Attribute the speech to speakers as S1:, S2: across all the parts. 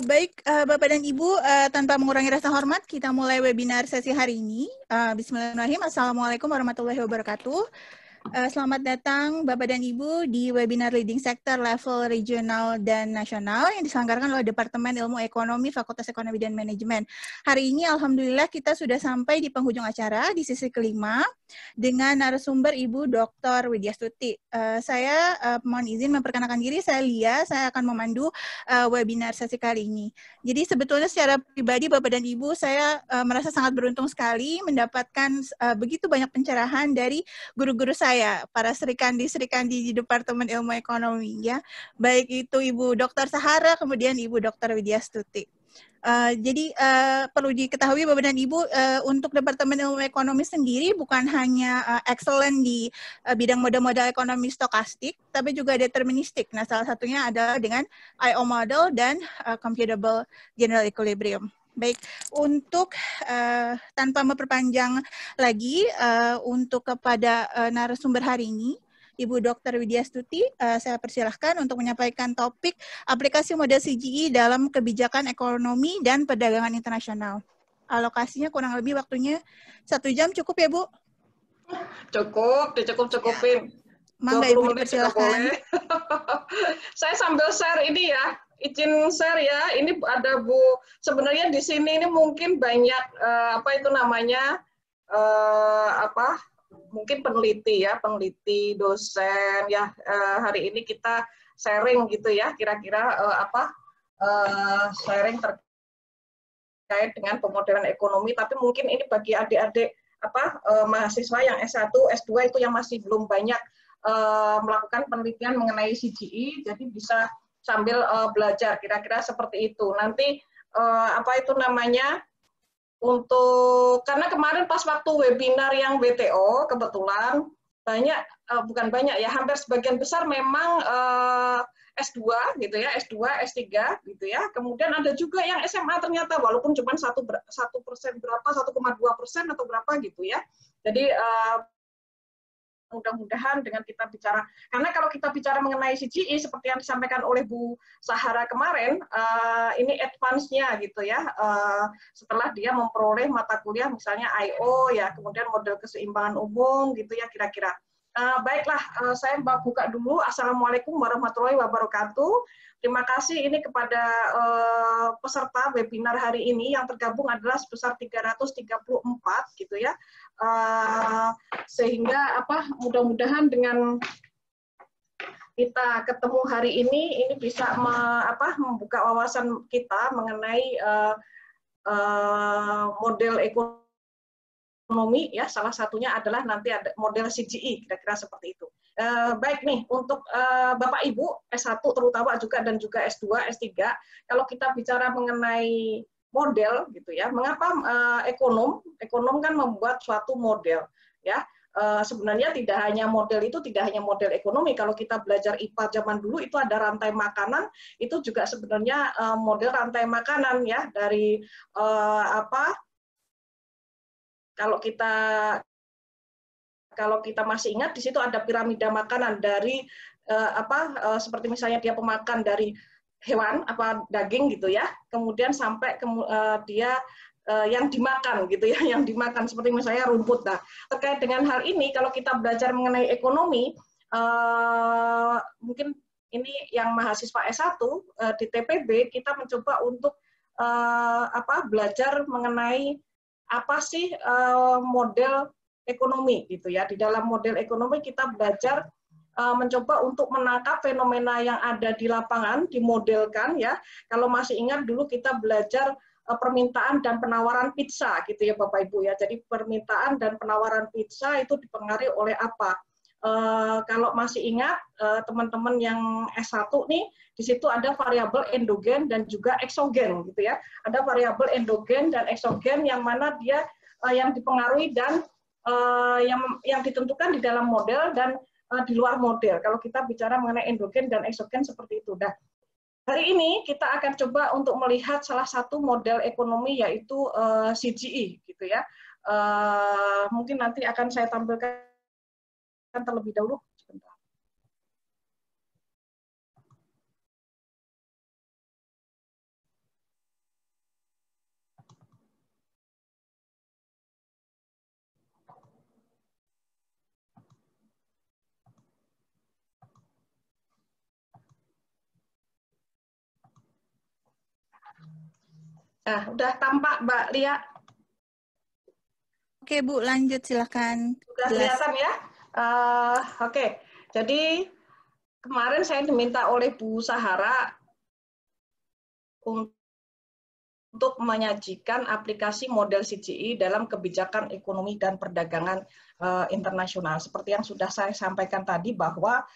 S1: Baik, Bapak dan Ibu, tanpa mengurangi rasa hormat, kita mulai webinar sesi hari ini. Bismillahirrahmanirrahim. Assalamualaikum warahmatullahi wabarakatuh. Selamat datang Bapak dan Ibu di webinar Leading Sector level regional dan nasional yang diselenggarakan oleh Departemen Ilmu Ekonomi Fakultas Ekonomi dan Manajemen. Hari ini Alhamdulillah kita sudah sampai di penghujung acara di sesi kelima dengan narasumber Ibu Dr. Widya Stuti. Saya mohon izin memperkenalkan diri, saya Lia, saya akan memandu webinar sesi kali ini. Jadi sebetulnya secara pribadi Bapak dan Ibu, saya merasa sangat beruntung sekali mendapatkan begitu banyak pencerahan dari guru-guru saya, para serikandi di Departemen Ilmu Ekonomi, ya. Baik itu Ibu Dr. Sahara, kemudian Ibu Dr. Widya Stuti. Jadi perlu diketahui Bapak dan Ibu, untuk Departemen Ilmu Ekonomi sendiri bukan hanya excellent di bidang model-model ekonomi stokastik, tapi juga deterministik. Nah, salah satunya adalah dengan I/O model dan computable general equilibrium. Baik, untuk tanpa memperpanjang lagi, untuk kepada narasumber hari ini, Ibu Dr. Widya Stuti, saya persilahkan untuk menyampaikan topik aplikasi model CGI dalam kebijakan ekonomi dan perdagangan internasional. Alokasinya kurang lebih waktunya 1 jam, cukup ya Bu?
S2: Cukup, dicukup-cukupin.
S1: Mangga
S2: 20
S1: Ibu
S2: menit juga boleh. Saya sambil share ini ya, izin share ya. Ini ada Bu. Sebenarnya di sini ini mungkin banyak apa itu namanya mungkin peneliti ya, peneliti, dosen ya. Hari ini kita sharing gitu ya, kira-kira sharing terkait dengan pemodelan ekonomi. Tapi mungkin ini bagi adik-adik mahasiswa yang S1, S2 itu yang masih belum banyak melakukan penelitian mengenai CGI, jadi bisa sambil belajar kira-kira seperti itu. Nanti karena kemarin pas waktu webinar yang WTO kebetulan banyak bukan banyak ya, hampir sebagian besar memang S2 gitu ya, S2, S3 gitu ya. Kemudian ada juga yang SMA ternyata walaupun cuma 1% berapa, 1,2% atau berapa gitu ya. Jadi mudah-mudahan dengan kita bicara, karena kalau kita bicara mengenai CGI seperti yang disampaikan oleh Bu Sahara kemarin, ini advance-nya gitu ya, setelah dia memperoleh mata kuliah misalnya I/O ya, kemudian model keseimbangan umum gitu ya kira-kira. Baiklah, saya buka dulu. Assalamualaikum warahmatullahi wabarakatuh. Terima kasih ini kepada peserta webinar hari ini yang tergabung adalah sebesar 334 gitu ya. Sehingga mudah-mudahan dengan kita ketemu hari ini bisa membuka wawasan kita mengenai model ekonomi ya, salah satunya adalah nanti ada model CGI kira-kira seperti itu. Baik nih untuk Bapak Ibu S1 terutama dan juga S2, S3, kalau kita bicara mengenai model gitu ya, mengapa ekonom kan membuat suatu model ya. Sebenarnya tidak hanya model ekonomi. Kalau kita belajar IPA zaman dulu itu ada rantai makanan, itu juga sebenarnya model rantai makanan ya, dari kalau kita masih ingat di situ ada piramida makanan dari seperti misalnya dia pemakan dari hewan daging gitu ya, kemudian sampai dia yang dimakan gitu ya, yang dimakan seperti misalnya rumput. Nah, terkait dengan hal ini kalau kita belajar mengenai ekonomi, mungkin ini yang mahasiswa S1 di TPB kita mencoba untuk belajar mengenai apa sih model ekonomi gitu ya. Di dalam model ekonomi kita belajar mencoba untuk menangkap fenomena yang ada di lapangan, dimodelkan ya. Kalau masih ingat dulu kita belajar permintaan dan penawaran pizza gitu ya Bapak Ibu ya. Jadi permintaan dan penawaran pizza itu dipengaruhi oleh apa? Kalau masih ingat teman-teman yang S1 nih, di situ ada variabel endogen dan juga eksogen gitu ya. Ada variabel endogen dan eksogen yang mana dia yang dipengaruhi dan yang ditentukan di dalam model dan di luar model. Kalau kita bicara mengenai endogen dan eksogen seperti itu. Nah, hari ini kita akan coba untuk melihat salah satu model ekonomi yaitu CGI gitu ya. Mungkin nanti akan saya tampilkan terlebih dahulu. Sebentar. Nah, udah tampak Mbak Lia?
S1: Oke Bu, lanjut silakan.
S2: Sudah kelihatan ya? Oke. Jadi kemarin saya diminta oleh Bu Sahara untuk menyajikan aplikasi model CGI dalam kebijakan ekonomi dan perdagangan internasional. Seperti yang sudah saya sampaikan tadi bahwa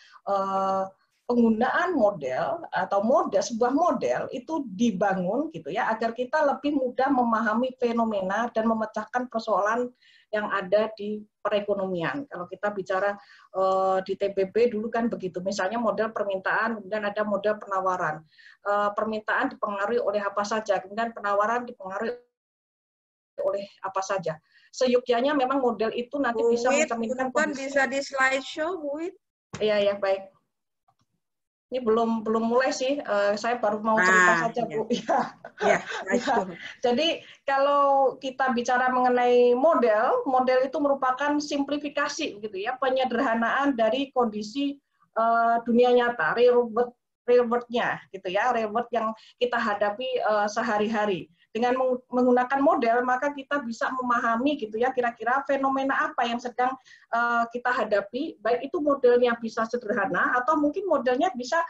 S2: penggunaan model atau sebuah model itu dibangun gitu ya agar kita lebih mudah memahami fenomena dan memecahkan persoalan yang ada di perekonomian. Kalau kita bicara di TPB dulu kan begitu, misalnya model permintaan, kemudian ada model penawaran. Permintaan dipengaruhi oleh apa saja, kemudian penawaran dipengaruhi oleh apa saja. Seyogyanya memang model itu nanti bisa mencerminkan kondisi.
S3: Bisa di slideshow, Bu Wit?
S2: Iya, ya, baik. Ini belum mulai sih, saya baru mau cerita saja, Bu. Ya. Jadi kalau kita bicara mengenai model itu merupakan simplifikasi, gitu ya, penyederhanaan dari kondisi dunia nyata, real world-nya, gitu ya, real world yang kita hadapi sehari-hari. Dengan menggunakan model, maka kita bisa memahami gitu ya kira-kira fenomena apa yang sedang kita hadapi, baik itu modelnya bisa sederhana atau mungkin modelnya bisa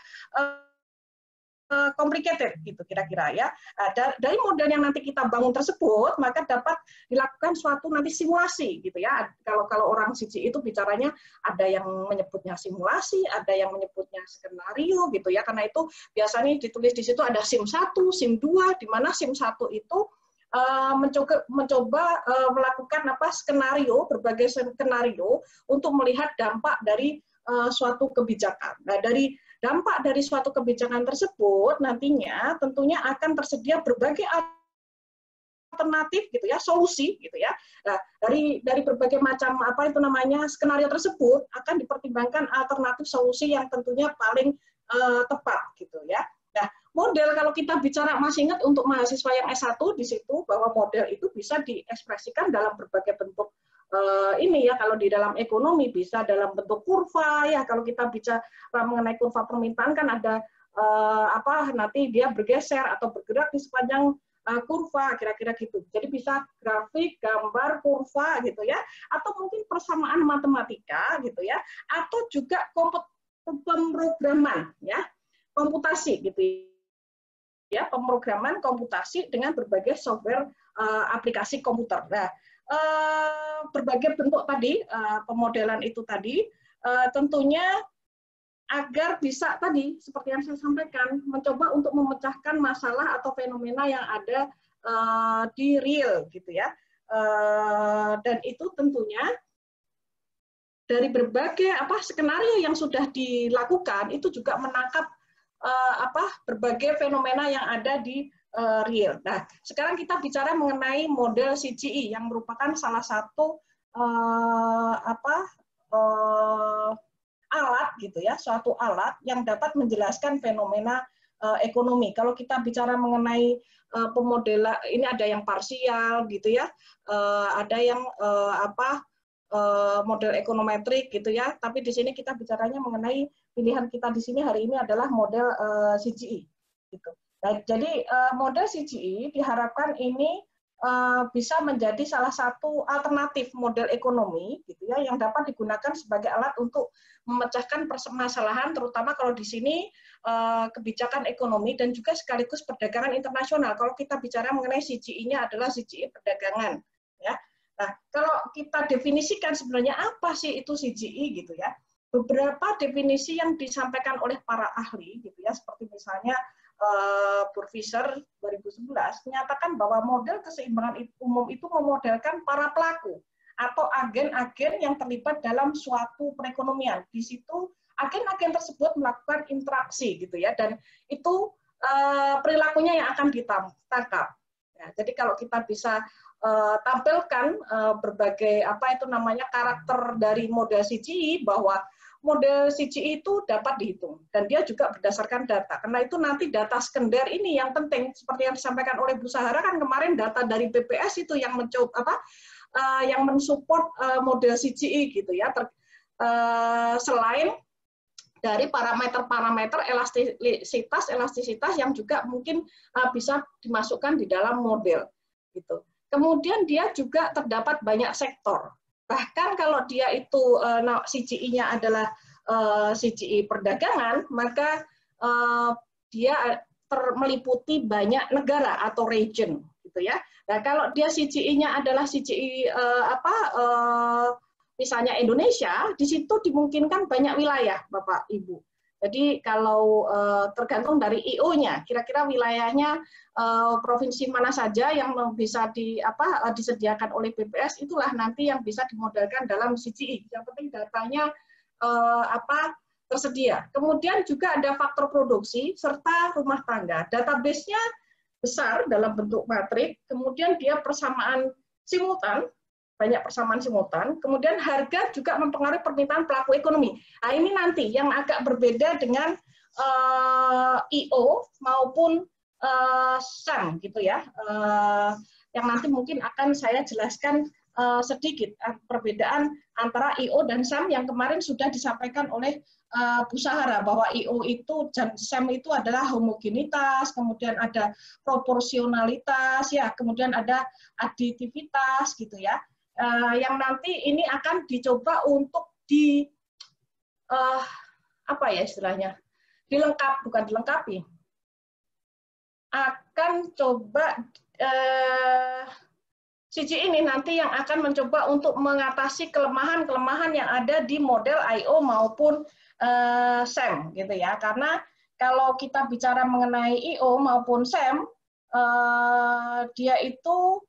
S2: complicated gitu kira-kira ya. Dari model yang nanti kita bangun tersebut, maka dapat dilakukan suatu nanti simulasi gitu ya. Kalau orang CGI itu bicaranya ada yang menyebutnya simulasi, ada yang menyebutnya skenario gitu ya. Karena itu biasanya ditulis di situ ada SIM 1, SIM 2, di mana SIM 1 itu mencoba melakukan berbagai skenario untuk melihat dampak dari suatu kebijakan. Nah, dari dampak dari suatu kebijakan tersebut nantinya tentunya akan tersedia berbagai alternatif gitu ya, solusi gitu ya. Nah, dari berbagai macam skenario tersebut akan dipertimbangkan alternatif solusi yang tentunya paling tepat gitu ya. Nah, model kalau kita bicara, masih ingat untuk mahasiswa yang S1 di situ bahwa model itu bisa diekspresikan dalam berbagai bentuk. Ini ya, kalau di dalam ekonomi bisa dalam bentuk kurva ya, kalau kita bicara mengenai kurva permintaan kan ada nanti dia bergeser atau bergerak di sepanjang kurva kira-kira gitu. Jadi bisa grafik, gambar, kurva gitu ya, atau mungkin persamaan matematika gitu ya, atau juga pemrograman ya, komputasi gitu ya, pemrograman komputasi dengan berbagai software aplikasi komputer. Nah, berbagai bentuk tadi pemodelan itu tadi tentunya agar bisa tadi seperti yang saya sampaikan mencoba untuk memecahkan masalah atau fenomena yang ada di real gitu ya, dan itu tentunya dari berbagai skenario yang sudah dilakukan itu juga menangkap berbagai fenomena yang ada di real. Nah, sekarang kita bicara mengenai model CGI yang merupakan salah satu alat gitu ya, suatu alat yang dapat menjelaskan fenomena ekonomi. Kalau kita bicara mengenai pemodelan, ini ada yang parsial gitu ya, ada yang model ekonometrik gitu ya. Tapi di sini kita bicaranya mengenai pilihan kita di sini hari ini adalah model CGI gitu. Nah, jadi model CGI diharapkan ini bisa menjadi salah satu alternatif model ekonomi gitu ya, yang dapat digunakan sebagai alat untuk memecahkan permasalahan, terutama kalau di sini kebijakan ekonomi dan juga sekaligus perdagangan internasional. Kalau kita bicara mengenai CGI-nya adalah CGI perdagangan ya. Nah, kalau kita definisikan sebenarnya apa sih itu CGI gitu ya, beberapa definisi yang disampaikan oleh para ahli gitu ya, seperti misalnya Fisher 2011 menyatakan bahwa model keseimbangan umum itu memodelkan para pelaku atau agen-agen yang terlibat dalam suatu perekonomian. Di situ agen-agen tersebut melakukan interaksi gitu ya, dan itu perilakunya yang akan ditangkap. Ya, jadi kalau kita bisa tampilkan berbagai karakter dari model CGI, bahwa model CGI itu dapat dihitung dan dia juga berdasarkan data. Karena itu nanti data sekunder ini yang penting, seperti yang disampaikan oleh Bu Sahara kan kemarin, data dari BPS itu yang mensupport model CGI gitu ya. Selain dari parameter-parameter elastisitas yang juga mungkin bisa dimasukkan di dalam model. Gitu. Kemudian dia juga terdapat banyak sektor. Bahkan kalau dia itu CGI-nya adalah CGI perdagangan, maka dia meliputi banyak negara atau region, gitu ya. Nah, kalau dia CGI-nya adalah CGI misalnya Indonesia, di situ dimungkinkan banyak wilayah, Bapak Ibu. Jadi kalau tergantung dari IO-nya, kira-kira wilayahnya provinsi mana saja yang bisa disediakan oleh BPS, itulah nanti yang bisa dimodelkan dalam CGI. Yang penting datanya tersedia. Kemudian juga ada faktor produksi serta rumah tangga. Database-nya besar dalam bentuk matrik, kemudian dia persamaan simultan, banyak persamaan simultan, kemudian harga juga mempengaruhi permintaan pelaku ekonomi. Nah, ini nanti yang agak berbeda dengan IO maupun SAM, gitu ya. Yang nanti mungkin akan saya jelaskan sedikit perbedaan antara IO dan SAM yang kemarin sudah disampaikan oleh Bu Sahara, bahwa IO itu dan SAM itu adalah homogenitas, kemudian ada proporsionalitas, ya, kemudian ada aditivitas, gitu ya. Yang nanti ini akan dicoba untuk dilengkapi, akan coba CGI ini nanti yang akan mencoba untuk mengatasi kelemahan-kelemahan yang ada di model IO maupun SAM, gitu ya. Karena kalau kita bicara mengenai IO maupun SAM, dia itu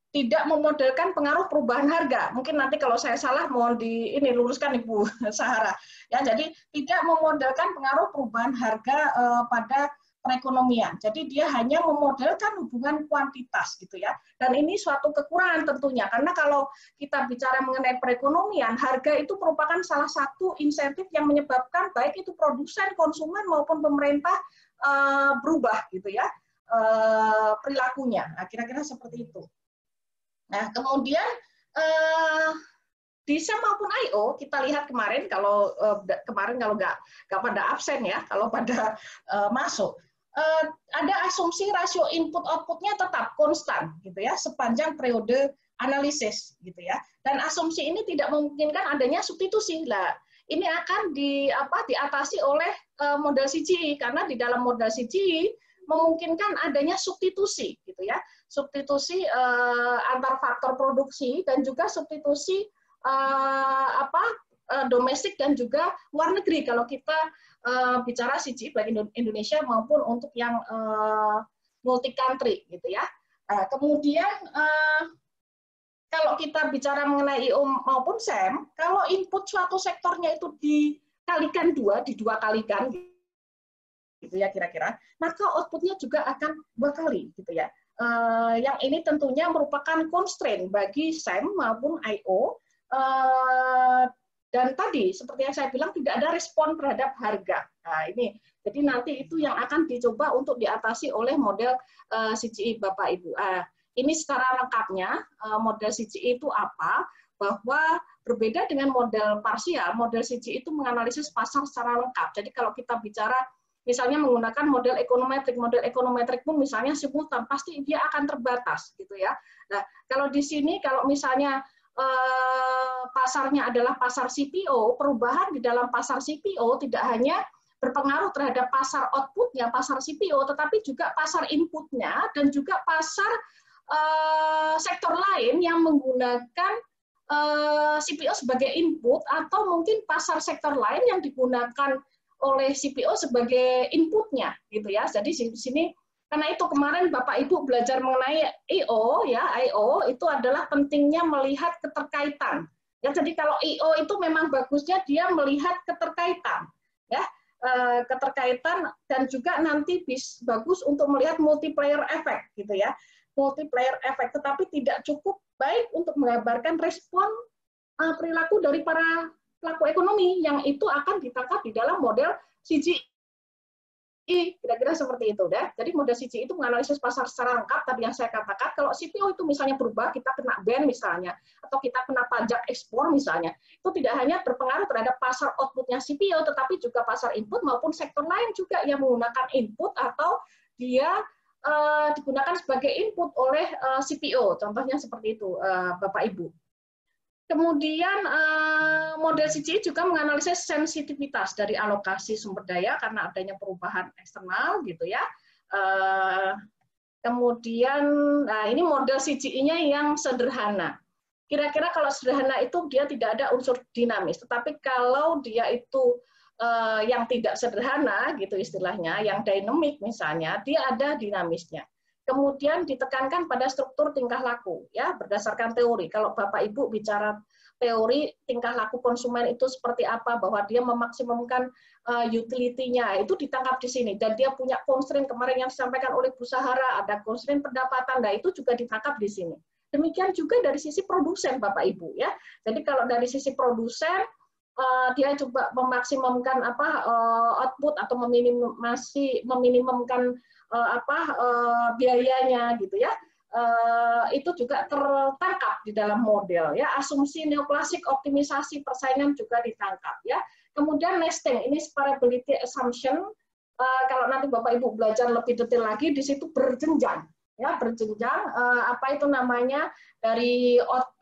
S2: tidak memodelkan pengaruh perubahan harga. Mungkin nanti kalau saya salah mohon luruskan Ibu Sahara. Ya, jadi tidak memodelkan pengaruh perubahan harga pada perekonomian. Jadi dia hanya memodelkan hubungan kuantitas, gitu ya. Dan ini suatu kekurangan tentunya, karena kalau kita bicara mengenai perekonomian, harga itu merupakan salah satu insentif yang menyebabkan baik itu produsen, konsumen maupun pemerintah berubah, gitu ya, perilakunya. Nah, kira-kira seperti itu. Nah, kemudian di SAM maupun IO kita lihat kemarin kalau nggak pada absen ya, kalau pada masuk ada asumsi rasio input outputnya tetap konstan, gitu ya, sepanjang periode analisis, gitu ya. Dan asumsi ini tidak memungkinkan adanya substitusi. Lah, ini akan diatasi oleh model CGI, karena di dalam model CGI memungkinkan adanya substitusi, gitu ya. Substitusi antar faktor produksi dan juga substitusi domestik dan juga luar negeri kalau kita bicara CGI baik Indonesia maupun untuk yang multi country, gitu ya. Kemudian kalau kita bicara mengenai IO maupun SAM, kalau input suatu sektornya itu dikalikan dua kalikan, gitu ya kira-kira, maka outputnya juga akan 2 kali, gitu ya. Yang ini tentunya merupakan constraint bagi SAM maupun IO, dan tadi seperti yang saya bilang tidak ada respon terhadap harga. Nah, ini jadi nanti itu yang akan dicoba untuk diatasi oleh model CGI, Bapak Ibu. Ini secara lengkapnya model CGI itu apa? Bahwa berbeda dengan model parsial, model CGI itu menganalisis pasar secara lengkap. Jadi kalau kita bicara misalnya menggunakan model ekonometrik pun misalnya simultan, pasti dia akan terbatas, gitu ya. Nah, kalau di sini kalau misalnya pasarnya adalah pasar CPO, perubahan di dalam pasar CPO tidak hanya berpengaruh terhadap pasar outputnya, pasar CPO, tetapi juga pasar inputnya dan juga pasar sektor lain yang menggunakan CPO sebagai input, atau mungkin pasar sektor lain yang digunakan oleh CPO sebagai inputnya, gitu ya. Jadi di sini karena itu kemarin Bapak Ibu belajar mengenai IO, ya, IO itu adalah pentingnya melihat keterkaitan. Ya, jadi kalau IO itu memang bagusnya dia melihat keterkaitan, ya, keterkaitan, dan juga nanti bagus untuk melihat multiplier effect, gitu ya, multiplier effect. Tetapi tidak cukup baik untuk menggambarkan respon perilaku dari para pelaku ekonomi yang itu akan ditangkap di dalam model CGI. CGI, kira-kira seperti itu ya. Jadi model CGI itu menganalisis pasar secara lengkap tadi yang saya katakan. Kalau CPO itu misalnya berubah, kita kena ban misalnya, atau kita kena pajak ekspor misalnya, itu tidak hanya berpengaruh terhadap pasar outputnya CPO, tetapi juga pasar input maupun sektor lain juga yang menggunakan input atau dia digunakan sebagai input oleh CPO. Contohnya seperti itu, Bapak Ibu. Kemudian model CGI juga menganalisis sensitivitas dari alokasi sumber daya karena adanya perubahan eksternal gitu ya. Kemudian ini model CGI-nya yang sederhana. Kira-kira kalau sederhana itu dia tidak ada unsur dinamis, tetapi kalau dia itu yang tidak sederhana gitu istilahnya, yang dynamic misalnya, dia ada dinamisnya. Kemudian ditekankan pada struktur tingkah laku, ya berdasarkan teori. Kalau Bapak Ibu bicara teori tingkah laku konsumen itu seperti apa, bahwa dia memaksimumkan utility-nya, itu ditangkap di sini. Dan dia punya constraint kemarin yang disampaikan oleh Bu Sahara, ada constraint pendapatan, nah itu juga ditangkap di sini. Demikian juga dari sisi produsen, Bapak Ibu, ya. Jadi kalau dari sisi produsen, dia coba memaksimumkan output atau meminimumkan biayanya gitu ya, itu juga tertangkap di dalam model ya. Asumsi neoklasik optimisasi persaingan juga ditangkap ya. Kemudian nesting, ini variability assumption, kalau nanti Bapak Ibu belajar lebih detail lagi, di situ berjenjang ya, berjenjang apa itu namanya, dari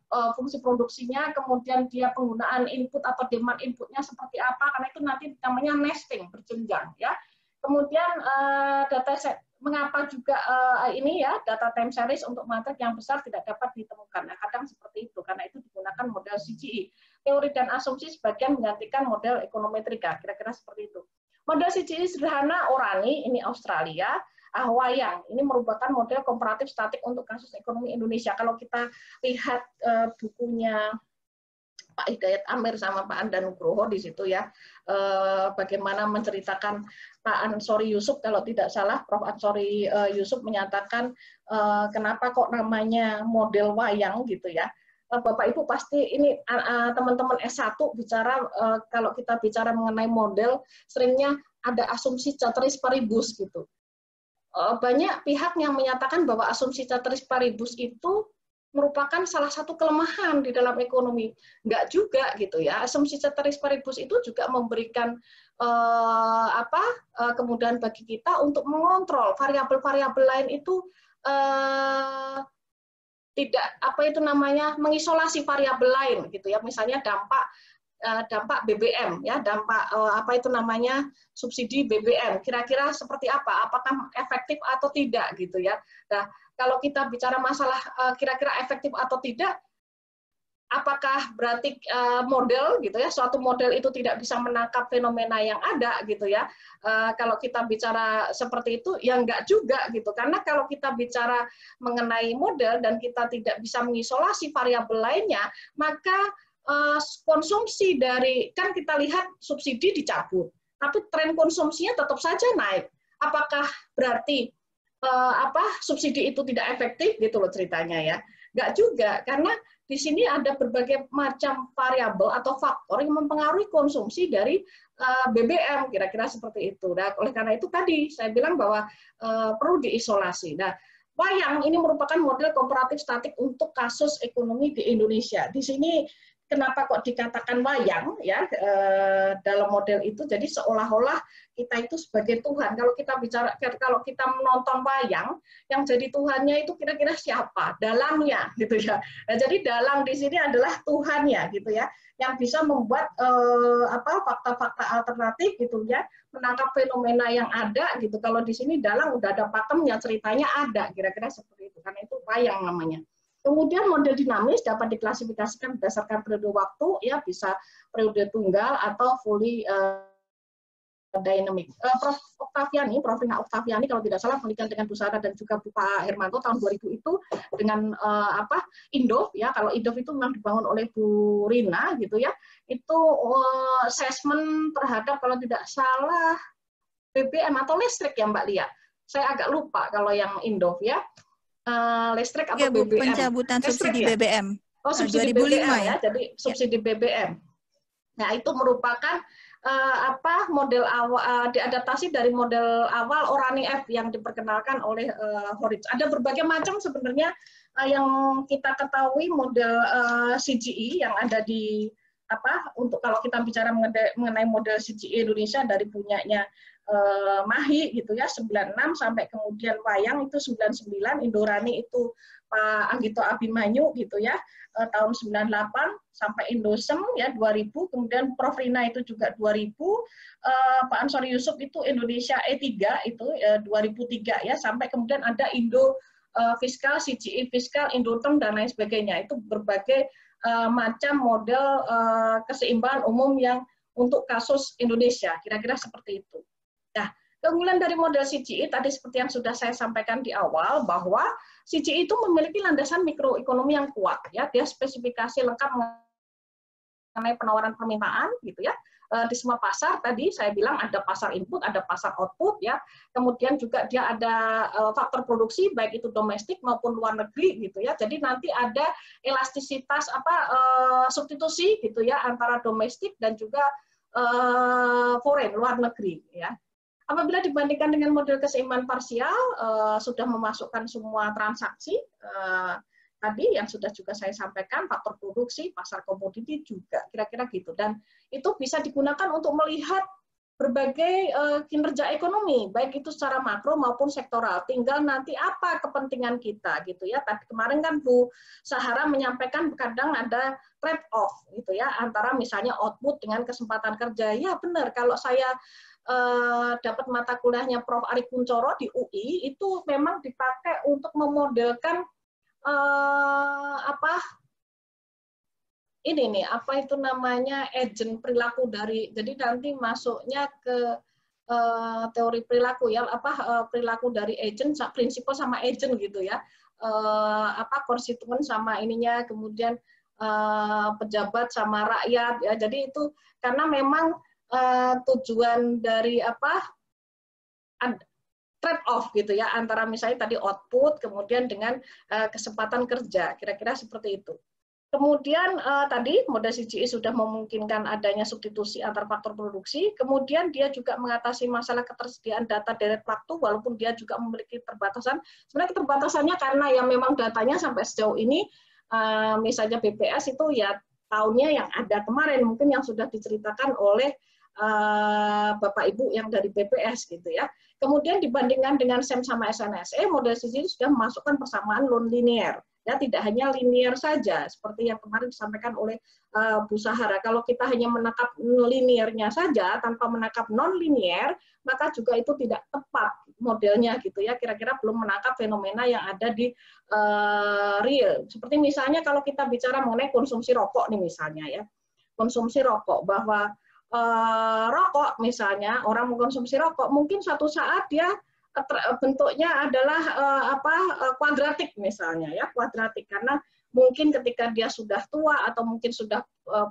S2: fungsi produksinya, kemudian dia penggunaan input atau demand inputnya seperti apa, karena itu nanti namanya nesting, berjenjang ya. Kemudian data set, mengapa juga ini ya data time series untuk matrik yang besar tidak dapat ditemukan. Nah, kadang seperti itu karena itu digunakan model CGI. Teori dan asumsi sebagian menggantikan model ekonometrika, kira-kira seperti itu. Model CGI sederhana Orani, ini Australia. Wayang, ini merupakan model komparatif statik untuk kasus ekonomi Indonesia. Kalau kita lihat bukunya Pak Hidayat Amir sama Pak Andan Nugroho di situ ya, bagaimana menceritakan Pak Ansori Yusuf, kalau tidak salah Prof. Ansori Yusuf menyatakan kenapa kok namanya model wayang gitu ya. Bapak Ibu pasti ini teman-teman S1 bicara, kalau kita bicara mengenai model seringnya ada asumsi ceteris paribus gitu. Banyak pihak yang menyatakan bahwa asumsi ceteris paribus itu merupakan salah satu kelemahan di dalam ekonomi. Enggak juga gitu ya. Asumsi ceteris paribus itu juga memberikan kemudahan bagi kita untuk mengontrol variabel-variabel lain itu tidak mengisolasi variabel lain gitu ya. Misalnya dampak BBM ya, dampak subsidi BBM, kira-kira seperti apa, apakah efektif atau tidak gitu ya. Nah, kalau kita bicara masalah kira-kira efektif atau tidak, apakah berarti model gitu ya, suatu model itu tidak bisa menangkap fenomena yang ada gitu ya. Kalau kita bicara seperti itu ya enggak juga gitu, karena kalau kita bicara mengenai model dan kita tidak bisa mengisolasi variabel lainnya, maka konsumsi dari, kan kita lihat subsidi dicabut, tapi tren konsumsinya tetap saja naik. Apakah berarti subsidi itu tidak efektif gitu loh ceritanya ya? Nggak juga, karena di sini ada berbagai macam variabel atau faktor yang mempengaruhi konsumsi dari BBM, kira-kira seperti itu. Nah, oleh karena itu tadi saya bilang bahwa perlu diisolasi. Nah, wayang ini merupakan model komparatif statik untuk kasus ekonomi di Indonesia. Di sini kenapa kok dikatakan wayang ya dalam model itu, jadi seolah-olah kita itu sebagai Tuhan. Kalau kita menonton wayang, yang jadi Tuhannya itu kira-kira siapa? Dalangnya gitu ya. Nah, jadi dalang di sini adalah Tuhannya gitu ya, yang bisa membuat fakta-fakta alternatif gitu ya, menangkap fenomena yang ada gitu. Kalau di sini dalang udah ada pakemnya, ceritanya ada, kira-kira seperti itu. Karena itu wayang namanya. Kemudian model dinamis dapat diklasifikasikan berdasarkan periode waktu, ya bisa periode tunggal atau fully dynamic. Prof. Rina Oktaviani kalau tidak salah penelitian dengan Bu Sarah dan juga Pak Hermanto tahun 2000 itu dengan Indov ya. Kalau Indov itu memang dibangun oleh Bu Rina gitu ya. Itu assessment terhadap kalau tidak salah BBM atau listrik ya Mbak Lia. Saya agak lupa kalau yang Indov ya. Listrik atau BBM.
S1: Pencabutan subsidi
S2: ya?
S1: BBM.
S2: Oh, subsidi
S1: 2005
S2: BBM ya. Jadi subsidi BBM. Nah, itu merupakan model awal diadaptasi dari model awal Orani F yang diperkenalkan oleh Horwitz. Ada berbagai macam sebenarnya yang kita ketahui model CGI yang ada di untuk kalau kita bicara mengenai model CGI Indonesia dari punyanya Mahi gitu ya 96 sampai kemudian Wayang itu 99, Indorani itu Pak Anggito Abimanyu gitu ya tahun 98 sampai Indosem ya 2000, kemudian Prof Rina itu juga 2000, Pak Ansori Yusuf itu Indonesia E3 itu 2003 ya, sampai kemudian ada Indo Fiskal, CGI Fiskal, Indoterm dan lain sebagainya. Itu berbagai macam model keseimbangan umum yang untuk kasus Indonesia, kira-kira seperti itu. Nah, keunggulan dari model CGI tadi seperti yang sudah saya sampaikan di awal bahwa CGI itu memiliki landasan mikroekonomi yang kuat ya, dia spesifikasi lengkap mengenai penawaran permintaan gitu ya. Di semua pasar tadi saya bilang ada pasar input, ada pasar output ya. Kemudian juga dia ada faktor produksi baik itu domestik maupun luar negeri gitu ya. Jadi nanti ada elastisitas substitusi gitu ya antara domestik dan juga foreign luar negeri ya. Apabila dibandingkan dengan model keseimbangan parsial, sudah memasukkan semua transaksi, tadi yang sudah juga saya sampaikan, faktor produksi, pasar komoditi juga, kira-kira gitu. Dan itu bisa digunakan untuk melihat berbagai kinerja ekonomi, baik itu secara makro maupun sektoral. Tinggal nanti apa kepentingan kita, gitu ya. Tadi kemarin kan Bu Sahara menyampaikan kadang ada trade-off, gitu ya, antara misalnya output dengan kesempatan kerja. Ya benar, kalau saya dapat mata kuliahnya Prof. Ari Kuncoro di UI itu memang dipakai untuk memodelkan agent perilaku dari, jadi nanti masuknya ke teori perilaku ya, perilaku dari agent, prinsipal sama agent gitu ya, konstituen sama ininya, kemudian pejabat sama rakyat ya, jadi itu karena memang tujuan dari trade off gitu ya antara misalnya tadi output kemudian dengan kesempatan kerja, kira-kira seperti itu. Kemudian tadi model CGI sudah memungkinkan adanya substitusi antar faktor produksi, kemudian dia juga mengatasi masalah ketersediaan data deret waktu walaupun dia juga memiliki keterbatasan. Sebenarnya keterbatasannya karena yang memang datanya sampai sejauh ini misalnya BPS itu ya tahunnya yang ada kemarin mungkin yang sudah diceritakan oleh Bapak Ibu yang dari BPS gitu ya. Kemudian dibandingkan dengan SEM sama SNSE, model CGI sudah memasukkan persamaan non-linear. Ya, tidak hanya linear saja, seperti yang kemarin disampaikan oleh Bu Sahara. Kalau kita hanya menangkap linearnya saja, tanpa menangkap non-linear, maka juga itu tidak tepat modelnya gitu ya. Kira-kira belum menangkap fenomena yang ada di real. Seperti misalnya kalau kita bicara mengenai konsumsi rokok nih misalnya ya, konsumsi rokok bahwa rokok misalnya orang mengkonsumsi rokok mungkin suatu saat dia bentuknya adalah kuadratik misalnya ya, kuadratik karena mungkin ketika dia sudah tua atau mungkin sudah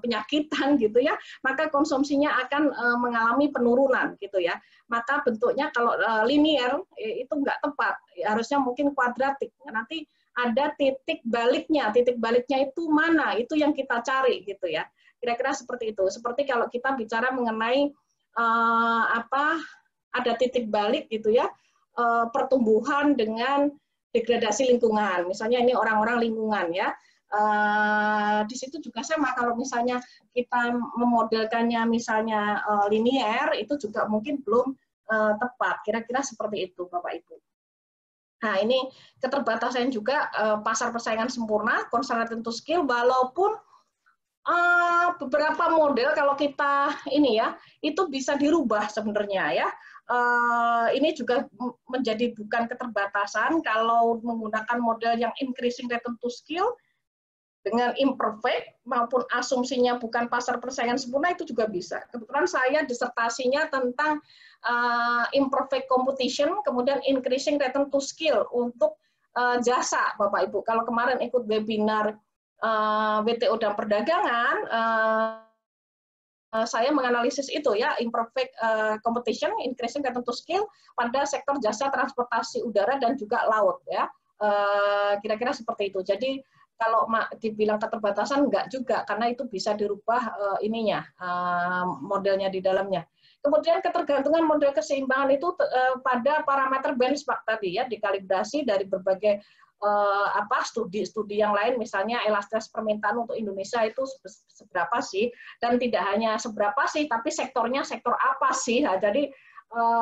S2: penyakitan gitu ya, maka konsumsinya akan mengalami penurunan gitu ya. Maka bentuknya kalau linear itu nggak tepat, harusnya mungkin kuadratik. Nanti ada titik baliknya itu mana? Itu yang kita cari gitu ya. Kira-kira seperti itu. Seperti kalau kita bicara mengenai ada titik balik gitu ya, pertumbuhan dengan degradasi lingkungan. Misalnya ini orang-orang lingkungan ya. Di situ juga sama kalau misalnya kita memodelkannya misalnya linear itu juga mungkin belum tepat. Kira-kira seperti itu Bapak Ibu. Nah, ini keterbatasan juga pasar persaingan sempurna, constraint to skill, walaupun beberapa model kalau kita ini ya itu bisa dirubah sebenarnya ya. Ini juga menjadi bukan keterbatasan kalau menggunakan model yang increasing return to skill dengan imperfect maupun asumsinya bukan pasar persaingan sempurna itu juga bisa. Kebetulan saya disertasinya tentang imperfect competition kemudian increasing return to skill untuk jasa Bapak Ibu. Kalau kemarin ikut webinar WTO dan perdagangan, saya menganalisis itu ya, imperfect competition, increasing return to skill pada sektor jasa transportasi udara dan juga laut ya, kira-kira seperti itu. Jadi kalau dibilang keterbatasan enggak juga, karena itu bisa dirubah modelnya di dalamnya. Kemudian ketergantungan model keseimbangan itu pada parameter benchmark tadi ya, dikalibrasi dari berbagai studi-studi yang lain, misalnya elastisitas permintaan untuk Indonesia itu seberapa sih, dan tidak hanya seberapa sih, tapi sektornya sektor apa sih. Nah, jadi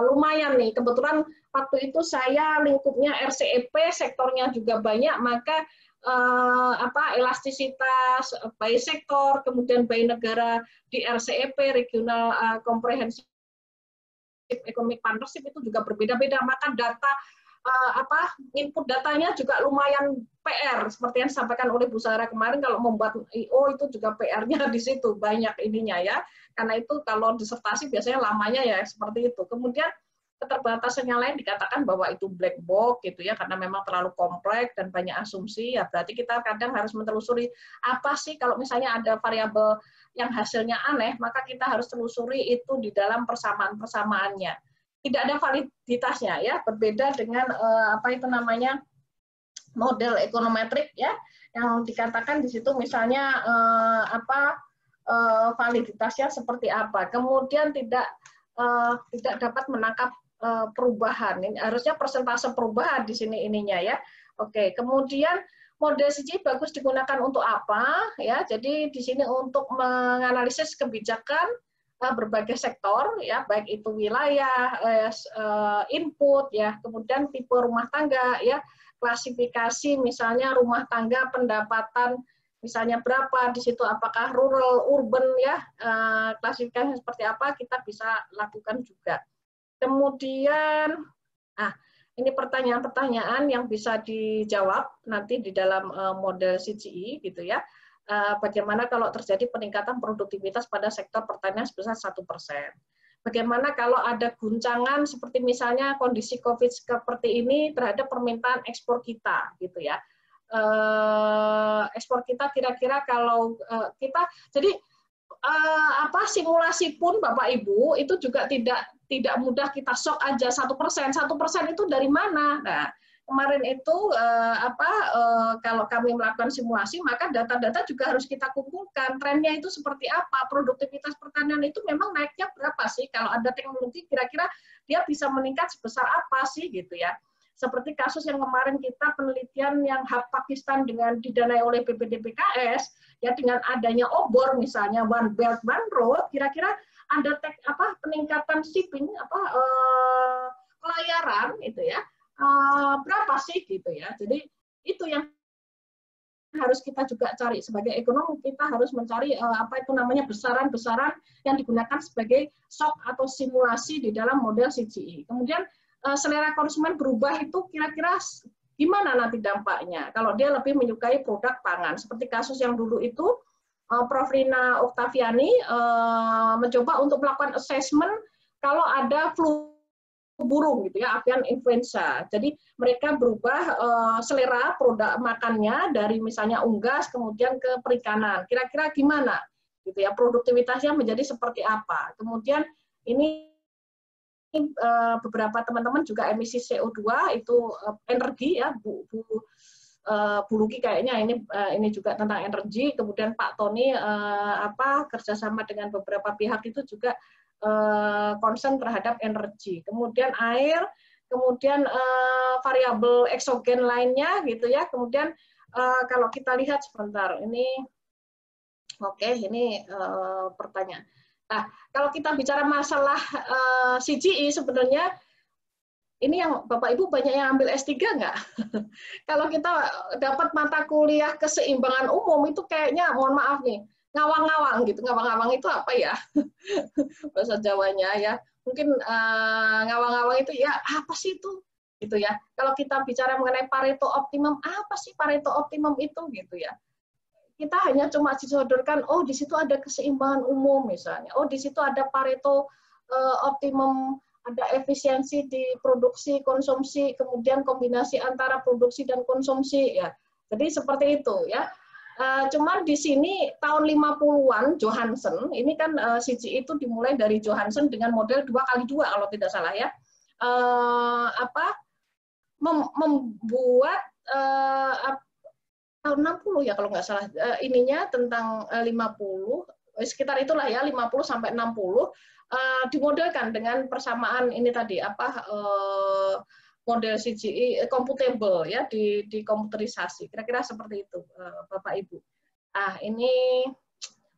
S2: lumayan nih, kebetulan waktu itu saya lingkupnya RCEP, sektornya juga banyak, maka elastisitas by sektor, kemudian by negara di RCEP, Regional Comprehensive Economic Partnership itu juga berbeda-beda, maka data input datanya juga lumayan PR, seperti yang disampaikan oleh Bu Sarah kemarin, kalau membuat IO itu juga PR-nya di situ banyak ininya ya, karena itu kalau disertasi biasanya lamanya ya seperti itu. Kemudian keterbatasan yang lain dikatakan bahwa itu black box gitu ya, karena memang terlalu kompleks dan banyak asumsi, ya berarti kita kadang harus menelusuri apa sih kalau misalnya ada variabel yang hasilnya aneh, maka kita harus telusuri itu di dalam persamaan-persamaannya. Tidak ada validitasnya ya, berbeda dengan model ekonometrik ya, yang dikatakan di situ misalnya validitasnya seperti apa. Kemudian tidak dapat menangkap perubahan. Ini harusnya persentase perubahan di sini ininya ya. Oke, kemudian model CGI bagus digunakan untuk apa ya? Jadi di sini untuk menganalisis kebijakan berbagai sektor ya, baik itu wilayah, input ya, kemudian tipe rumah tangga ya, klasifikasi misalnya rumah tangga pendapatan misalnya berapa di situ, apakah rural, urban ya, klasifikasi seperti apa kita bisa lakukan juga. Kemudian, ini pertanyaan-pertanyaan yang bisa dijawab nanti di dalam model CGI gitu ya. Bagaimana kalau terjadi peningkatan produktivitas pada sektor pertanian sebesar 1%? Bagaimana kalau ada guncangan seperti misalnya kondisi COVID seperti ini terhadap permintaan ekspor kita gitu ya. Ekspor kita kira-kira kalau kita jadi simulasi pun Bapak Ibu itu juga tidak mudah kita sok aja 1%. 1% itu dari mana? Nah, kemarin itu kalau kami melakukan simulasi, maka data-data juga harus kita kumpulkan. Trennya itu seperti apa? Produktivitas pertanian itu memang naiknya berapa sih? Kalau ada teknologi, kira-kira dia bisa meningkat sebesar apa sih gitu ya? Seperti kasus yang kemarin kita penelitian yang Hub Pakistan dengan didanai oleh BPDPKS, ya dengan adanya obor misalnya One Belt One Road, kira-kira ada peningkatan shipping pelayaran itu ya berapa sih gitu ya. Jadi itu yang harus kita juga cari sebagai ekonom, kita harus mencari besaran-besaran yang digunakan sebagai shock atau simulasi di dalam model CGI. Kemudian selera konsumen berubah itu kira-kira gimana nanti dampaknya kalau dia lebih menyukai produk pangan, seperti kasus yang dulu itu Prof. Rina Oktaviani mencoba untuk melakukan assessment kalau ada flu burung gitu ya, avian influenza. Jadi mereka berubah selera produk makannya dari misalnya unggas kemudian ke perikanan. Kira-kira gimana gitu ya, produktivitasnya menjadi seperti apa. Kemudian ini beberapa teman-teman juga emisi CO2 itu energi ya, Bu Luki kayaknya ini juga tentang energi. Kemudian Pak Tony kerjasama dengan beberapa pihak itu juga concern terhadap energi. Kemudian air, kemudian variabel eksogen lainnya gitu ya. Kemudian kalau kita lihat sebentar ini, ini pertanyaan. Nah, kalau kita bicara masalah CGI sebenarnya ini yang Bapak Ibu banyak yang ambil S3 nggak? Kalau kita dapat mata kuliah keseimbangan umum itu kayaknya, mohon maaf nih, ngawang-ngawang gitu. Ngawang-ngawang itu apa ya? Bahasa Jawanya ya. Mungkin ngawang-ngawang itu ya apa sih itu? Gitu ya. Kalau kita bicara mengenai Pareto optimum, apa sih Pareto optimum itu gitu ya? Kita hanya cuma disodorkan, oh di situ ada keseimbangan umum misalnya, oh di situ ada Pareto optimum, ada efisiensi di produksi, konsumsi, kemudian kombinasi antara produksi dan konsumsi ya. Jadi seperti itu ya. Cuman di sini tahun 50-an Johansen, ini kan CGI itu dimulai dari Johansen dengan model 2x2 kalau tidak salah ya. Membuat tahun 60 ya kalau nggak salah, ininya tentang 50, sekitar itulah ya, 50 sampai 60, dimodelkan dengan persamaan ini tadi, model CGI computable ya, di komputerisasi. Kira-kira seperti itu, Bapak Ibu. Ini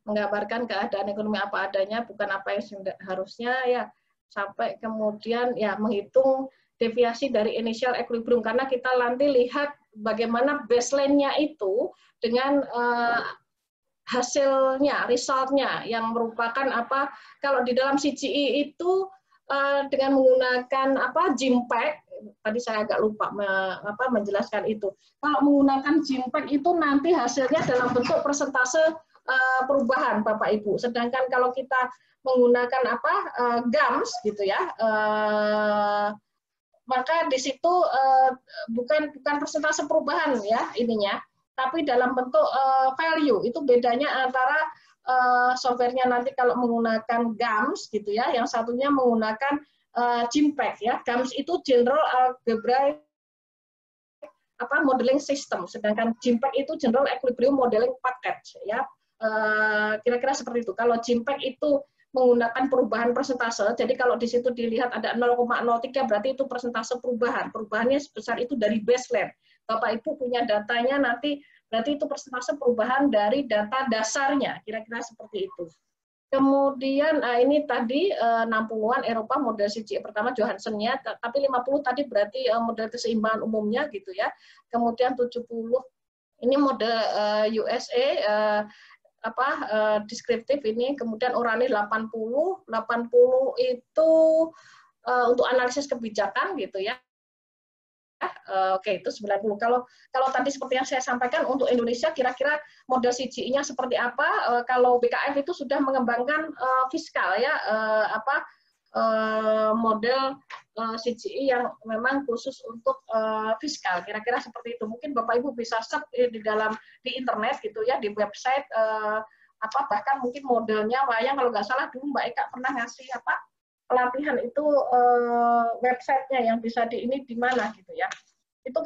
S2: menggambarkan keadaan ekonomi apa adanya, bukan apa yang harusnya ya, sampai kemudian ya menghitung deviasi dari initial equilibrium, karena kita nanti lihat bagaimana baseline-nya itu dengan hasilnya, resultnya yang merupakan apa, kalau di dalam CGI itu dengan menggunakan GIMPAC, tadi saya agak lupa menjelaskan itu. Kalau menggunakan GIMPAC itu nanti hasilnya dalam bentuk persentase perubahan, Bapak Ibu. Sedangkan kalau kita menggunakan GAMS gitu ya, maka di situ bukan persentase perubahan ya ininya, tapi dalam bentuk value. Itu bedanya antara softwarenya nanti kalau menggunakan GAMS gitu ya, yang satunya menggunakan GIMPAC ya. GAMS itu General Algebraic Modeling System, sedangkan GIMPAC itu General Equilibrium Modeling Package ya. Kira-kira seperti itu. Kalau GIMPAC itu menggunakan perubahan persentase, jadi kalau di situ dilihat ada 0,03 berarti itu persentase perubahan. Perubahannya sebesar itu dari baseline. Bapak Ibu punya datanya nanti, berarti itu persentase perubahan dari data dasarnya, kira-kira seperti itu. Kemudian ini tadi 60-an Eropa model CGI pertama Johansen-nya, tapi 50 tadi berarti model keseimbangan umumnya gitu ya. Kemudian 70 ini model USA deskriptif ini, kemudian Orani 80 itu untuk analisis kebijakan gitu ya. Oke, itu 90. Kalau tadi seperti yang saya sampaikan untuk Indonesia kira-kira model CGI-nya seperti apa? Kalau BKF itu sudah mengembangkan fiskal ya, model CGI yang memang khusus untuk fiskal. Kira-kira seperti itu. Mungkin Bapak Ibu bisa search di internet gitu ya, di website bahkan mungkin modelnya wayang, kalau nggak salah dulu Mbak Eka pernah ngasih pelatihan itu websitenya yang bisa di mana gitu ya. Itu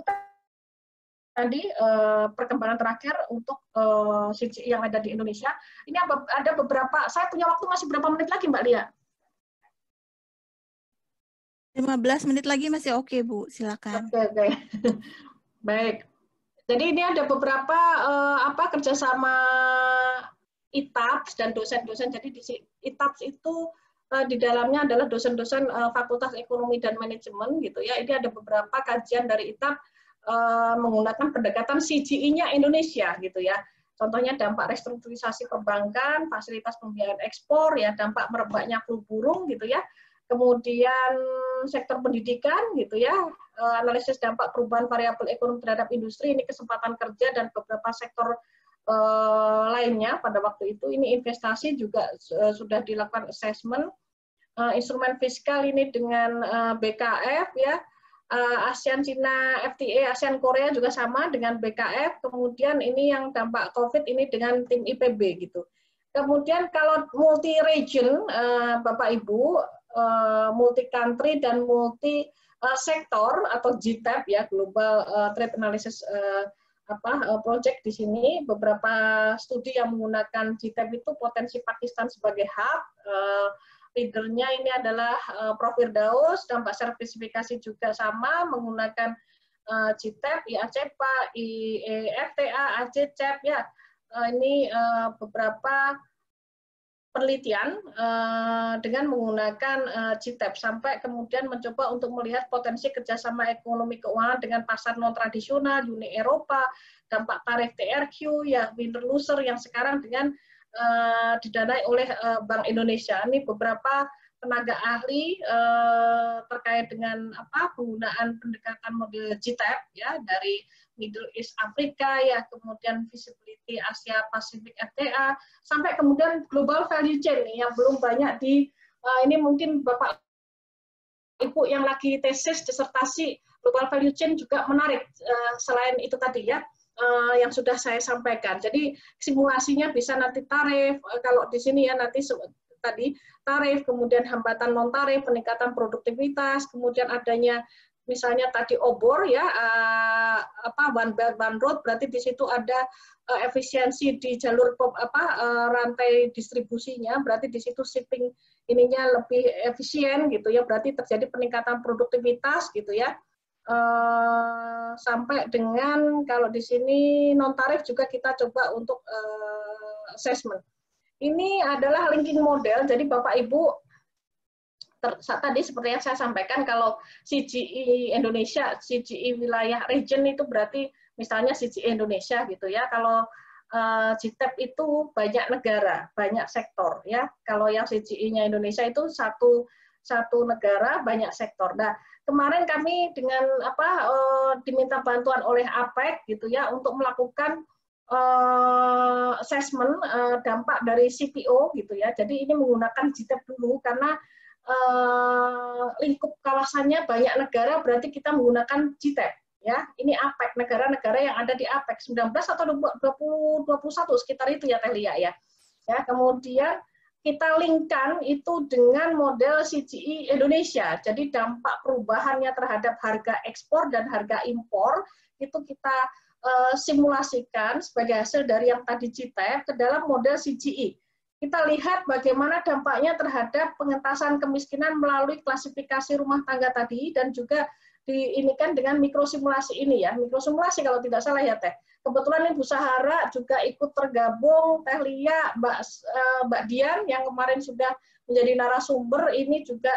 S2: tadi perkembangan terakhir untuk CGI yang ada di Indonesia. Ini ada beberapa, saya punya waktu masih berapa menit lagi Mbak Lia?
S1: 15 menit lagi masih oke, Bu. Silakan.
S2: Oke. Baik. Jadi ini ada beberapa kerjasama ITAPS dan dosen-dosen. Jadi di ITAPS itu di dalamnya adalah dosen-dosen Fakultas Ekonomi dan Manajemen gitu ya. Ini ada beberapa kajian dari ITAP menggunakan pendekatan CGI-nya Indonesia gitu ya. Contohnya dampak restrukturisasi perbankan, fasilitas pembiayaan ekspor ya, dampak merebaknya flu burung gitu ya. Kemudian sektor pendidikan gitu ya, analisis dampak perubahan variabel ekonomi terhadap industri, ini kesempatan kerja dan beberapa sektor lainnya pada waktu itu. Ini investasi juga sudah dilakukan assessment, instrumen fiskal ini dengan BKF ya, ASEAN Cina FTA, ASEAN Korea juga sama dengan BKF. Kemudian ini yang dampak COVID ini dengan tim IPB gitu. Kemudian kalau multi region Bapak Ibu, multi country dan multi sektor atau GTAP ya, Global Trade Analysis project di sini, beberapa studi yang menggunakan GTAP itu potensi Pakistan sebagai hub. Leadernya ini adalah Prof. Firdaus, dampak sertifikasi juga sama menggunakan GTAP, IACEPA, IEFTA, ACCEP ya. Ini beberapa penelitian dengan menggunakan GTAP sampai kemudian mencoba untuk melihat potensi kerjasama ekonomi keuangan dengan pasar non tradisional, Uni Eropa, dampak tarif TRQ ya, winner loser yang sekarang dengan didanai oleh Bank Indonesia. Ini beberapa tenaga ahli terkait dengan penggunaan pendekatan model GTAP ya, dari Middle East Afrika ya, kemudian visibility Asia Pasifik FTA, sampai kemudian global value chain nih, yang belum banyak ini mungkin Bapak Ibu yang lagi tesis disertasi global value chain juga menarik selain itu tadi ya, yang sudah saya sampaikan. Jadi simulasinya bisa nanti tarif, kalau di sini ya nanti tadi tarif, kemudian hambatan non tarif, peningkatan produktivitas, kemudian adanya misalnya tadi obor ya, one belt one road, berarti di situ ada efisiensi di jalur rantai distribusinya, berarti di situ shipping ininya lebih efisien gitu ya, berarti terjadi peningkatan produktivitas gitu ya. Sampai dengan kalau di sini non tarif juga kita coba untuk assessment. Ini adalah linking model, jadi Bapak Ibu tadi seperti yang saya sampaikan, kalau CGI Indonesia, CGI wilayah region itu berarti misalnya CGI Indonesia gitu ya. Kalau GTEP itu banyak negara, banyak sektor ya. Kalau yang CGI-nya Indonesia itu satu negara, banyak sektor. Nah, kemarin kami dengan diminta bantuan oleh APEC gitu ya untuk melakukan assessment dampak dari CPO gitu ya. Jadi ini menggunakan GTEP dulu karena lingkup kawasannya banyak negara, berarti kita menggunakan GTEP ya. Ini APEC, negara-negara yang ada di APEC 19 atau 2021 sekitar itu ya Teh Lia ya. Ya, kemudian kita linkkan itu dengan model CGI Indonesia. Jadi dampak perubahannya terhadap harga ekspor dan harga impor itu kita simulasikan sebagai hasil dari yang tadi GTEP ke dalam model CGI. Kita lihat bagaimana dampaknya terhadap pengentasan kemiskinan melalui klasifikasi rumah tangga tadi, dan juga diinikan dengan mikrosimulasi ini ya, mikrosimulasi kalau tidak salah ya Teh. Kebetulan Ibu Sahara juga ikut tergabung, Teh Lia, Mbak Dian yang kemarin sudah menjadi narasumber, ini juga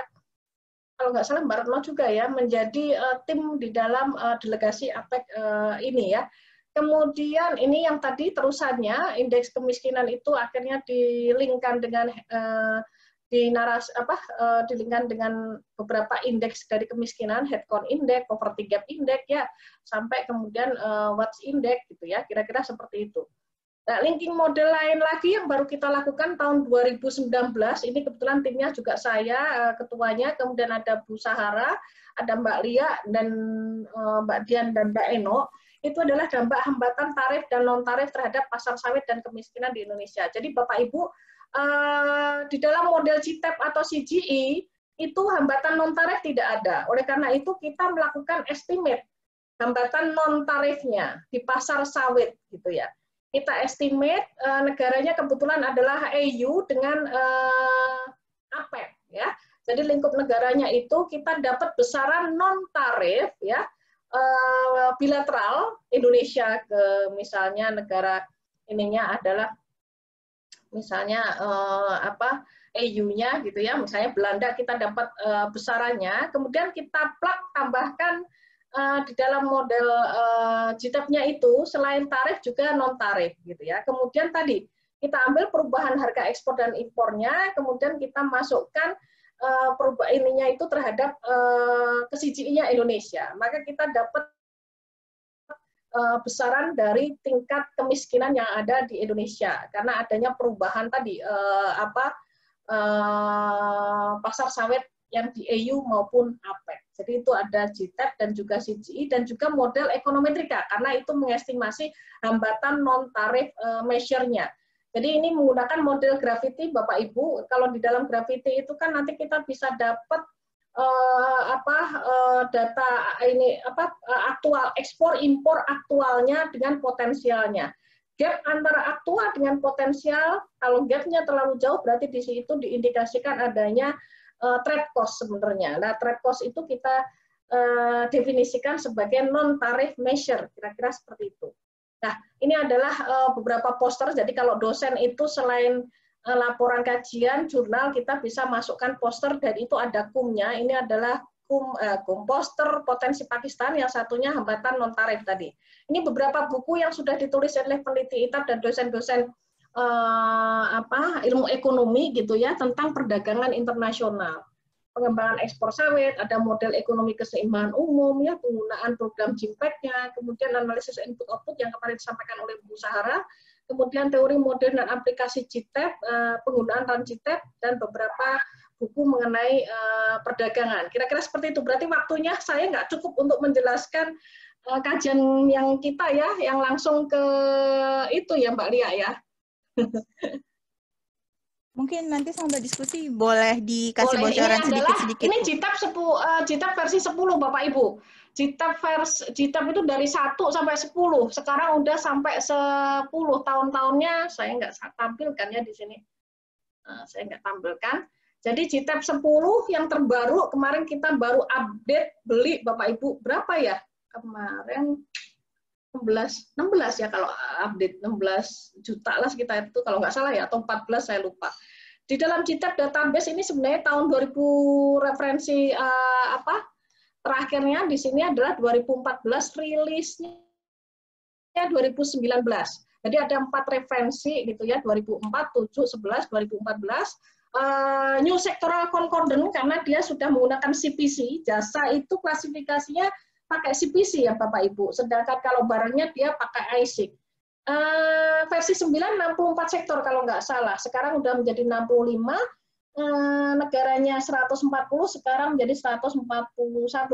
S2: kalau nggak salah Mbak Retno juga ya, menjadi tim di dalam delegasi APEC ini ya. Kemudian ini yang tadi terusannya, indeks kemiskinan itu akhirnya dilingkan dengan dilingkan dengan beberapa indeks dari kemiskinan, headcount index, poverty gap index ya, sampai kemudian WATS index gitu ya, kira-kira seperti itu. Nah, linking model lain lagi yang baru kita lakukan tahun 2019, ini kebetulan timnya juga saya ketuanya, kemudian ada Bu Sahara, ada Mbak Lia dan Mbak Dian dan Mbak Eno. Itu adalah dampak hambatan tarif dan non-tarif terhadap pasar sawit dan kemiskinan di Indonesia. Jadi Bapak Ibu, di dalam model GTEP atau CGI, itu hambatan non-tarif tidak ada. Oleh karena itu kita melakukan estimate hambatan non-tarifnya di pasar sawit gitu ya. Kita estimate negaranya kebetulan adalah EU dengan APEC ya. Jadi lingkup negaranya itu kita dapat besaran non-tarif ya, bilateral Indonesia ke misalnya negara ininya adalah misalnya EU-nya gitu ya, misalnya Belanda kita dapat besarannya, kemudian kita tambahkan di dalam model GTEP-nya itu selain tarif juga non tarif gitu ya. Kemudian tadi kita ambil perubahan harga ekspor dan impornya, kemudian kita masukkan perubahan ininya itu terhadap ke CGI-nya Indonesia, maka kita dapat besaran dari tingkat kemiskinan yang ada di Indonesia karena adanya perubahan tadi pasar sawit yang di EU maupun APEC. Jadi itu ada GTEP dan juga CGI dan juga model ekonometrika karena itu mengestimasi hambatan non tarif measure-nya. Jadi ini menggunakan model Gravity, Bapak Ibu. Kalau di dalam Gravity itu kan nanti kita bisa dapat data ini aktual ekspor impor aktualnya dengan potensialnya. Gap antara aktual dengan potensial, kalau gapnya terlalu jauh berarti di situ diindikasikan adanya trade cost sebenarnya. Nah, trade cost itu kita definisikan sebagai non tarif measure, kira-kira seperti itu. Nah, ini adalah beberapa poster. Jadi kalau dosen itu selain laporan kajian, jurnal, kita bisa masukkan poster dan itu ada kumnya. Ini adalah kum poster potensi Pakistan, yang satunya hambatan non tarif tadi. Ini beberapa buku yang sudah ditulis oleh peneliti ITAB dan dosen-dosen ilmu ekonomi gitu ya tentang perdagangan internasional. Pengembangan ekspor sawit, ada model ekonomi keseimbangan umum, ya, penggunaan program JIMPEC-nya, kemudian analisis input-output yang kemarin disampaikan oleh Bu Sahara, kemudian teori model dan aplikasi GTEP, penggunaan RAN GTEP, dan beberapa buku mengenai perdagangan. Kira-kira seperti itu. Berarti waktunya saya nggak cukup untuk menjelaskan kajian yang kita ya, yang langsung ke itu ya Mbak Lia ya.
S1: Mungkin nanti sambil diskusi boleh dikasih
S2: Boleh.
S1: bocoran
S2: Ini adalah
S1: sedikit-sedikit.
S2: ini
S1: Bu.
S2: GTAP versi 10 Bapak Ibu. GTAP itu dari 1 sampai 10. Sekarang udah sampai 10. Tahun-tahunnya saya nggak tampilkan ya di sini. Saya nggak tampilkan. Jadi GTAP 10 yang terbaru kemarin kita baru update beli Bapak Ibu berapa ya? Kemarin 16 ya kalau update 16 juta lah sekitar itu kalau nggak salah ya, atau 14 saya lupa. Di dalam GTAP database ini sebenarnya tahun 2000 referensi terakhirnya di sini adalah 2014, rilisnya 2019. Jadi ada 4 referensi gitu ya, 2004, 7, 11, 2014. New Sectoral Concordance karena dia sudah menggunakan CPC, jasa itu klasifikasinya pakai CPC ya Bapak Ibu. Sedangkan kalau barangnya dia pakai ISIC. Versi 9 64 sektor kalau nggak salah. Sekarang udah menjadi 65. Negaranya 140, sekarang menjadi 141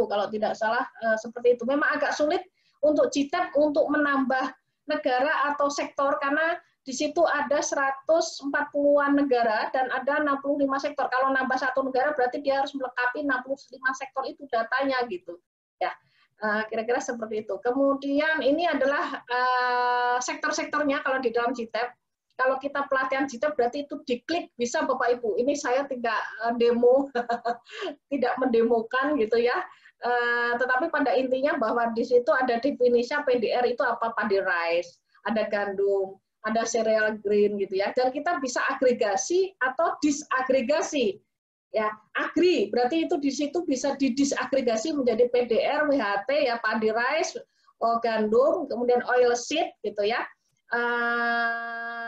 S2: kalau tidak salah seperti itu. Memang agak sulit untuk GTAP untuk menambah negara atau sektor karena di situ ada 140-an negara dan ada 65 sektor. Kalau nambah satu negara berarti dia harus melengkapi 65 sektor itu datanya gitu. Ya. Kira-kira seperti itu. Kemudian ini adalah sektor-sektornya kalau di dalam GTAP. Kalau kita pelatihan GTAP berarti itu diklik bisa Bapak Ibu. Ini saya tidak demo, tidak mendemokan gitu ya. Tetapi pada intinya bahwa di situ ada definisi PDR itu apa, padi rice, ada gandum, ada cereal grain gitu ya. Dan kita bisa agregasi atau disagregasi. Ya, agri berarti itu di situ bisa didisagregasi menjadi PDR, WHT ya, padi rice, gandum, kemudian oil seed gitu ya.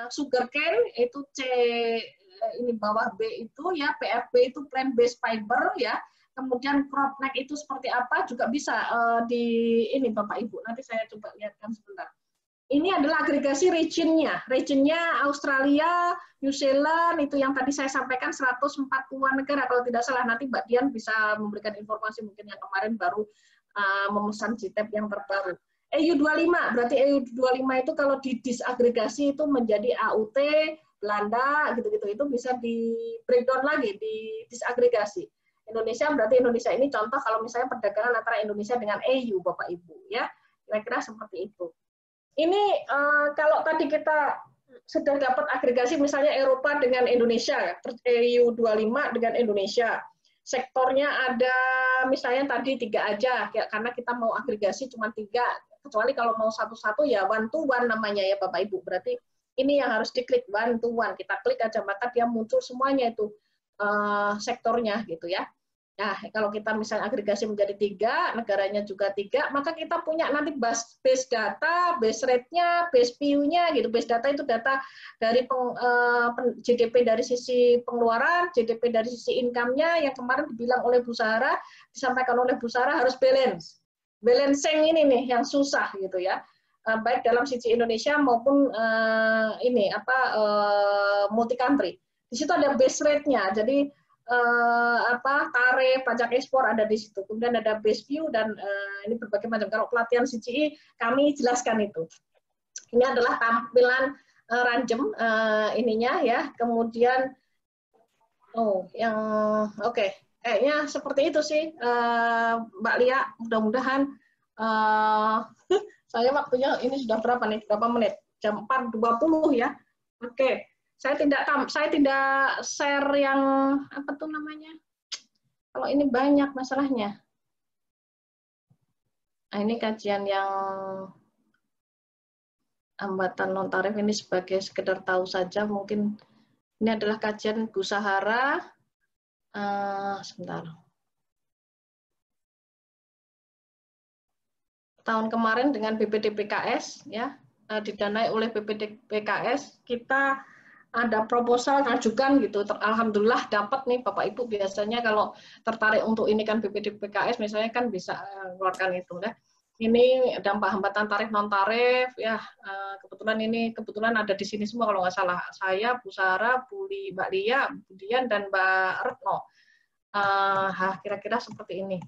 S2: Sugar cane itu C ini bawah B itu ya, PFB itu plant based fiber ya. Kemudian crop neck itu seperti apa juga bisa di ini Bapak Ibu. Nanti saya coba lihatkan sebentar. Ini adalah agregasi region-nya. Region-nya Australia, New Zealand, itu yang tadi saya sampaikan 140-an negara. Kalau tidak salah, nanti Mbak Dian bisa memberikan informasi mungkin yang kemarin baru memesan GTAP yang terbaru. EU25, berarti EU25 itu kalau didisagregasi itu menjadi AUT, Belanda, gitu-gitu. Itu bisa di breakdown lagi, di disagregasi. Indonesia berarti Indonesia ini contoh kalau misalnya perdagangan antara Indonesia dengan EU, Bapak Ibu. Ya, kira-kira seperti itu. Ini kalau tadi kita sudah dapat agregasi misalnya Eropa dengan Indonesia, EU25 dengan Indonesia. Sektornya ada misalnya tadi 3 aja, karena kita mau agregasi cuma 3, kecuali kalau mau satu-satu ya one to one namanya ya Bapak Ibu. Berarti ini yang harus diklik one to one. Kita klik aja maka dia muncul semuanya itu sektornya gitu ya. Nah, kalau kita misalnya agregasi menjadi 3, negaranya juga 3, maka kita punya nanti base data, base rate-nya, base PU-nya, gitu. Base data itu data dari GDP dari sisi pengeluaran, GDP dari sisi income-nya, yang kemarin dibilang oleh Bu Sarah, disampaikan oleh Bu Sarah harus balance. Balancing ini nih yang susah gitu ya. Baik dalam sisi Indonesia maupun multi country. Di situ ada base rate-nya. Jadi tarif pajak ekspor ada di situ. Kemudian ada base view dan ini berbagai macam. Kalau pelatihan CGI kami jelaskan itu. Ini adalah tampilan ranjem ininya ya. Kemudian kayaknya seperti itu sih Mbak Lia. Mudah-mudahan saya waktunya ini sudah berapa nih? Berapa menit? Jam 4.20 ya. Oke. Saya tidak share yang apa tuh namanya. Kalau ini banyak masalahnya. Nah, ini kajian yang hambatan non tarif ini sebagai sekedar tahu saja. Mungkin ini adalah kajian Bu Sahara. Sebentar. Tahun kemarin dengan BPDPKS ya, didanai oleh BPDPKS, kita ada proposal ngajukan gitu, alhamdulillah dapat nih Bapak Ibu. Biasanya kalau tertarik untuk ini kan BPDPKS misalnya kan bisa keluarkan itu ya. Ini dampak hambatan tarif non tarif ya, kebetulan ada di sini semua kalau nggak salah, saya, Bu Sarah, Mbak Lia, Bu Dian dan Mbak Retno. Kira-kira seperti ini.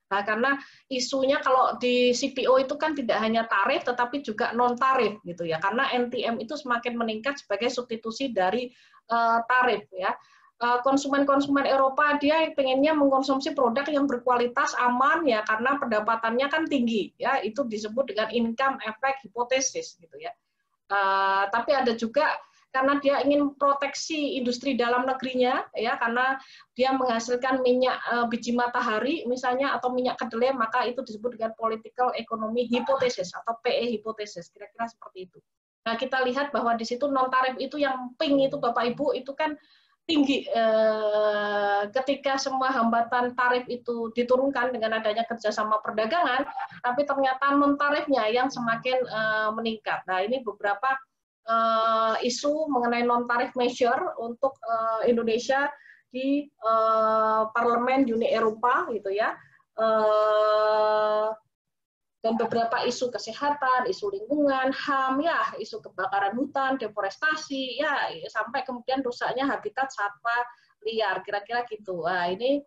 S2: Nah, karena isunya kalau di CPO itu kan tidak hanya tarif tetapi juga non tarif gitu ya. Karena NTM itu semakin meningkat sebagai substitusi dari tarif ya. Konsumen-konsumen Eropa dia pengennya mengkonsumsi produk yang berkualitas, aman ya, karena pendapatannya kan tinggi ya. Itu disebut dengan income effect hypothesis gitu ya. Tapi ada juga karena dia ingin proteksi industri dalam negerinya ya, karena dia menghasilkan minyak biji matahari misalnya atau minyak kedelai, maka itu disebut dengan political economy hypothesis atau PE hypothesis, kira-kira seperti itu. Nah, kita lihat bahwa di situ non tarif itu yang pink itu Bapak Ibu itu kan tinggi ketika semua hambatan tarif itu diturunkan dengan adanya kerjasama perdagangan, tapi ternyata non tarifnya yang semakin meningkat. Nah, ini beberapa isu mengenai non tarif measure untuk Indonesia di Parlemen Uni Eropa gitu ya, dan beberapa isu kesehatan, isu lingkungan, HAM ya, isu kebakaran hutan, deforestasi ya, sampai kemudian rusaknya habitat satwa liar, kira-kira gitu. Nah, ini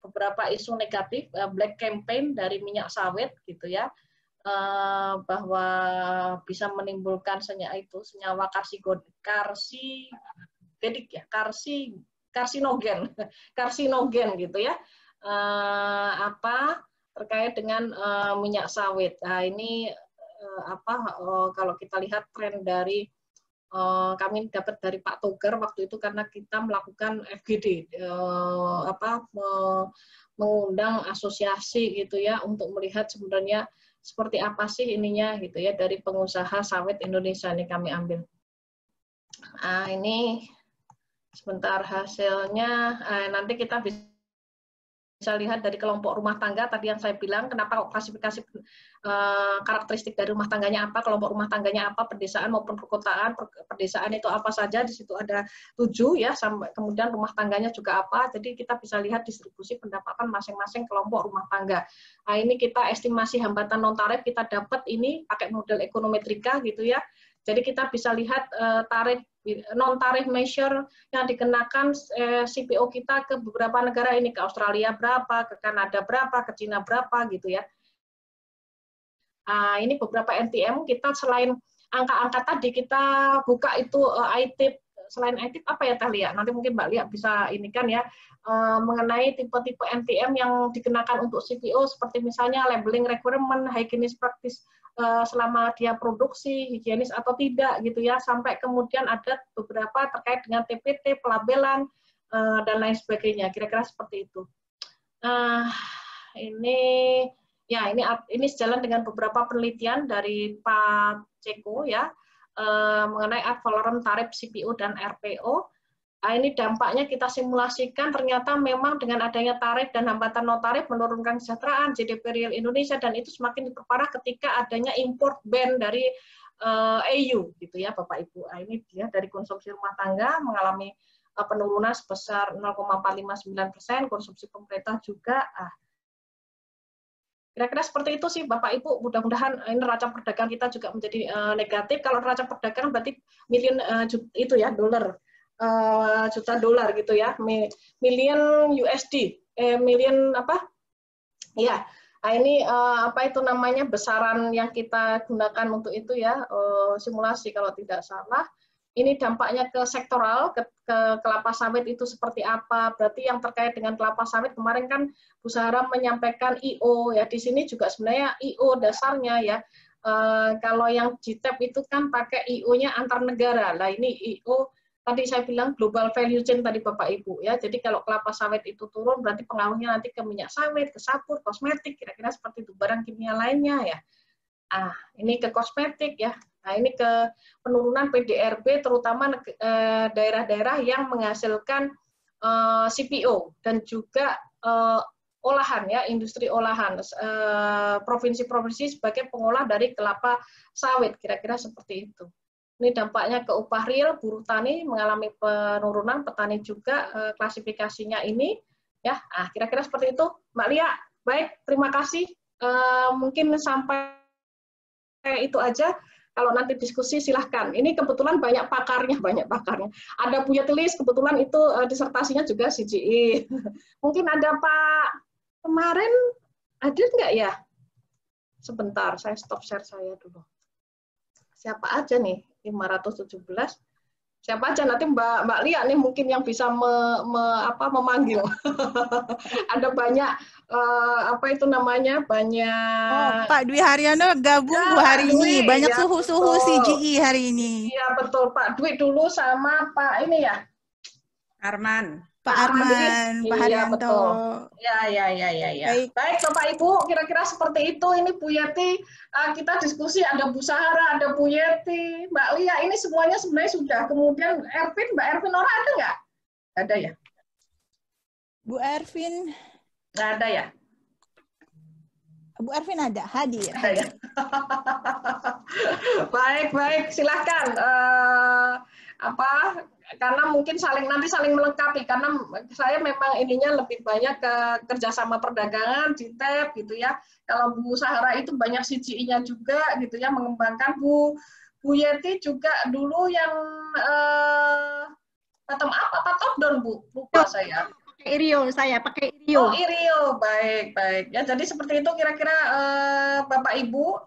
S2: beberapa isu negatif black campaign dari minyak sawit gitu ya. Bahwa bisa menimbulkan senyawa karsinogen gitu ya, terkait dengan minyak sawit. Nah, ini kalau kita lihat tren dari kami dapat dari Pak Togar waktu itu karena kita melakukan FGD, mengundang asosiasi gitu ya untuk melihat sebenarnya seperti apa sih ininya gitu ya dari pengusaha sawit Indonesia ini kami ambil. Nah, ini sebentar hasilnya. Nanti kita bisa lihat dari kelompok rumah tangga tadi yang saya bilang, kenapa klasifikasi karakteristik dari rumah tangganya apa, kelompok rumah tangganya apa, pedesaan maupun perkotaan. Pedesaan itu apa saja, di situ ada 7 ya, sampai kemudian rumah tangganya juga apa. Jadi kita bisa lihat distribusi pendapatan masing-masing kelompok rumah tangga. Nah, ini kita estimasi hambatan non tarif kita dapat ini pakai model ekonometrika gitu ya. Jadi kita bisa lihat tarif non tarif measure yang dikenakan CPO kita ke beberapa negara ini, ke Australia berapa, ke Kanada berapa, ke Cina berapa gitu ya. Ini beberapa NTM kita selain angka-angka tadi kita buka itu ITIP, selain ITIP apa ya Teh Lia? Nanti mungkin Mbak Lia bisa ini kan ya mengenai tipe-tipe NTM yang dikenakan untuk CPO seperti misalnya labeling requirement, hygienist practice selama dia produksi, higienis atau tidak gitu ya, sampai kemudian ada beberapa terkait dengan TPT, pelabelan dan lain sebagainya. Kira-kira seperti itu. Ini sejalan dengan beberapa penelitian dari Pak Ceko ya mengenai ad valorem tarif CPO dan RPO. Nah, ini dampaknya kita simulasikan, ternyata memang dengan adanya tarif dan hambatan non tarif menurunkan kesejahteraan GDP real Indonesia, dan itu semakin diperparah ketika adanya import ban dari EU gitu ya Bapak Ibu. Nah, ini dia dari konsumsi rumah tangga mengalami penurunan sebesar 0,459%, konsumsi pemerintah juga. Kira-kira seperti itu sih Bapak Ibu. Mudah-mudahan ini neraca perdagangan kita juga menjadi negatif. Kalau neraca perdagangan berarti million itu ya dolar. Juta dolar gitu ya, million USD, million apa? Ya, nah ini apa itu namanya besaran yang kita gunakan untuk itu ya, simulasi kalau tidak salah. Ini dampaknya ke sektoral, ke kelapa sawit itu seperti apa? Berarti yang terkait dengan kelapa sawit kemarin kan Bu Sahara menyampaikan IO ya, di sini juga sebenarnya IO dasarnya ya. Kalau yang GTEP itu kan pakai IO-nya antar negara. Lah ini IO tadi saya bilang global value chain tadi Bapak Ibu ya. Jadi kalau kelapa sawit itu turun berarti pengaruhnya nanti ke minyak sawit, ke sabun, kosmetik, kira-kira seperti itu, barang kimia lainnya ya. Ini ke kosmetik ya. Nah, ini ke penurunan PDRB terutama daerah-daerah yang menghasilkan CPO dan juga olahan ya, industri olahan, provinsi-provinsi sebagai pengolah dari kelapa sawit, kira-kira seperti itu. Ini dampaknya ke upah real, buruh tani mengalami penurunan, petani juga klasifikasinya ini ya. Kira-kira seperti itu, Mbak Lia. Baik, terima kasih. Mungkin sampai itu aja. Kalau nanti diskusi silahkan. Ini kebetulan banyak pakarnya. Ada Buya Tulis, kebetulan itu disertasinya juga CGI. Mungkin ada Pak kemarin hadir nggak ya? Sebentar, saya stop share saya dulu. Siapa aja nih? 517. Siapa aja nanti Mbak Lia nih mungkin yang bisa memanggil. Ada banyak apa itu namanya? Banyak.
S1: Oh, Pak Dwi Haryono gabung
S2: Ya,
S1: Bu hari
S2: Pak
S1: ini.
S2: Dwi,
S1: Banyak
S2: ya,
S1: suhu-suhu
S2: betul.
S1: CGI hari ini.
S2: Iya betul, Pak Dwi dulu sama Pak ini ya.
S3: Arman.
S1: Pak Arman, Pak
S2: Iya
S1: Haryanto.
S2: betul. Ya. Baik Bapak Ibu, kira-kira seperti itu. Ini Bu Yeti, kita diskusi ada Bu Sahara, ada Bu Yeti, Mbak Lia. Ini semuanya sebenarnya sudah. Kemudian Ervin, Mbak Ervin Nora ada nggak? Ada ya?
S1: Bu Ervin.
S2: Nggak ada ya?
S1: Bu Ervin ada, hadir.
S2: Ada ya? Baik, silahkan. Karena mungkin nanti saling melengkapi, karena saya memang ininya lebih banyak ke kerjasama perdagangan, JITEB gitu ya. Kalau Bu Sahara itu banyak CGI-nya juga gitu ya, mengembangkan. Bu Yeti juga dulu yang bottom up apa top down Bu? Lupa saya.
S3: Irio, saya pakai Irio.
S2: Oh, Irio, baik. Ya, jadi seperti itu kira-kira Bapak Ibu.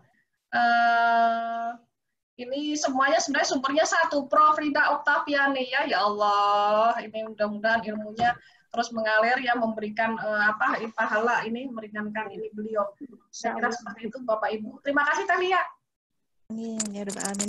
S2: Ini semuanya sebenarnya sumbernya satu, Prof. Rida Oktaviani ya. Ya Allah, ini mudah-mudahan ilmunya terus mengalir ya, memberikan pahala ini, meringankan ini beliau. Saya kira seperti itu Bapak Ibu. Terima kasih Talia.
S1: Amin.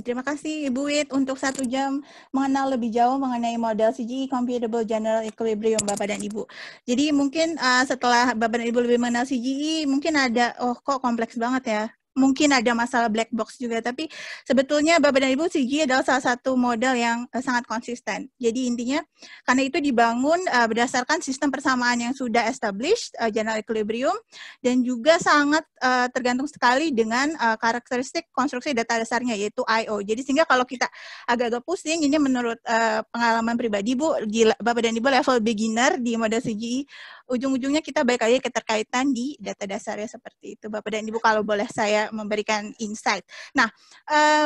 S1: Terima kasih Ibu Wit untuk 1 jam mengenal lebih jauh mengenai model CGI Computable General Equilibrium Bapak dan Ibu. Jadi mungkin setelah Bapak dan Ibu lebih mengenal CGI, mungkin ada, kok kompleks banget ya. Mungkin ada masalah black box juga, tapi sebetulnya Bapak dan Ibu CGI adalah salah satu model yang sangat konsisten. Jadi intinya karena itu dibangun berdasarkan sistem persamaan yang sudah established, general equilibrium, dan juga sangat tergantung sekali dengan karakteristik konstruksi data dasarnya yaitu I/O. Jadi sehingga kalau kita agak-agak pusing, ini menurut pengalaman pribadi Bu, Bapak dan Ibu level beginner di model CGI, ujung-ujungnya kita balik lagi keterkaitan di data dasarnya seperti itu. Bapak dan Ibu kalau boleh saya memberikan insight. Nah,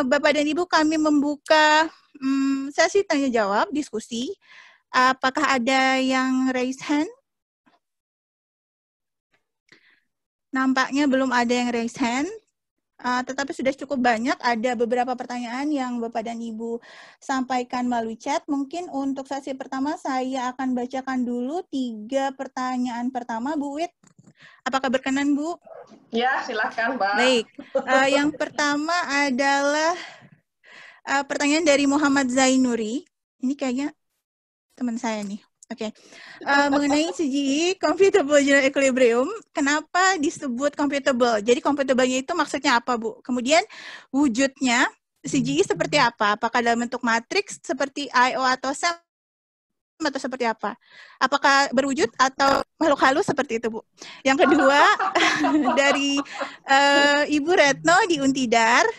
S1: Bapak dan Ibu kami membuka sesi tanya jawab, diskusi. Apakah ada yang raise hand? Nampaknya belum ada yang raise hand. Tetapi sudah cukup banyak, ada beberapa pertanyaan yang Bapak dan Ibu sampaikan melalui chat. Mungkin untuk sesi pertama saya akan bacakan dulu 3 pertanyaan pertama, Bu Wit. Apakah berkenan, Bu?
S2: Ya, silakan, Mbak.
S1: Baik. Yang pertama adalah pertanyaan dari Muhammad Zainuri. Ini kayaknya teman saya nih. Oke. Mengenai CGI, Computable General Equilibrium, kenapa disebut computable? Jadi computable-nya itu maksudnya apa, Bu? Kemudian wujudnya CGI seperti apa? Apakah dalam bentuk matriks seperti I/O atau SEM atau seperti apa? Apakah berwujud atau makhluk halus seperti itu, Bu? Yang kedua dari Ibu Retno di Untidar,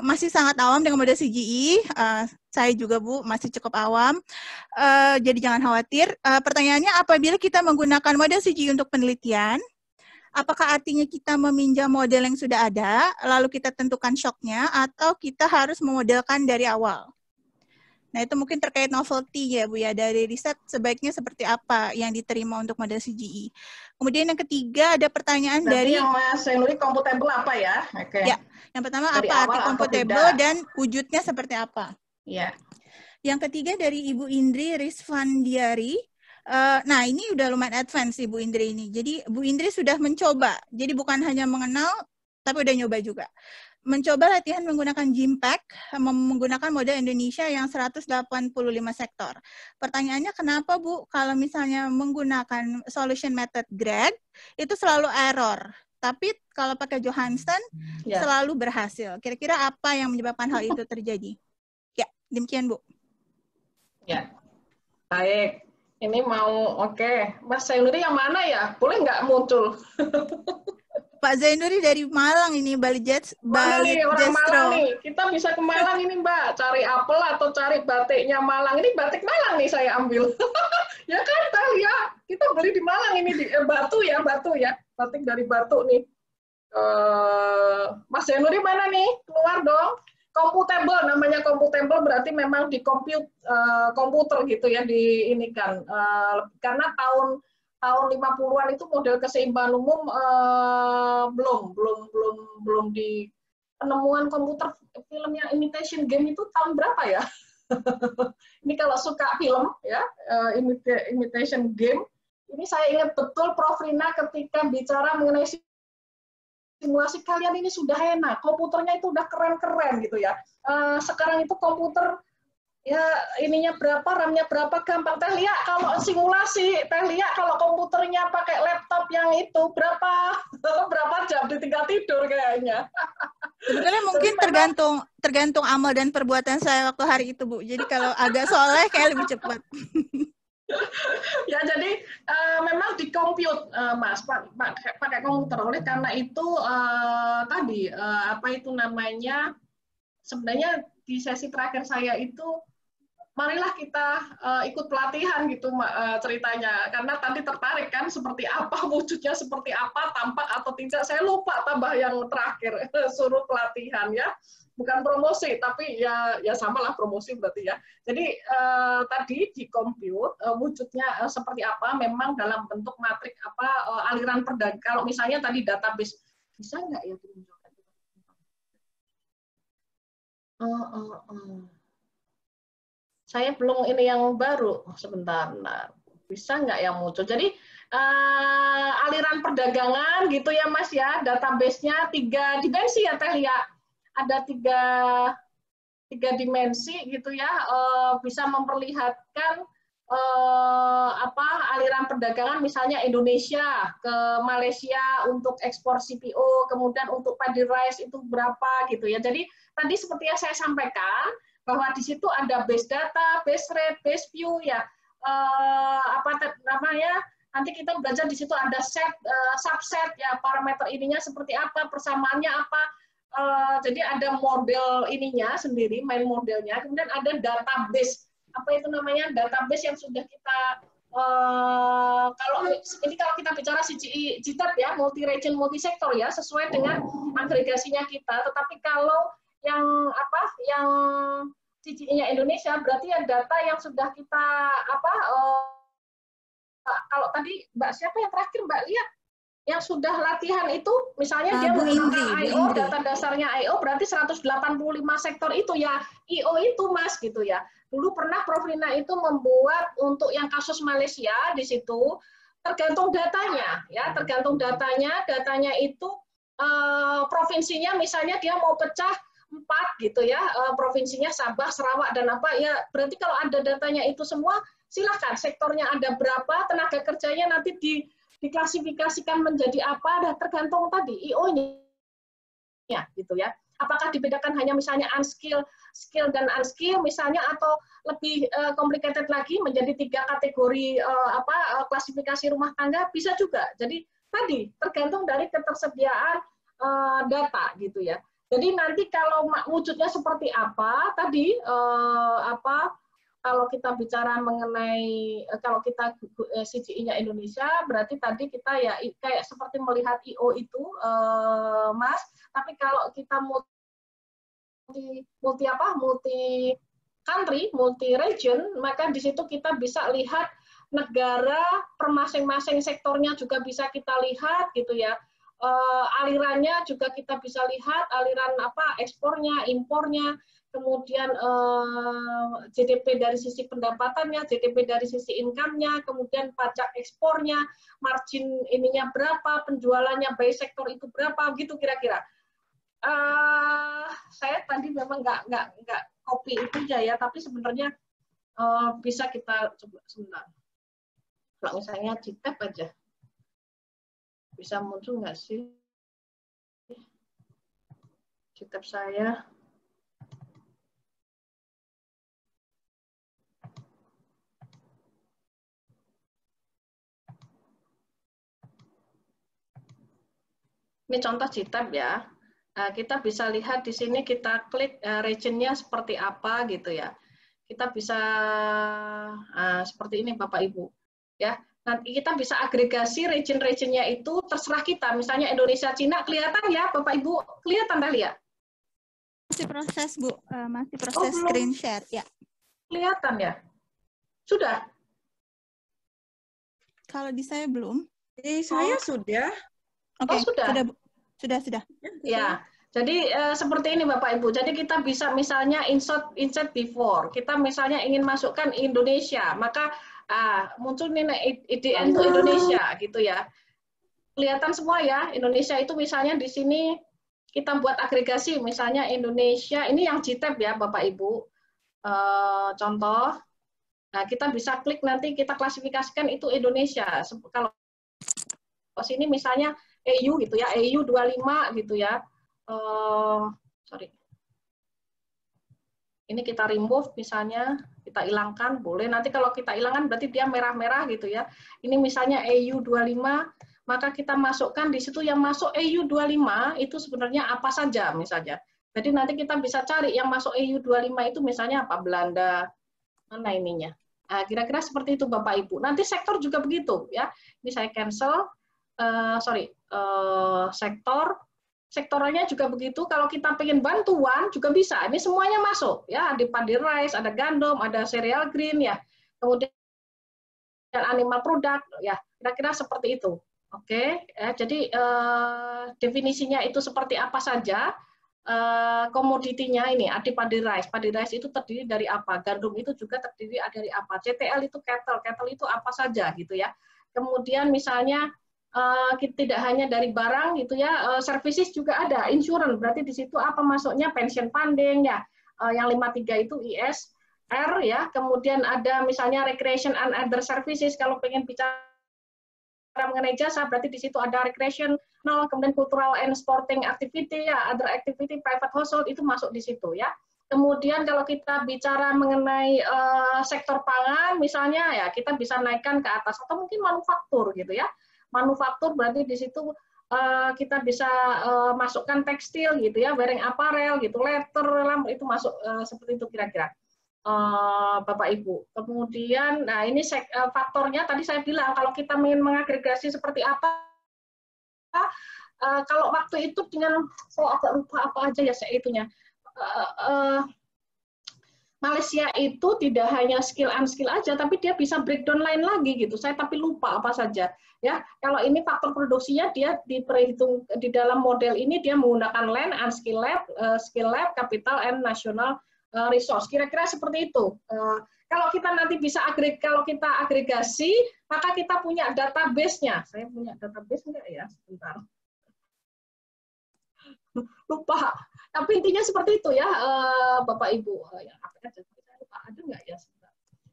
S1: masih sangat awam dengan model CGI. Saya juga Bu masih cukup awam. Jadi jangan khawatir. Pertanyaannya, apabila kita menggunakan model CGI untuk penelitian, apakah artinya kita meminjam model yang sudah ada, lalu kita tentukan shocknya, atau kita harus memodelkan dari awal? Nah, itu mungkin terkait novelty ya Bu ya, dari riset sebaiknya seperti apa yang diterima untuk model CGI. Kemudian yang ketiga ada pertanyaan dari
S2: yang Mas Zainuri computable apa ya?
S1: Oke. Ya, yang pertama
S2: dari
S1: apa arti computable dan wujudnya seperti apa?
S2: Ya.
S1: Yang ketiga dari Ibu Indri Rizvandiari. Nah, ini udah lumayan advance Ibu Indri ini. Jadi Bu Indri sudah mencoba. Jadi bukan hanya mengenal, tapi udah nyoba juga. Mencoba latihan menggunakan GIMPACK, menggunakan model Indonesia yang 185 sektor. Pertanyaannya kenapa Bu, kalau misalnya menggunakan solution method GREG, itu selalu error. Tapi kalau pakai Johanson, selalu berhasil. Kira-kira apa yang menyebabkan hal itu terjadi? Ya, demikian Bu.
S2: Ya, baik. Ini mau, oke. Mas Zainuri yang mana ya? Boleh nggak muncul?
S1: Pak Zainuri dari Malang ini, Bali Jets,
S2: Bali orang Malang nih. Kita bisa ke Malang ini Mbak, cari apel atau cari batiknya Malang. Ini batik Malang nih saya ambil. Ya kan, ya. Kita beli di Malang ini di Batu ya, batik dari Batu nih. Mas Zainuri mana nih? Keluar dong. Computable, namanya computable berarti memang di komputer gitu ya, di ini kan. Karena tahun tahun 50-an itu model keseimbangan umum belum di penemuan komputer film yang imitation game itu tahun berapa ya? Ini kalau suka film ya, imitation game, ini saya ingat betul Prof. Rina ketika bicara mengenai simulasi, kalian ini sudah enak, komputernya itu udah keren-keren gitu ya. Sekarang itu komputer ya ininya berapa, RAM-nya berapa, gampang. Teh Lia kalau simulasi, Teh Lia kalau komputernya pakai laptop yang itu berapa jam ditinggal tidur kayaknya.
S1: Sebetulnya mungkin tergantung amal dan perbuatan saya waktu hari itu, Bu. Jadi kalau agak soleh kayak lebih cepat.
S2: Ya, jadi memang di compute, Mas, pakai komputer. Oleh karena itu tadi apa itu namanya, sebenarnya di sesi terakhir saya itu marilah kita ikut pelatihan gitu ceritanya, karena tadi tertarik kan seperti apa wujudnya, seperti apa, tampak atau tidak. Saya lupa tambah yang terakhir suruh pelatihan ya, bukan promosi tapi ya samalah promosi berarti ya. Jadi tadi di compute wujudnya seperti apa, memang dalam bentuk matrik apa aliran perdagangan. Kalau misalnya tadi database, bisa nggak ya ditunjukkan? Saya belum ini yang baru, sebentar. Nah, bisa nggak yang muncul? Jadi aliran perdagangan gitu ya Mas ya, database-nya 3 dimensi ya Teh Lia. Ada tiga dimensi gitu ya, bisa memperlihatkan apa aliran perdagangan, misalnya Indonesia ke Malaysia untuk ekspor CPO, kemudian untuk padi rice itu berapa gitu ya. Jadi tadi seperti yang saya sampaikan, bahwa di situ ada base data, base rate, base view ya, apa namanya, nanti kita belajar di situ ada set, subset ya, parameter ininya seperti apa, persamaannya apa. Jadi ada model ininya sendiri, main modelnya, kemudian ada database, apa itu namanya, database yang sudah kita kalau kita bicara GTAP ya, multi region multi sektor ya, sesuai dengan agregasinya kita. Tetapi kalau yang apa, yang CGI-nya Indonesia berarti ya data yang sudah kita apa, kalau tadi Mbak siapa yang terakhir Mbak lihat yang sudah latihan itu, misalnya dia menggunakan I/O, data dasarnya I/O berarti 185 sektor itu ya I/O itu Mas gitu ya. Dulu pernah Prof. Rina itu membuat untuk yang kasus Malaysia di situ, tergantung datanya ya, tergantung datanya itu provinsinya misalnya dia mau pecah 4 gitu ya, provinsinya Sabah, Sarawak dan apa ya, berarti kalau ada datanya itu semua silakan, sektornya ada berapa, tenaga kerjanya nanti diklasifikasikan menjadi apa, dan tergantung tadi IO-nya gitu ya. Apakah dibedakan hanya misalnya unskill, skill dan unskill misalnya, atau lebih complicated lagi menjadi 3 kategori klasifikasi rumah tangga, bisa juga. Jadi tadi tergantung dari ketersediaan data gitu ya. Jadi nanti kalau wujudnya seperti apa tadi kalau kita bicara mengenai kalau kita CGI-nya Indonesia berarti tadi kita ya kayak seperti melihat IO itu Mas. Tapi kalau kita multi country, multi region, maka di situ kita bisa lihat negara per masing-masing sektornya juga bisa kita lihat gitu ya. Alirannya juga kita bisa lihat, aliran apa ekspornya, impornya, kemudian GDP dari sisi pendapatannya, GDP dari sisi income-nya, kemudian pajak ekspornya, margin ininya berapa, penjualannya by sektor itu berapa, gitu kira-kira. Saya tadi memang nggak copy itu aja ya, tapi sebenarnya bisa kita coba sebentar. Kalau misalnya di tab aja. Bisa muncul nggak sih di tab saya? Ini contoh di tab ya. Kita bisa lihat di sini, kita klik region-nya seperti apa gitu ya. Kita bisa seperti ini Bapak Ibu. Ya. Nanti kita bisa agregasi region-regionnya itu terserah kita. Misalnya Indonesia, Cina, kelihatan ya Bapak Ibu? Kelihatan kali ya?
S1: Masih proses Bu, masih proses screen share ya.
S2: Kelihatan ya? Sudah?
S1: Kalau di saya belum.
S3: Di saya sudah.
S1: Oke,
S2: sudah.
S1: Sudah.
S2: Ya, jadi seperti ini Bapak Ibu. Jadi kita bisa misalnya insert before. Kita misalnya ingin masukkan Indonesia, maka muncul nih IDN untuk Indonesia gitu ya. Kelihatan semua ya, Indonesia itu misalnya di sini kita buat agregasi, misalnya Indonesia, ini yang GTAB ya Bapak Ibu. Contoh, nah kita bisa klik nanti kita klasifikasikan itu Indonesia. Kalau sini misalnya EU gitu ya, EU 25 gitu ya. Sorry. Ini kita remove misalnya, kita hilangkan, boleh. Nanti kalau kita hilangkan berarti dia merah-merah gitu ya. Ini misalnya EU 25, maka kita masukkan di situ yang masuk EU 25 itu sebenarnya apa saja misalnya. Jadi nanti kita bisa cari yang masuk EU 25 itu misalnya apa, Belanda, mana ininya. Nah, kira-kira seperti itu Bapak Ibu. Nanti sektor juga begitu ya. Ini saya cancel, sektornya juga begitu. Kalau kita pengen bantuan juga bisa. Ini semuanya masuk ya. Ada padi rice, ada gandum, ada cereal green ya. Kemudian animal product ya. Kira-kira seperti itu. Oke, jadi definisinya itu seperti apa saja, komoditinya ini, padi rice itu terdiri dari apa, gandum itu juga terdiri dari apa, CTL itu cattle itu apa saja gitu ya. Kemudian misalnya tidak hanya dari barang gitu ya, services juga ada, insurance berarti di situ apa masuknya, pension funding ya, yang 53 itu ISR ya, kemudian ada misalnya recreation and other services kalau pengen bicara mengenai jasa, berarti di situ ada recreational, kemudian cultural and sporting activity, ya, other activity, private household, itu masuk di situ ya. Kemudian kalau kita bicara mengenai sektor pangan, misalnya ya kita bisa naikkan ke atas, atau mungkin manufaktur gitu ya. Manufaktur berarti di situ kita bisa masukkan tekstil gitu ya, wearing apparel gitu, leather, itu masuk seperti itu kira-kira. Bapak Ibu. Kemudian, nah ini faktornya tadi saya bilang kalau kita ingin mengagregasi seperti apa, kalau waktu itu dengan saya agak lupa apa aja ya saya itunya. Malaysia itu tidak hanya skill unskill aja, tapi dia bisa breakdown lain lagi gitu. Saya tapi lupa apa saja. Ya, kalau ini faktor produksinya dia diperhitung di dalam model ini dia menggunakan land, unskill lab, skill lab, capital, and national resource. Kira-kira seperti itu. Kalau kita nanti bisa kalau kita agregasi, maka kita punya database-nya. Saya punya database enggak ya? Sebentar. Lupa. Tapi intinya seperti itu ya, Bapak Ibu. Ada nggak ya?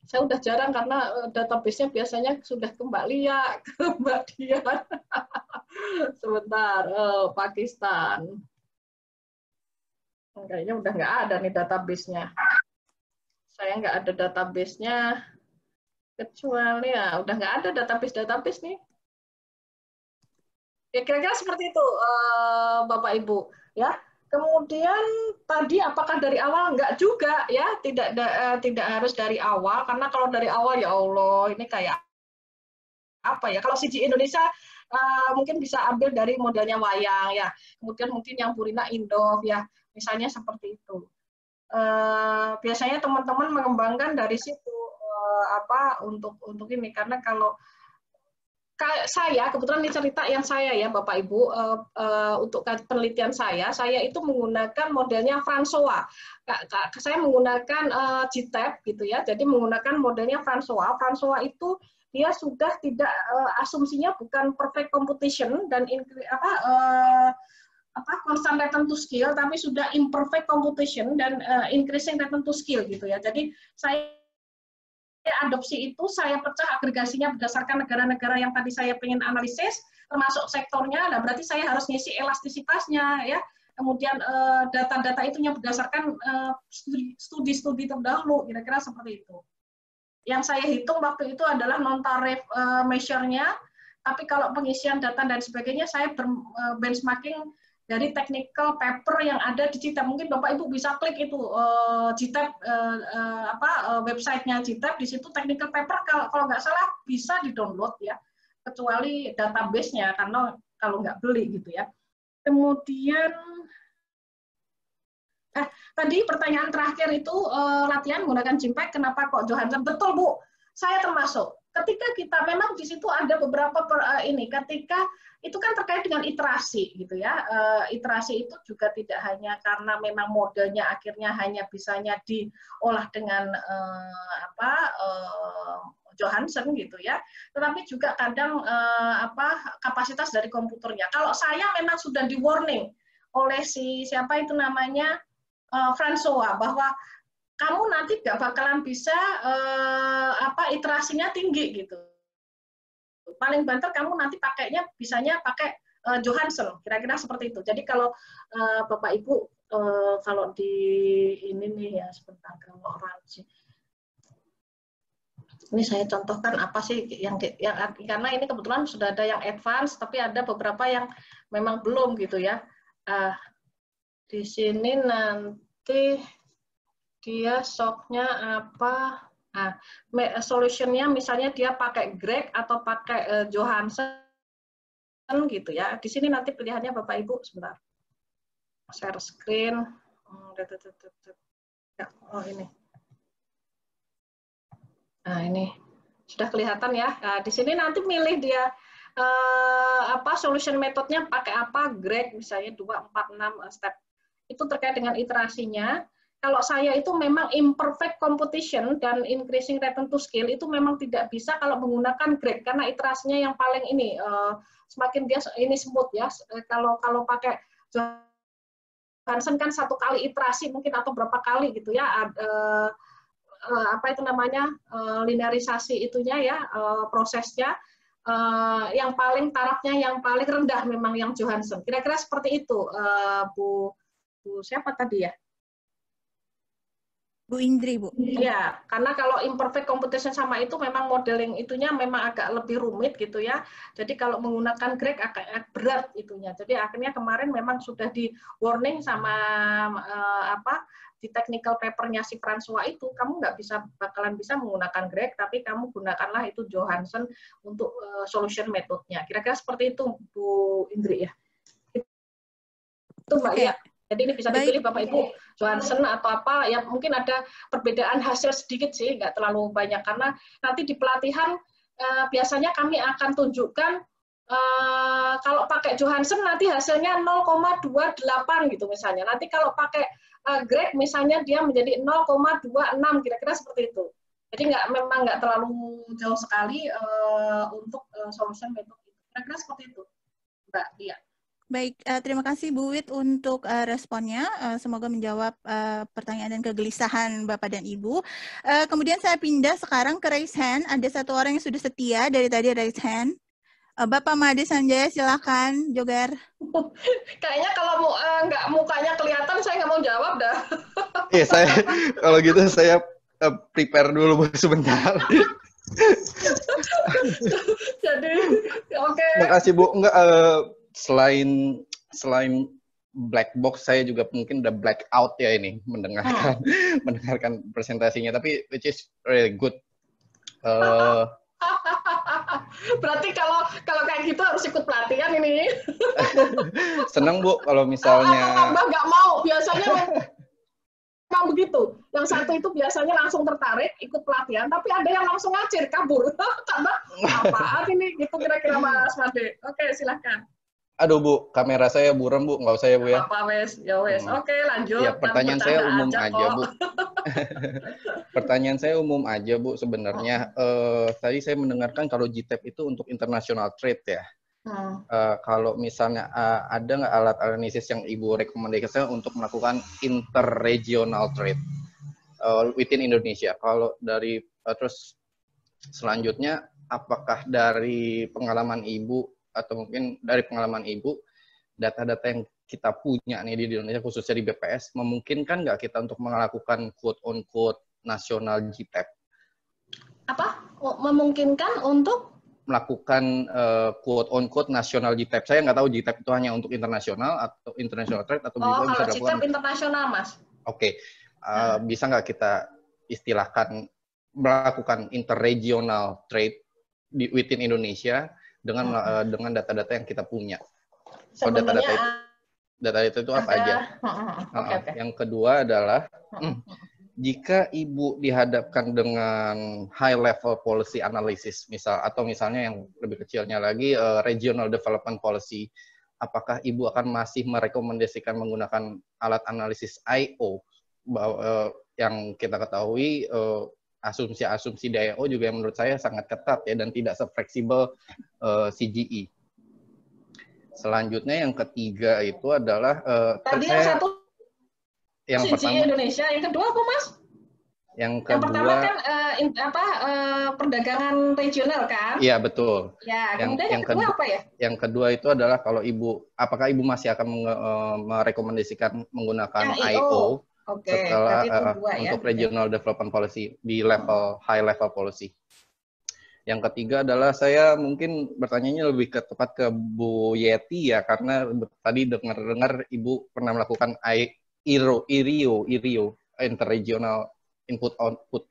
S2: Saya udah jarang karena database-nya biasanya sudah kembali ya ke Mbak Dian. Sebentar, Pakistan. Kayaknya udah nggak ada nih database-nya. Saya nggak ada database-nya, kecuali ya udah nggak ada database nih. Ya kira-kira seperti itu, Bapak Ibu. Ya. Kemudian tadi apakah dari awal? Nggak juga ya, tidak harus dari awal, karena kalau dari awal ya Allah ini kayak apa ya? Kalau CG Indonesia mungkin bisa ambil dari modelnya wayang ya. Kemudian mungkin yang Purina Indov ya. Misalnya seperti itu. Biasanya teman-teman mengembangkan dari situ untuk ini, karena kalau saya kebetulan ini cerita yang saya ya Bapak Ibu, untuk penelitian saya itu menggunakan modelnya François. Saya menggunakan GTAB gitu ya, jadi menggunakan modelnya François. François itu dia sudah tidak asumsinya bukan perfect computation dan constant return to skill, tapi sudah imperfect computation dan increasing return to skill gitu ya. Jadi saya adopsi itu saya pecah agregasinya berdasarkan negara-negara yang tadi saya pengen analisis, termasuk sektornya. Nah berarti saya harus ngisi elastisitasnya ya. Kemudian data-data itunya berdasarkan studi-studi terdahulu, kira-kira seperti itu. Yang saya hitung waktu itu adalah non-tarif measure-nya, tapi kalau pengisian data dan sebagainya saya benchmarking dari technical paper yang ada di GTAB. Mungkin Bapak Ibu bisa klik itu GTAB, websitenya GTAB, di situ technical paper kalau nggak salah bisa di-download ya, kecuali database-nya karena kalau nggak beli gitu ya. Kemudian tadi pertanyaan terakhir itu latihan menggunakan Jimpact, kenapa kok Johansson? Betul Bu, saya termasuk. ketika kita memang di situ ada beberapa ketika itu kan terkait dengan iterasi gitu ya. Iterasi itu juga tidak hanya karena memang modelnya akhirnya hanya bisanya diolah dengan Johansson gitu ya, tetapi juga kadang kapasitas dari komputernya. Kalau saya memang sudah di warning oleh siapa itu namanya François bahwa kamu nanti nggak bakalan bisa iterasinya tinggi gitu. Paling banter kamu nanti bisanya pakai Johansson, kira-kira seperti itu. Jadi kalau Bapak Ibu kalau di ini nih ya sebentar, kalau Ranci. Ini saya contohkan apa sih yang karena ini kebetulan sudah ada yang advance, tapi ada beberapa yang memang belum gitu ya. Di sini nanti dia shock-nya apa? Solutionnya misalnya dia pakai Greg atau pakai Johansson gitu ya. Di sini nanti pilihannya Bapak Ibu sebentar. Share screen. Oh ini. Nah ini sudah kelihatan ya. Nah, di sini nanti milih dia solution metodenya pakai apa, Greg misalnya 2, 4, 6 step. Itu terkait dengan iterasinya. Kalau saya itu memang imperfect competition dan increasing return to scale itu memang tidak bisa kalau menggunakan Greg karena iterasinya yang paling ini semakin dia ini smooth ya. Kalau pakai Johansson kan satu kali iterasi mungkin atau berapa kali gitu ya. Linearisasi itunya ya, prosesnya yang paling tarafnya yang paling rendah memang yang Johansson. Kira-kira seperti itu, Bu siapa tadi ya?
S1: Bu Indri, Bu.
S2: Ya, karena kalau imperfect computation sama itu memang modeling itunya memang agak lebih rumit gitu ya. Jadi kalau menggunakan Greg agak berat itunya. Jadi akhirnya kemarin memang sudah di warning sama di technical papernya si François itu, kamu bakalan bisa menggunakan Greg, tapi kamu gunakanlah itu Johansson untuk solution metodenya. Kira-kira seperti itu, Bu Indri ya. Itu Mbak Lia. Jadi ini bisa dipilih Bapak Ibu Johansson atau apa, ya mungkin ada perbedaan hasil sedikit sih, nggak terlalu banyak, karena nanti di pelatihan biasanya kami akan tunjukkan kalau pakai Johansson nanti hasilnya 0,28 gitu misalnya. Nanti kalau pakai Greg misalnya dia menjadi 0,26, kira-kira seperti itu. Jadi memang nggak terlalu jauh sekali untuk solution method itu. Kira-kira seperti itu, Mbak Lia.
S1: Baik, terima kasih Bu Wit untuk responnya. Semoga menjawab pertanyaan dan kegelisahan Bapak dan Ibu. Kemudian saya pindah sekarang ke raise hand. Ada satu orang yang sudah setia dari tadi raise hand. Bapak Made Sanjaya, silakan, Jogar.
S2: Kayaknya kalau nggak mukanya kelihatan, saya nggak mau jawab dah.
S4: Iya, kalau gitu saya prepare dulu sebentar.
S2: Jadi, oke.
S4: Terima kasih Bu. Enggak, selain black box, saya juga mungkin udah black out ya ini mendengarkan presentasinya, tapi which is really good.
S2: Berarti kalau kayak gitu harus ikut pelatihan ini.
S4: Senang Bu kalau misalnya.
S2: Tambah nggak mau, biasanya memang begitu. Yang satu itu biasanya langsung tertarik ikut pelatihan, tapi ada yang langsung ngacir kabur. Tambah apaan ini? Gitu kira-kira Mas Made. Oke, silahkan.
S4: Aduh Bu, kamera saya buram Bu, nggak usah ya Bu ya.
S2: Apa wes, ya wes. Oke, lanjut.
S4: Ya, pertanyaan saya umum aja Bu.
S2: Pertanyaan
S4: saya umum aja Bu sebenarnya. Tadi saya mendengarkan kalau GTAP itu untuk international trade ya. Kalau misalnya ada nggak alat analisis yang Ibu rekomendasikan untuk melakukan interregional trade within Indonesia? Kalau dari terus selanjutnya, apakah dari pengalaman Ibu atau mungkin dari pengalaman Ibu, data-data yang kita punya nih di Indonesia, khususnya di BPS, memungkinkan nggak kita untuk melakukan quote-on-quote nasional GTAP?
S2: Apa? Memungkinkan untuk?
S4: Melakukan quote-on-quote nasional GTAP. Saya nggak tahu GTAP itu hanya untuk internasional atau international trade, atau bisa
S2: kalau
S4: dilakukan
S2: GTAP internasional, Mas.
S4: Oke. Bisa nggak kita istilahkan melakukan interregional trade within Indonesia dengan data-data yang kita punya? Kalau data-data itu apa aja?
S2: Okay.
S4: Yang kedua adalah jika Ibu dihadapkan dengan high level policy analysis misalnya yang lebih kecilnya lagi regional development policy, apakah Ibu akan masih merekomendasikan menggunakan alat analisis I/O yang kita ketahui asumsi-asumsi di I/O juga yang menurut saya sangat ketat ya dan tidak sefleksibel CGE. Selanjutnya yang ketiga itu adalah
S2: tadi yang satu yang pertama Indonesia, yang kedua apa Mas?
S4: Yang pertama
S2: kan perdagangan regional kan?
S4: Iya betul.
S2: Ya, kemudian yang kedua apa ya?
S4: Yang kedua itu adalah kalau apakah Ibu masih akan merekomendasikan menggunakan I/O setelah untuk regional development policy di level high level policy. Yang ketiga adalah saya mungkin bertanyanya lebih tepat ke Bu Yeti ya, karena tadi dengar Ibu pernah melakukan IRIO, interregional input-output.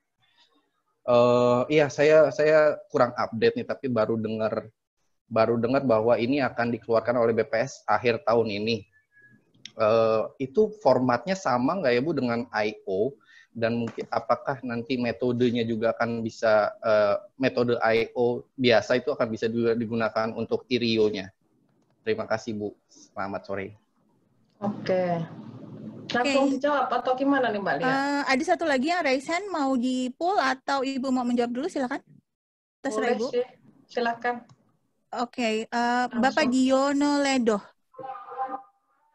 S4: Iya, saya kurang update nih, tapi baru dengar bahwa ini akan dikeluarkan oleh BPS akhir tahun ini. Itu formatnya sama nggak ya Bu dengan I/O? Dan mungkin apakah nanti metodenya juga akan bisa, metode I/O biasa itu akan bisa juga digunakan untuk IRIO-nya? Terima kasih Bu, selamat sore.
S2: Oke. Langsung dijawab atau gimana nih Mbak Lia?
S1: Ada satu lagi yang raise hand, mau di poll atau Ibu mau menjawab dulu, silakan. Terserah
S2: Boleh
S1: Ibu.
S2: Sih. Silakan.
S1: Oke, Bapak Diono Ledo.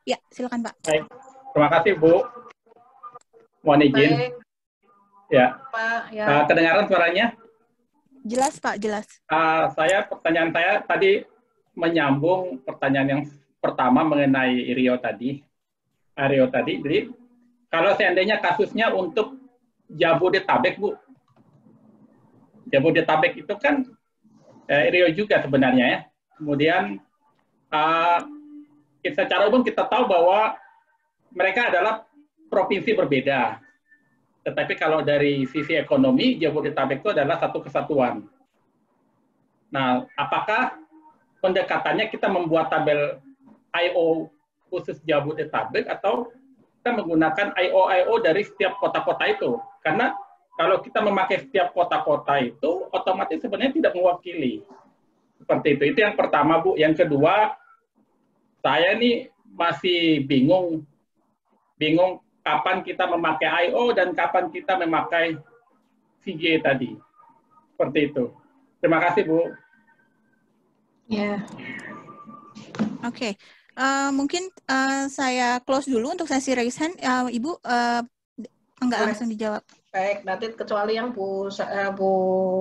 S1: Ya, silakan Pak.
S5: Baik, terima kasih Bu. Mohon izin.
S2: Baik.
S5: Ya.
S2: Pak, ya.
S5: Kedengaran suaranya?
S2: Jelas Pak, jelas.
S5: Pertanyaan saya tadi menyambung pertanyaan yang pertama mengenai IRIO tadi. Jadi kalau seandainya kasusnya untuk Jabodetabek, Bu. Jabodetabek itu kan IRIO juga sebenarnya ya. Kemudian secara umum kita tahu bahwa mereka adalah provinsi berbeda. Tetapi kalau dari sisi ekonomi, Jabodetabek itu adalah satu kesatuan. Nah, apakah pendekatannya kita membuat tabel I/O khusus Jabodetabek atau kita menggunakan I/O dari setiap kota-kota itu? Karena kalau kita memakai setiap kota-kota itu, otomatis sebenarnya tidak mewakili. Seperti itu. Itu yang pertama, Bu. Yang kedua, saya ini masih bingung kapan kita memakai I/O dan kapan kita memakai CGE tadi. Seperti itu. Terima kasih, Bu.
S2: Ya.
S1: Oke. Mungkin saya close dulu untuk sesi raise hand. Ibu enggak langsung dijawab.
S2: Baik, nanti kecuali yang Bu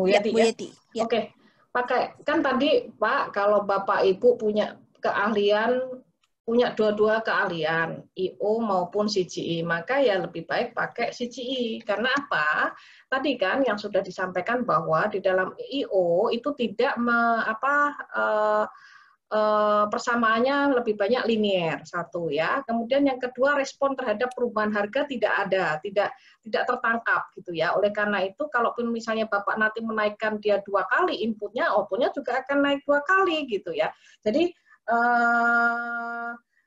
S2: Yeti.
S1: Bu Yeti.
S2: Ya. Oke. Pakai kan tadi Pak, kalau Bapak Ibu punya keahlian, punya dua-dua keahlian, I/O maupun CGE, maka ya lebih baik pakai CGE. Karena apa? Tadi kan yang sudah disampaikan bahwa di dalam I/O itu tidak persamaannya lebih banyak linier, satu ya. Kemudian yang kedua, respon terhadap perubahan harga tidak ada, tidak tertangkap gitu ya. Oleh karena itu, kalaupun misalnya Bapak nanti menaikkan dia 2 kali inputnya, outputnya juga akan naik 2 kali gitu ya. Jadi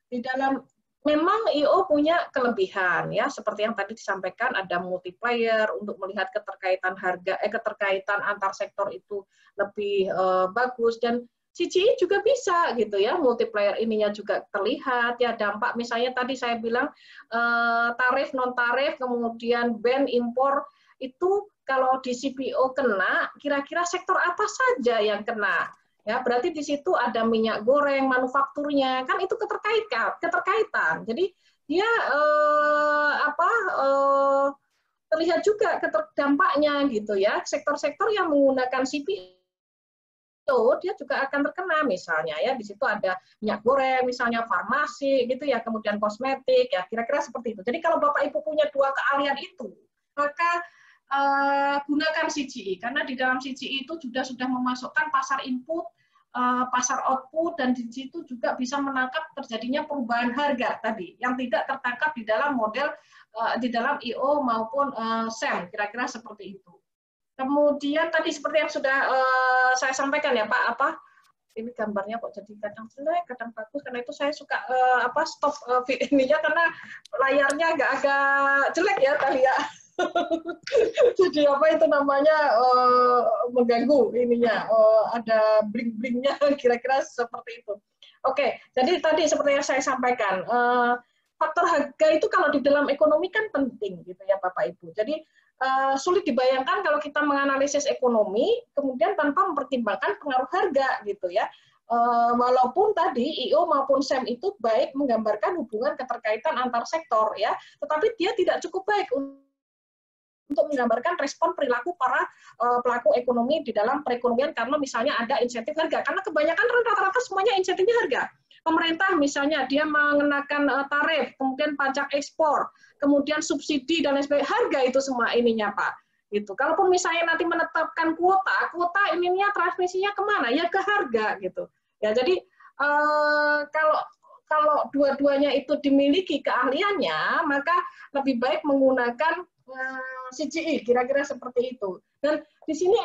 S2: di dalam memang I/O punya kelebihan ya, seperti yang tadi disampaikan, ada multiplier untuk melihat keterkaitan keterkaitan antar sektor itu lebih bagus, dan CGE juga bisa gitu ya, multiplier ininya juga terlihat ya, dampak misalnya tadi saya bilang tarif non tarif, kemudian ban impor itu kalau di CPO kena, kira-kira sektor apa saja yang kena? Ya, berarti di situ ada minyak goreng, manufakturnya, kan itu keterkaitan. Jadi dia terlihat juga dampaknya gitu ya. Sektor-sektor yang menggunakan CPO dia juga akan terkena, misalnya ya di situ ada minyak goreng, misalnya farmasi gitu ya, kemudian kosmetik ya, kira-kira seperti itu. Jadi kalau Bapak Ibu punya 2 keahlian itu, maka gunakan CGE, karena di dalam CGE itu sudah memasukkan pasar input, pasar output, dan di situ juga bisa menangkap terjadinya perubahan harga tadi yang tidak tertangkap di dalam model di dalam I/O maupun SEM, kira-kira seperti itu. Kemudian tadi seperti yang sudah saya sampaikan ya Pak, ini gambarnya kok jadi kadang jelek, kadang bagus, karena itu saya suka stop ininya karena layarnya agak jelek ya kali ya. Jadi apa itu namanya mengganggu ininya, ada bling-blingnya, kira-kira seperti itu. Oke, jadi tadi seperti yang saya sampaikan, faktor harga itu kalau di dalam ekonomi kan penting gitu ya Bapak Ibu. Jadi sulit dibayangkan kalau kita menganalisis ekonomi kemudian tanpa mempertimbangkan pengaruh harga gitu ya. Walaupun tadi IO maupun SEM itu baik menggambarkan hubungan keterkaitan antar sektor ya, tetapi dia tidak cukup baik untuk menggambarkan respon perilaku para pelaku ekonomi di dalam perekonomian karena misalnya ada insentif harga. Karena kebanyakan rata-rata semuanya insentifnya harga. Pemerintah misalnya dia mengenakan tarif, kemudian pajak ekspor, kemudian subsidi dan lain sebagainya, harga itu semua ininya Pak. Gitu. Kalaupun misalnya nanti menetapkan kuota ininya transmisinya kemana? Ya ke harga gitu. Ya jadi kalau dua-duanya itu dimiliki keahliannya, maka lebih baik menggunakan CGI, kira-kira seperti itu. Dan di sini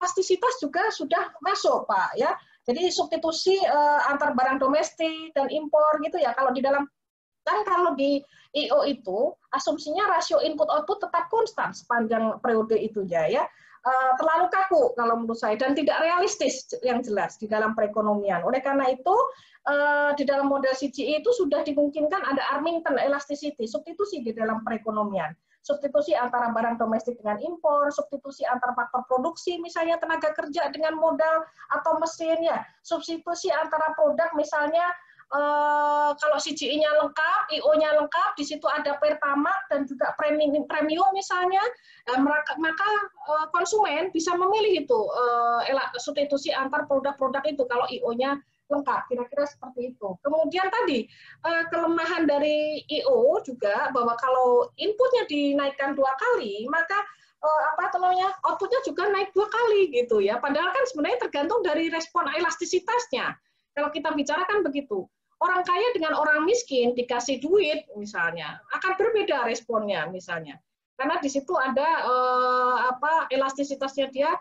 S2: elastisitas juga sudah masuk Pak ya. Jadi substitusi antar barang domestik dan impor gitu ya. Kalau di dalam kalau di IO itu asumsinya rasio input output tetap konstan sepanjang periode itu ya. Terlalu kaku kalau menurut saya dan tidak realistis yang jelas di dalam perekonomian. Oleh karena itu di dalam model CGI itu sudah dimungkinkan ada Armington elasticity, substitusi di dalam perekonomian. Substitusi antara barang domestik dengan impor, substitusi antara faktor produksi, misalnya tenaga kerja dengan modal atau mesin, ya. Substitusi antara produk, misalnya kalau CGI-nya lengkap, IO-nya lengkap, di situ ada Pertamax dan juga premium misalnya, maka konsumen bisa memilih itu substitusi antar produk-produk itu kalau IO-nya lengkap, kira-kira seperti itu. Kemudian tadi kelemahan dari IO juga bahwa kalau inputnya dinaikkan 2 kali, maka outputnya juga naik 2 kali gitu ya. Padahal kan sebenarnya tergantung dari respon elastisitasnya. Kalau kita bicara kan begitu. Orang kaya dengan orang miskin dikasih duit misalnya akan berbeda responnya misalnya. Karena di situ ada elastisitasnya dia.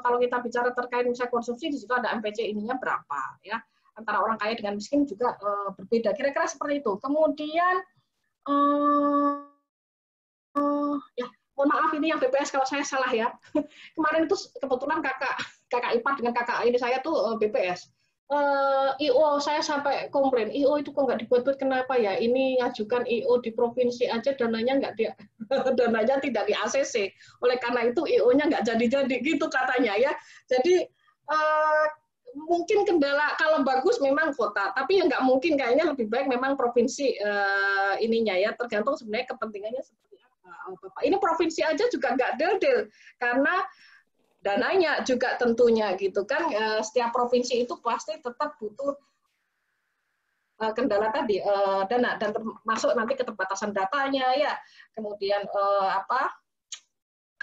S2: Kalau kita bicara terkait misalnya konsumsi, di situ ada MPC ininya berapa ya, antara orang kaya dengan miskin juga berbeda, kira-kira seperti itu. Kemudian ya mohon maaf ini yang BPS kalau saya salah ya. Kemarin itu kebetulan kakak ipar dengan kakak ini saya tuh BPS. IO saya sampai komplain, IO itu kok nggak dibuat-buat, kenapa ya? Ini ngajukan IO di provinsi aja dananya dananya tidak di ACC. Oleh karena itu IO-nya nggak jadi-jadi gitu katanya ya. Jadi mungkin kendala kalau bagus memang kota, tapi ya nggak mungkin, kayaknya lebih baik memang provinsi ininya ya, tergantung sebenarnya kepentingannya seperti apa. Ini provinsi aja juga nggak del-del karena dananya juga tentunya gitu kan, setiap provinsi itu pasti tetap butuh kendala tadi dana dan termasuk nanti keterbatasan datanya ya, kemudian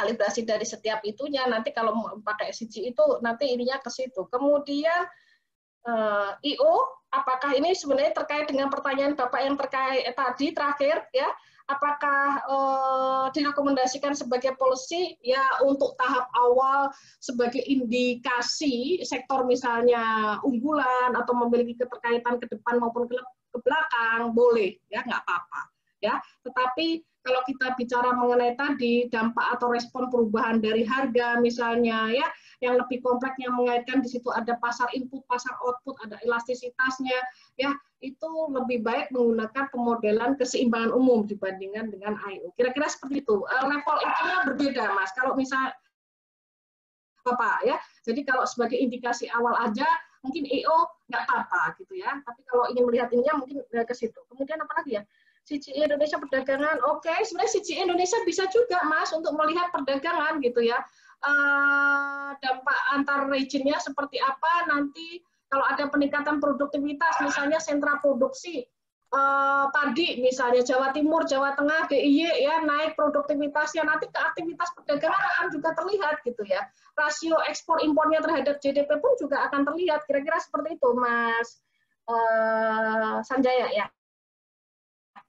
S2: kalibrasi dari setiap itunya, nanti kalau pakai CG itu nanti ininya ke situ. Kemudian IO, apakah ini sebenarnya terkait dengan pertanyaan Bapak yang terkait tadi terakhir ya, apakah direkomendasikan sebagai policy ya untuk tahap awal sebagai indikasi sektor misalnya unggulan atau memiliki keterkaitan ke depan maupun ke belakang, boleh ya, nggak apa-apa ya. Tetapi kalau kita bicara mengenai tadi dampak atau respon perubahan dari harga misalnya ya, yang lebih kompleks yang mengaitkan di situ ada pasar input, pasar output, ada elastisitasnya ya, itu lebih baik menggunakan pemodelan keseimbangan umum dibandingkan dengan IO. Kira-kira seperti itu. Level itunya berbeda, Mas. Kalau misal Bapak ya. Jadi kalau sebagai indikasi awal aja mungkin IO nggak apa-apa gitu ya. Tapi kalau ingin melihat ininya mungkin ke situ. Kemudian apa lagi ya? CGI Indonesia perdagangan. Oke, sebenarnya CGI Indonesia bisa juga, Mas, untuk melihat perdagangan gitu ya. Dampak antar regionnya seperti apa nanti. Kalau ada peningkatan produktivitas, misalnya sentra produksi padi, misalnya Jawa Timur, Jawa Tengah, DIY ya, naik produktivitasnya, nanti ke aktivitas perdagangan akan juga terlihat gitu ya. Rasio ekspor impornya terhadap GDP pun juga akan terlihat. Kira-kira seperti itu, Mas Sanjaya ya.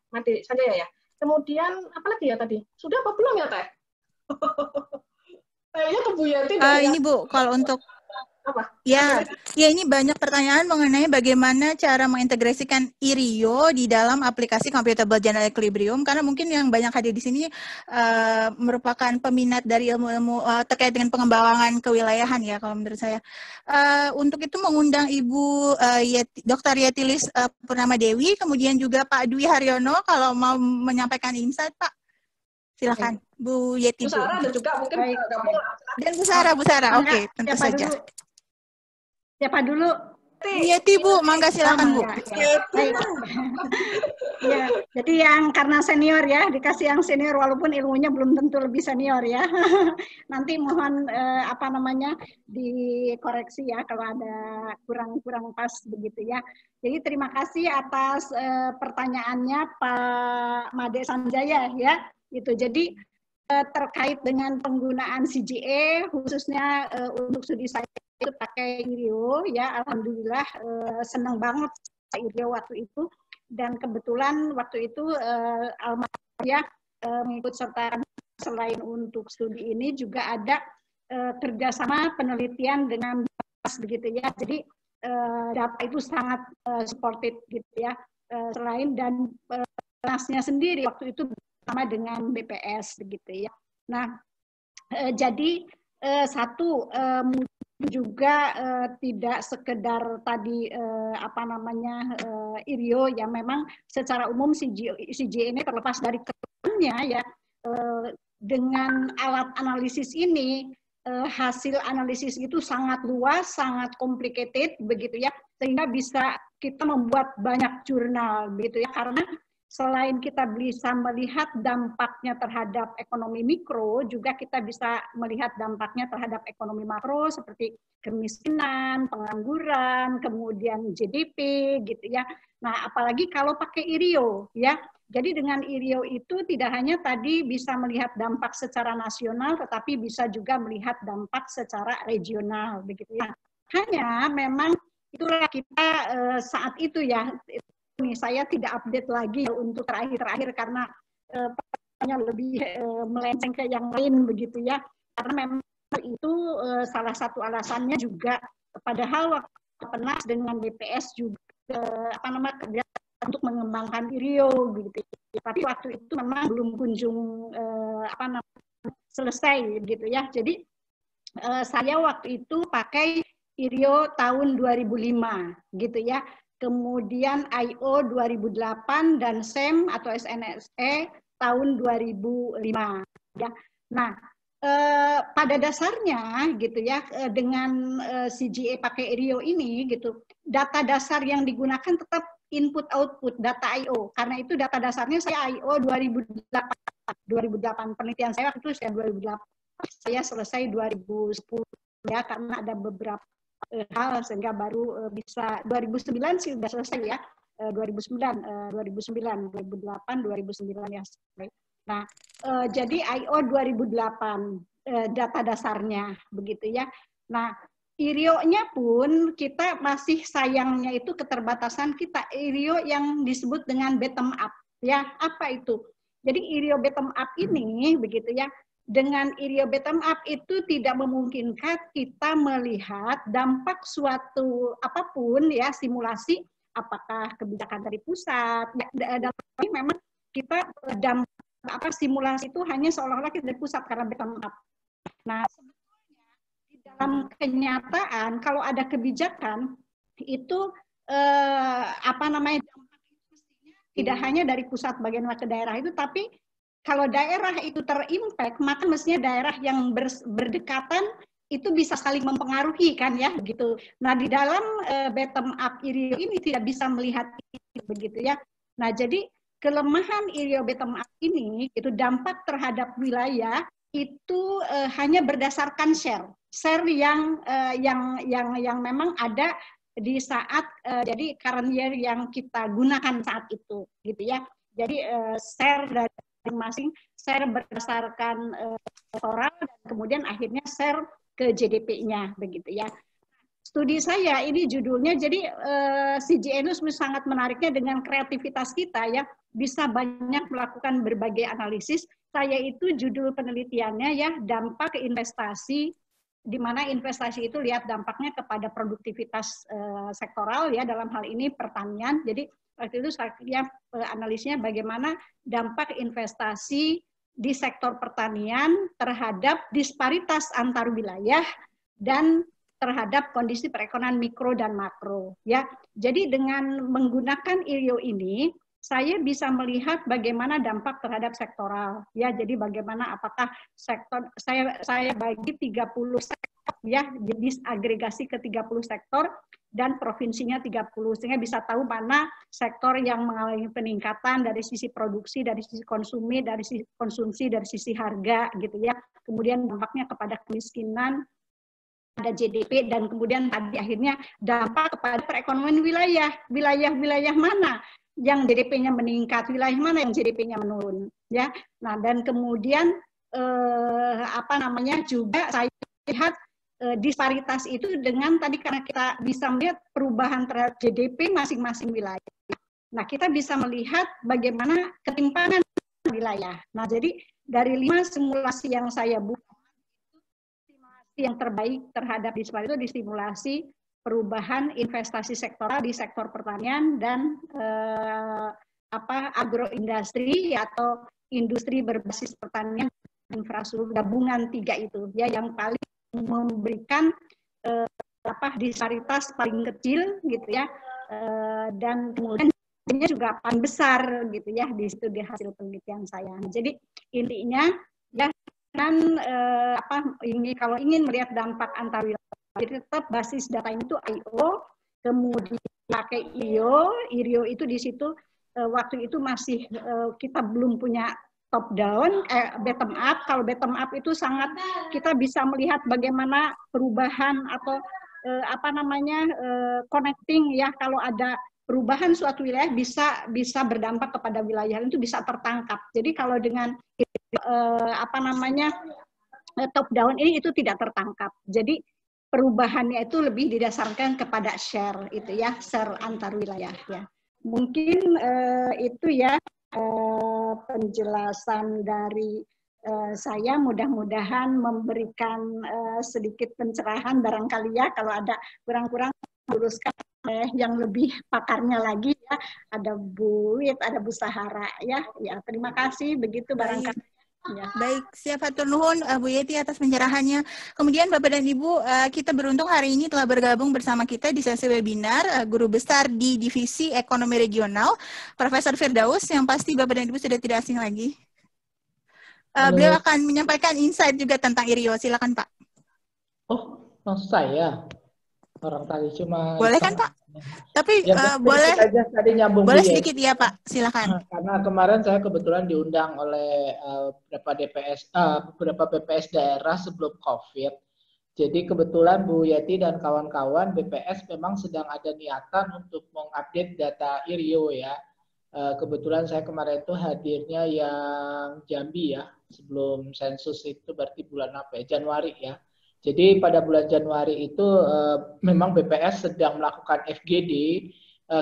S2: Mati Sanjaya ya. Kemudian apa lagi ya tadi? Sudah apa belum ya Teh? Kayaknya ke Bu Yati.
S1: Ini Bu, kalau untuk
S2: Apa?
S1: Ya, ini banyak pertanyaan mengenai bagaimana cara mengintegrasikan IRIO di dalam aplikasi Computable General Equilibrium, karena mungkin yang banyak hadir di sini merupakan peminat dari ilmu-ilmu terkait dengan pengembangan kewilayahan ya, kalau menurut saya. Untuk itu mengundang Ibu Dr. Yetilis Purnama Dewi, kemudian juga Pak Dwi Haryono kalau mau menyampaikan insight, Pak. Silakan, Bu Yeti.
S2: Bu Sarah dan juga mungkin gabung.
S1: Dan Bu Sarah, oke, tentu saja.
S6: Siapa dulu?
S1: Bu Yeti, Bu, mangga silakan, Bu.
S6: Ya, jadi yang karena senior ya, dikasih yang senior walaupun ilmunya belum tentu lebih senior ya. Nanti mohon dikoreksi ya kalau ada kurang pas begitu ya. Jadi terima kasih atas pertanyaannya Pak Made Sanjaya ya. Itu jadi terkait dengan penggunaan CGA khususnya untuk studi saya itu pakai IRIO ya, alhamdulillah senang banget IRIO waktu itu, dan kebetulan waktu itu almarhum mengikut serta selain untuk studi ini juga ada kerjasama penelitian dengan BAS begitu ya, jadi data itu sangat supported gitu ya, selain dan BAS-nya sendiri waktu itu bersama dengan BPS begitu ya. Nah jadi satu juga tidak sekedar tadi IRIO ya, memang secara umum CGA ini terlepas dari kerennya ya, dengan alat analisis ini hasil analisis itu sangat luas, sangat complicated begitu ya, sehingga bisa kita membuat banyak jurnal begitu ya, karena selain kita bisa melihat dampaknya terhadap ekonomi mikro, juga kita bisa melihat dampaknya terhadap ekonomi makro seperti kemiskinan, pengangguran, kemudian GDP gitu ya. Nah, apalagi kalau pakai IRIO ya. Jadi dengan IRIO itu tidak hanya tadi bisa melihat dampak secara nasional, tetapi bisa juga melihat dampak secara regional begitu ya. Hanya memang itulah kita saat itu ya. Nih, saya tidak update lagi untuk terakhir karena lebih melenceng ke yang lain begitu ya, karena memang itu salah satu alasannya juga, padahal waktu Penas dengan BPS juga kerja untuk mengembangkan IRIO gitu, tapi waktu itu memang belum kunjung selesai gitu ya. Jadi saya waktu itu pakai IRIO tahun 2005 gitu ya. Kemudian IO 2008 dan SEM atau SNSE tahun 2005 ya. Nah, pada dasarnya gitu ya, dengan CGA pakai IRIO ini gitu, data dasar yang digunakan tetap input output data IO. Karena itu data dasarnya saya IO 2008 penelitian saya waktu itu saya 2008, saya selesai 2010 ya, karena ada beberapa hal sehingga baru bisa 2009 sih sudah selesai ya, 2009, 2008, 2009 ya. Nah, jadi IO 2008 data dasarnya begitu ya. Nah, IRIO-nya pun kita masih sayangnya itu keterbatasan kita IRIO yang disebut dengan bottom up ya. Apa itu? Jadi IRIO bottom up ini begitu ya. Dengan IRIO bottom up itu tidak memungkinkan kita melihat dampak suatu apapun ya, simulasi apakah kebijakan dari pusat ya, tapi memang kita dampak simulasi itu hanya seolah-olah kita dari pusat karena bottom up. Nah, sebetulnya di dalam kenyataan kalau ada kebijakan itu dampak itu mestinya tidak hanya dari pusat bagian ke daerah itu, tapi kalau daerah itu terimpact, maka mestinya daerah yang berdekatan itu bisa saling mempengaruhi kan ya gitu. Nah, di dalam bottom up IRIO ini tidak bisa melihat itu begitu ya. Nah, jadi kelemahan IRIO bottom up ini itu dampak terhadap wilayah itu hanya berdasarkan share yang memang ada di saat jadi current year yang kita gunakan saat itu gitu ya. Jadi share dari masing-masing share berdasarkan sektoral dan kemudian akhirnya share ke GDP-nya begitu ya. Studi saya ini judulnya jadi CGA itu sangat menariknya dengan kreativitas kita ya, bisa banyak melakukan berbagai analisis. Saya itu judul penelitiannya ya dampak investasi di mana investasi itu lihat dampaknya kepada produktivitas sektoral ya, dalam hal ini pertanian. Jadi waktu itu saya analisnya bagaimana dampak investasi di sektor pertanian terhadap disparitas antar wilayah dan terhadap kondisi perekonomian mikro dan makro ya. Jadi dengan menggunakan IRIO ini saya bisa melihat bagaimana dampak terhadap sektoral ya. Jadi bagaimana apakah sektor saya bagi 30 sektor ya, jadi agregasi ke 30 sektor dan provinsinya 30 sehingga bisa tahu mana sektor yang mengalami peningkatan dari sisi produksi, dari sisi konsumsi, dari sisi konsumsi, dari sisi harga gitu ya. Kemudian dampaknya kepada kemiskinan, ada GDP, dan kemudian tadi akhirnya dampak kepada perekonomian wilayah. Wilayah-wilayah mana yang GDP-nya meningkat, wilayah mana yang GDP-nya menurun, ya. Nah, dan kemudian juga saya lihat disparitas itu dengan tadi karena kita bisa melihat perubahan terhadap GDP masing-masing wilayah. Nah, kita bisa melihat bagaimana ketimpangan wilayah. Nah, jadi dari 5 simulasi yang saya buat, simulasi yang terbaik terhadap disparitas itu disimulasi perubahan investasi sektoral di sektor pertanian dan agroindustri atau industri berbasis pertanian infrastruktur gabungan 3 itu ya yang paling memberikan disparitas paling kecil gitu ya, dan kemudian juga paling besar gitu ya di situ di hasil penelitian saya. Jadi intinya ya kan kalau ingin melihat dampak antar wilayah, jadi tetap basis data itu IO, kemudian pakai IRIO itu di situ waktu itu masih kita belum punya top down, bottom up. Kalau bottom up itu sangat kita bisa melihat bagaimana perubahan atau connecting ya, kalau ada perubahan suatu wilayah bisa berdampak kepada wilayah itu bisa tertangkap. Jadi kalau dengan top down ini itu tidak tertangkap. Jadi perubahannya itu lebih didasarkan kepada share itu ya, share antar wilayah ya. Mungkin itu ya penjelasan dari saya, mudah-mudahan memberikan sedikit pencerahan barangkali ya, kalau ada kurang-kurang luruskan yang lebih pakarnya lagi ya, ada Bu Wit, ada Bu Sahara ya. Ya, terima kasih begitu barangkali. Ya.
S1: Baik, siap hatur nuhun Bu Yeti atas pencerahannya. Kemudian Bapak dan Ibu, kita beruntung hari ini telah bergabung bersama kita di sesi webinar Guru Besar di Divisi Ekonomi Regional, Profesor Firdaus, yang pasti Bapak dan Ibu sudah tidak asing lagi. Beliau akan menyampaikan insight juga tentang IRIO. Silakan Pak.
S7: Oh, maksud saya orang tadi cuma
S1: boleh kan Pak? Tapi
S7: ya,
S1: boleh
S7: tadi nyambung
S1: boleh sedikit ya Pak, silakan.
S7: Karena kemarin saya kebetulan diundang oleh beberapa BPS daerah sebelum COVID. Jadi kebetulan Bu Yeti dan kawan-kawan BPS memang sedang ada niatan untuk mengupdate data IRIO ya. Kebetulan saya kemarin itu hadirnya yang Jambi ya, sebelum sensus itu berarti bulan apa ya? Januari ya. Jadi pada bulan Januari itu memang BPS sedang melakukan FGD.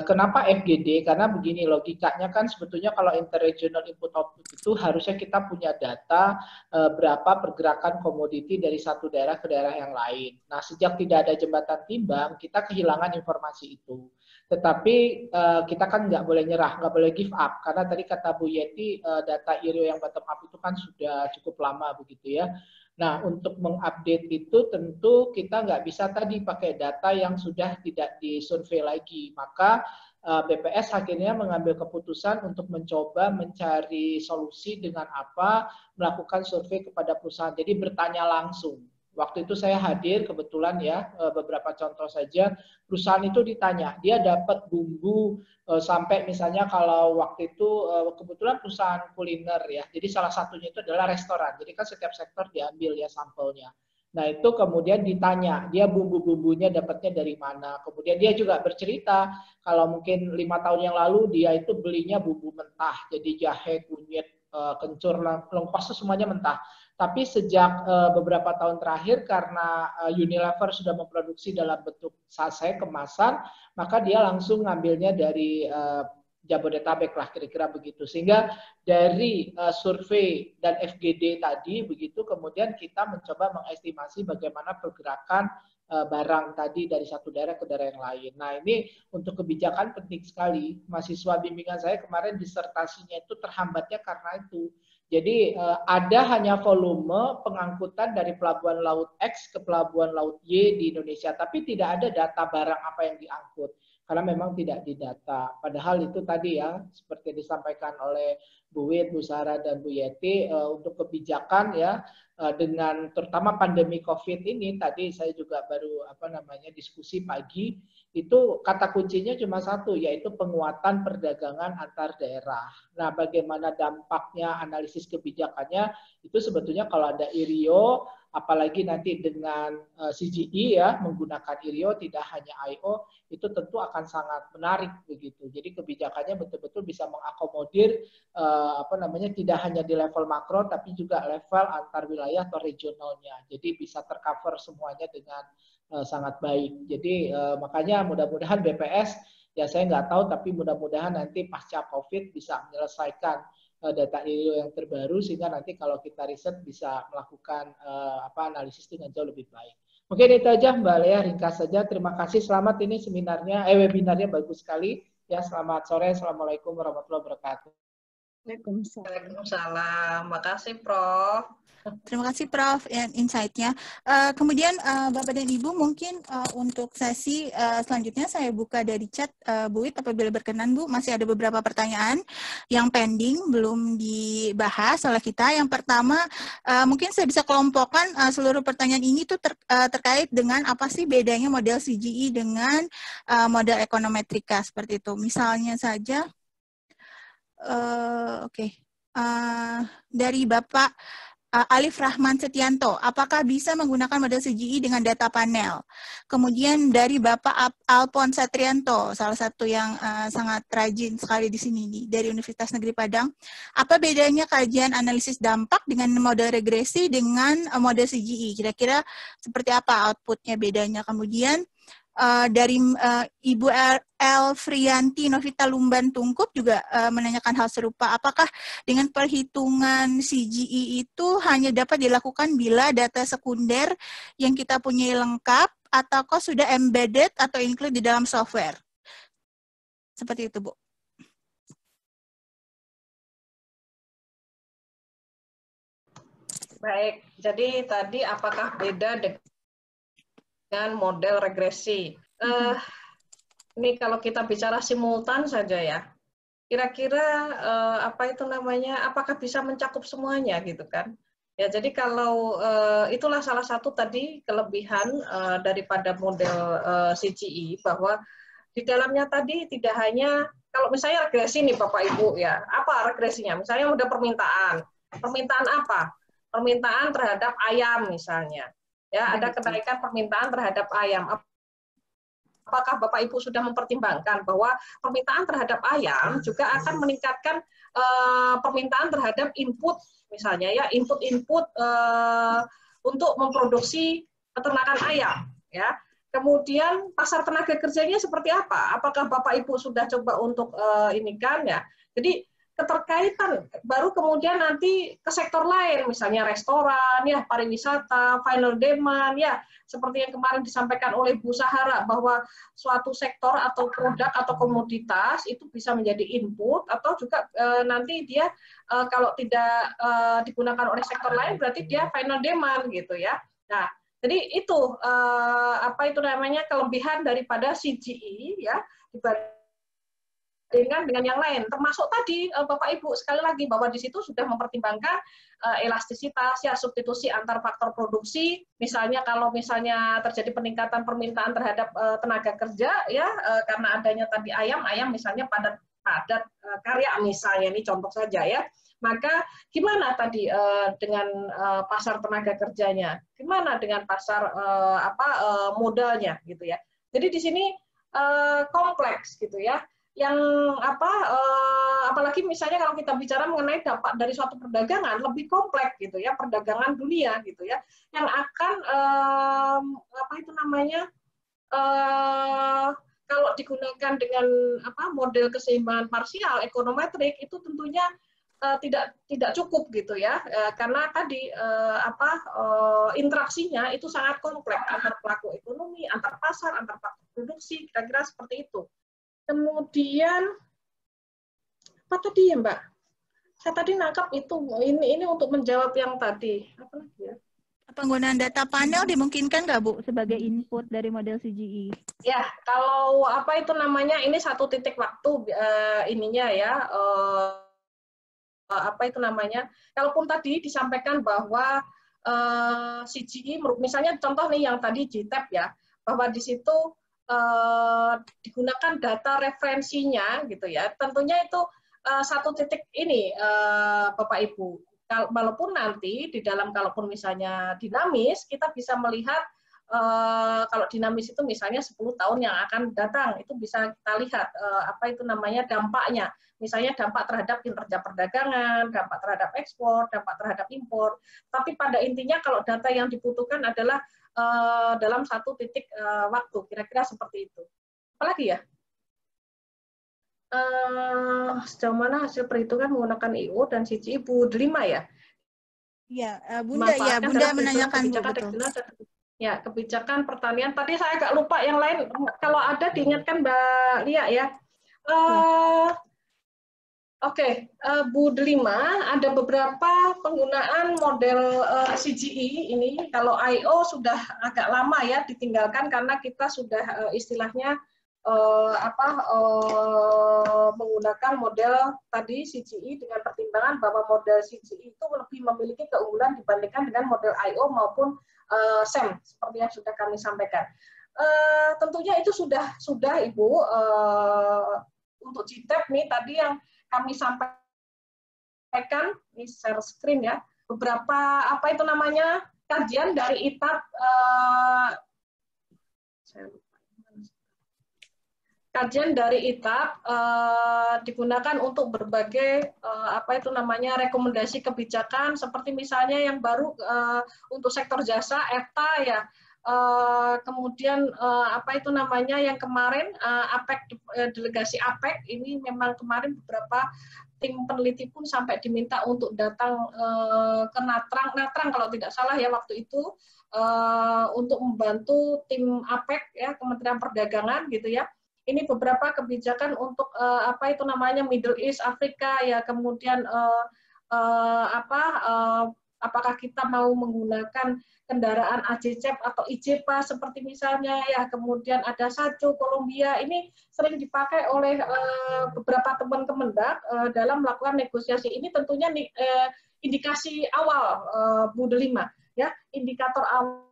S7: Kenapa FGD? Karena begini logikanya kan sebetulnya kalau interregional input output itu harusnya kita punya data berapa pergerakan komoditi dari satu daerah ke daerah yang lain. Nah, sejak tidak ada jembatan timbang, kita kehilangan informasi itu. Tetapi kita kan nggak boleh nyerah, nggak boleh give up. Karena tadi kata Bu Yeti, data IRIO yang bottom up itu kan sudah cukup lama begitu ya. Nah, untuk mengupdate itu tentu kita nggak bisa tadi pakai data yang sudah tidak disurvei lagi. Maka BPS akhirnya mengambil keputusan untuk mencoba mencari solusi dengan apa? Melakukan survei kepada perusahaan. Jadi bertanya langsung. Waktu itu saya hadir kebetulan ya, beberapa contoh saja, perusahaan itu ditanya, dia dapat bumbu sampai misalnya kalau waktu itu kebetulan perusahaan kuliner ya, jadi salah satunya itu adalah restoran, jadi kan setiap sektor diambil ya sampelnya. Nah itu kemudian ditanya, dia bumbu-bumbunya dapatnya dari mana, kemudian dia juga bercerita, kalau mungkin 5 tahun yang lalu dia itu belinya bumbu mentah, jadi jahe, kunyit, kencur, lengkuas semuanya mentah. Tapi sejak beberapa tahun terakhir karena Unilever sudah memproduksi dalam bentuk sachet kemasan, maka dia langsung ngambilnya dari Jabodetabek lah kira-kira begitu. Sehingga dari survei dan FGD tadi begitu kemudian kita mencoba mengestimasi bagaimana pergerakan barang tadi dari satu daerah ke daerah yang lain. Nah ini untuk kebijakan penting sekali. Mahasiswa bimbingan saya kemarin disertasinya itu terhambatnya karena itu. Jadi ada hanya volume pengangkutan dari pelabuhan laut X ke pelabuhan laut Y di Indonesia, tapi tidak ada data barang apa yang diangkut. Karena memang tidak didata. Padahal itu tadi ya, seperti disampaikan oleh Bu Wit, Bu Sarah, dan Bu Yeti, untuk kebijakan ya, dengan terutama pandemi COVID ini, tadi saya juga baru diskusi pagi, itu kata kuncinya cuma satu, yaitu penguatan perdagangan antar daerah. Nah, bagaimana dampaknya, analisis kebijakannya, itu sebetulnya kalau ada IRIO, apalagi nanti dengan CGI ya, menggunakan IRIO, tidak hanya IO, itu tentu akan sangat menarik begitu. Jadi kebijakannya betul-betul bisa mengakomodir tidak hanya di level makro, tapi juga level antar wilayah atau regionalnya. Jadi bisa tercover semuanya dengan sangat baik. Jadi makanya mudah-mudahan BPS, ya saya nggak tahu, tapi mudah-mudahan nanti pasca COVID bisa menyelesaikan data IRIO yang terbaru sehingga nanti kalau kita riset bisa melakukan analisis dengan jauh lebih baik. Mungkin itu aja Mbak Lea, ringkas saja. Terima kasih. Selamat ini webinarnya bagus sekali. Ya, selamat sore. Assalamualaikum warahmatullahi wabarakatuh.
S2: Waalaikumsalam. Makasih Prof.
S1: Terima kasih Prof insight-nya. Kemudian Bapak dan Ibu mungkin untuk sesi selanjutnya saya buka dari chat Bu Wit apabila berkenan Bu. Masih ada beberapa pertanyaan yang pending belum dibahas oleh kita. Yang pertama mungkin saya bisa kelompokkan seluruh pertanyaan ini tuh terkait dengan apa sih bedanya model CGI dengan model ekonometrika seperti itu. Misalnya saja dari Bapak Alif Rahman Setianto, apakah bisa menggunakan model CGI dengan data panel? Kemudian dari Bapak Alpon Satrianto, salah satu yang sangat rajin sekali di sini dari Universitas Negeri Padang, apa bedanya kajian analisis dampak dengan model regresi dengan model CGI? Kira-kira seperti apa outputnya bedanya? Kemudian dari Ibu Elfrianti Novita Lumban Tungkup juga menanyakan hal serupa. Apakah dengan perhitungan CGI itu hanya dapat dilakukan bila data sekunder yang kita punya lengkap ataukah sudah embedded atau include di dalam software? Seperti itu, Bu.
S2: Baik, jadi tadi apakah beda dengan model regresi? Ini kalau kita bicara simultan saja ya, kira-kira apakah bisa mencakup semuanya gitu kan? Ya, jadi kalau itulah salah satu tadi kelebihan daripada model CGI, bahwa di dalamnya tadi tidak hanya, kalau misalnya regresi nih Bapak Ibu ya, apa regresinya? Misalnya udah permintaan apa? Permintaan terhadap ayam misalnya. Ya, ada kenaikan permintaan terhadap ayam. Apakah Bapak Ibu sudah mempertimbangkan bahwa permintaan terhadap ayam juga akan meningkatkan permintaan terhadap input, misalnya ya, input untuk memproduksi peternakan ayam, ya. Kemudian pasar tenaga kerjanya seperti apa? Apakah Bapak Ibu sudah coba untuk ini kan ya? Jadi keterkaitan baru kemudian nanti ke sektor lain, misalnya restoran, ya, pariwisata, final demand, ya, seperti yang kemarin disampaikan oleh Bu Sahara bahwa suatu sektor atau produk atau komoditas itu bisa menjadi input atau juga nanti dia kalau tidak digunakan oleh sektor lain berarti dia final demand gitu ya. Nah, jadi itu kelebihan daripada CGI ya dengan yang lain, termasuk tadi Bapak Ibu sekali lagi bahwa di situ sudah mempertimbangkan elastisitas ya, substitusi antar faktor produksi, misalnya kalau misalnya terjadi peningkatan permintaan terhadap tenaga kerja ya karena adanya tadi ayam misalnya padat karya misalnya, ini contoh saja ya, maka gimana tadi dengan pasar tenaga kerjanya, gimana dengan pasar modalnya gitu ya. Jadi di sini kompleks gitu ya. Yang apalagi misalnya kalau kita bicara mengenai dampak dari suatu perdagangan lebih kompleks gitu ya, perdagangan dunia gitu ya, yang akan kalau digunakan dengan model keseimbangan parsial ekonometrik itu tentunya tidak cukup gitu ya, karena tadi interaksinya itu sangat kompleks antar pelaku ekonomi, antar pasar, antar pelaku produksi, kira-kira seperti itu. Kemudian apa tadi ya Mbak? Saya tadi nangkap itu, ini untuk menjawab yang tadi. Apa lagi ya?
S1: Penggunaan data panel dimungkinkan nggak Bu sebagai input dari model CGI?
S2: Ya, kalau apa itu namanya, ini satu titik waktu ininya ya. Apa itu namanya, kalaupun tadi disampaikan bahwa CGI, misalnya contoh nih yang tadi GTAP ya, bahwa di situ digunakan data referensinya gitu ya, tentunya itu satu titik ini Bapak Ibu, walaupun nanti di dalam kalaupun misalnya dinamis, kita bisa melihat kalau dinamis itu misalnya 10 tahun yang akan datang, itu bisa kita lihat apa itu namanya dampaknya. Misalnya dampak terhadap kinerja perdagangan, dampak terhadap ekspor, dampak terhadap impor. Tapi pada intinya kalau data yang dibutuhkan adalah dalam satu titik waktu, kira-kira seperti itu. Apalagi ya? Sejauh mana hasil perhitungan menggunakan IO dan CGI Bu Delima ya?
S1: Ya, Bunda menanyakan Bu, betul.
S2: Ya, kebijakan pertanian. Tadi saya agak lupa yang lain. Kalau ada diingatkan Mbak Lia ya. Oke, Bu Delima, ada beberapa penggunaan model CGI ini. Kalau I.O. sudah agak lama ya ditinggalkan karena kita sudah istilahnya menggunakan model tadi CGI dengan pertimbangan bahwa model CGI itu lebih memiliki keunggulan dibandingkan dengan model I.O. maupun SEM seperti yang sudah kami sampaikan. Tentunya itu sudah Ibu, untuk GTAP nih tadi yang kami sampaikan, ini share screen ya, beberapa apa itu namanya kajian dari ITAP, kajian dari ITAP digunakan untuk berbagai apa itu namanya rekomendasi kebijakan, seperti misalnya yang baru untuk sektor jasa EFTA ya. Kemudian apa itu namanya yang kemarin APEC, delegasi APEC ini memang kemarin beberapa tim peneliti pun sampai diminta untuk datang ke Natrang kalau tidak salah ya waktu itu, untuk membantu tim APEC ya, Kementerian Perdagangan gitu ya. Ini beberapa kebijakan untuk apa itu namanya Middle East, Afrika ya, kemudian apakah kita mau menggunakan kendaraan AJCEP atau IJPA seperti misalnya ya, kemudian ada SACO, Kolombia, ini sering dipakai oleh beberapa teman Kemendak dalam melakukan negosiasi. Ini tentunya indikasi awal Bu Delima ya, indikator awal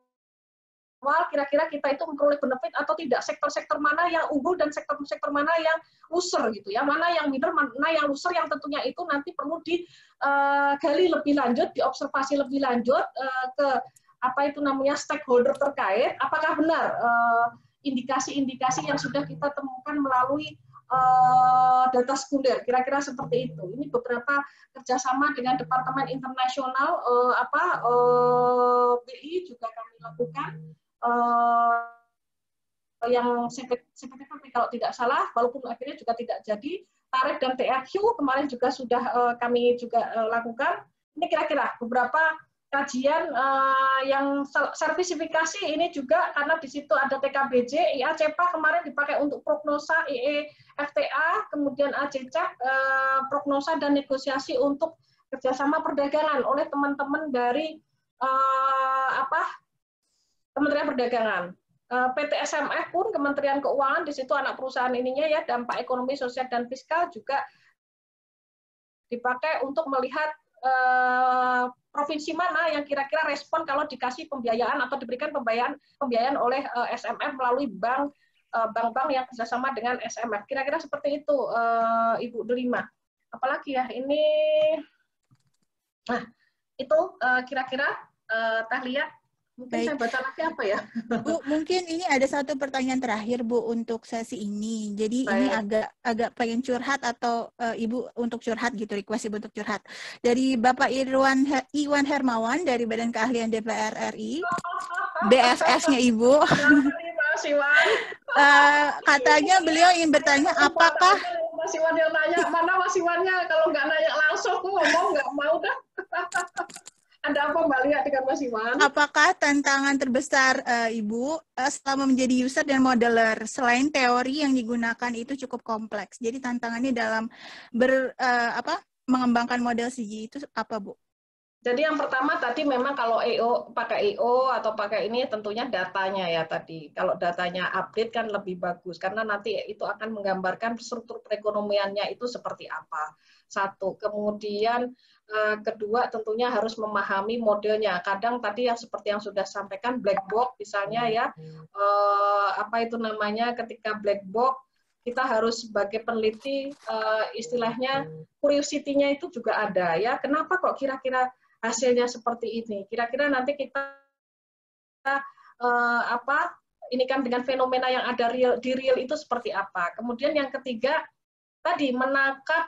S2: kira-kira kita itu memperoleh benefit atau tidak, sektor-sektor mana yang unggul dan sektor-sektor mana yang loser gitu ya, mana yang winner, mana yang loser, yang tentunya itu nanti perlu digali lebih lanjut, diobservasi lebih lanjut ke apa itu namanya stakeholder terkait, apakah benar indikasi-indikasi yang sudah kita temukan melalui data sekunder, kira-kira seperti itu. Ini beberapa kerjasama dengan Departemen Internasional BI juga kami lakukan. Yang CPTP kalau tidak salah, walaupun akhirnya juga tidak jadi, tarif dan TRQ kemarin juga sudah kami juga lakukan. Ini kira-kira beberapa kajian yang sertifikasi ini juga, karena di situ ada TKBJ, IA-CEPA kemarin dipakai untuk prognosa, IE-FTA, kemudian AJCEP, prognosa dan negosiasi untuk kerjasama perdagangan oleh teman-teman dari Kementerian Perdagangan. PT SMF pun, Kementerian Keuangan, di situ anak perusahaan ininya ya, dampak ekonomi, sosial, dan fiskal juga dipakai untuk melihat provinsi mana yang kira-kira respon kalau dikasih pembiayaan atau diberikan pembiayaan oleh SMF melalui bank-bank yang kerjasama dengan SMF. Kira-kira seperti itu, Ibu Delima. Apalagi ya, ini, nah, itu kira-kira Tahlia. Mungkin saya baca lagi apa ya?
S1: Bu, mungkin ini ada satu pertanyaan terakhir Bu untuk sesi ini. Jadi ini agak pengen curhat atau Ibu untuk curhat gitu, request Ibu untuk curhat. Dari Bapak Iwan Hermawan dari Badan Keahlian DPR RI, BFF-nya Ibu.
S2: Mas Iwan.
S1: Katanya beliau ingin bertanya apakah
S2: Mas Iwan yang nanya, mana Mas Iwannya? Kalau nggak nanya langsung, aku ngomong nggak mau dah. Ada apa Mbak Lia dengan Mas Iwan?
S1: apakah tantangan terbesar Ibu selama menjadi user dan modeler selain teori yang digunakan itu cukup kompleks. Jadi tantangannya dalam mengembangkan model CGI itu apa, Bu?
S2: Jadi yang pertama tadi memang kalau pakai EO atau pakai ini tentunya datanya ya tadi. Kalau datanya update kan lebih bagus karena nanti itu akan menggambarkan struktur perekonomiannya itu seperti apa. Satu. Kemudian kedua tentunya harus memahami modelnya. Kadang tadi yang seperti yang sudah sampaikan black box misalnya ya, apa itu namanya ketika black box kita harus sebagai peneliti istilahnya curiosity-nya itu juga ada ya. Kenapa kok kira-kira hasilnya seperti ini? Kira-kira nanti kita ini kan dengan fenomena yang ada di real itu seperti apa? Kemudian yang ketiga tadi menangkap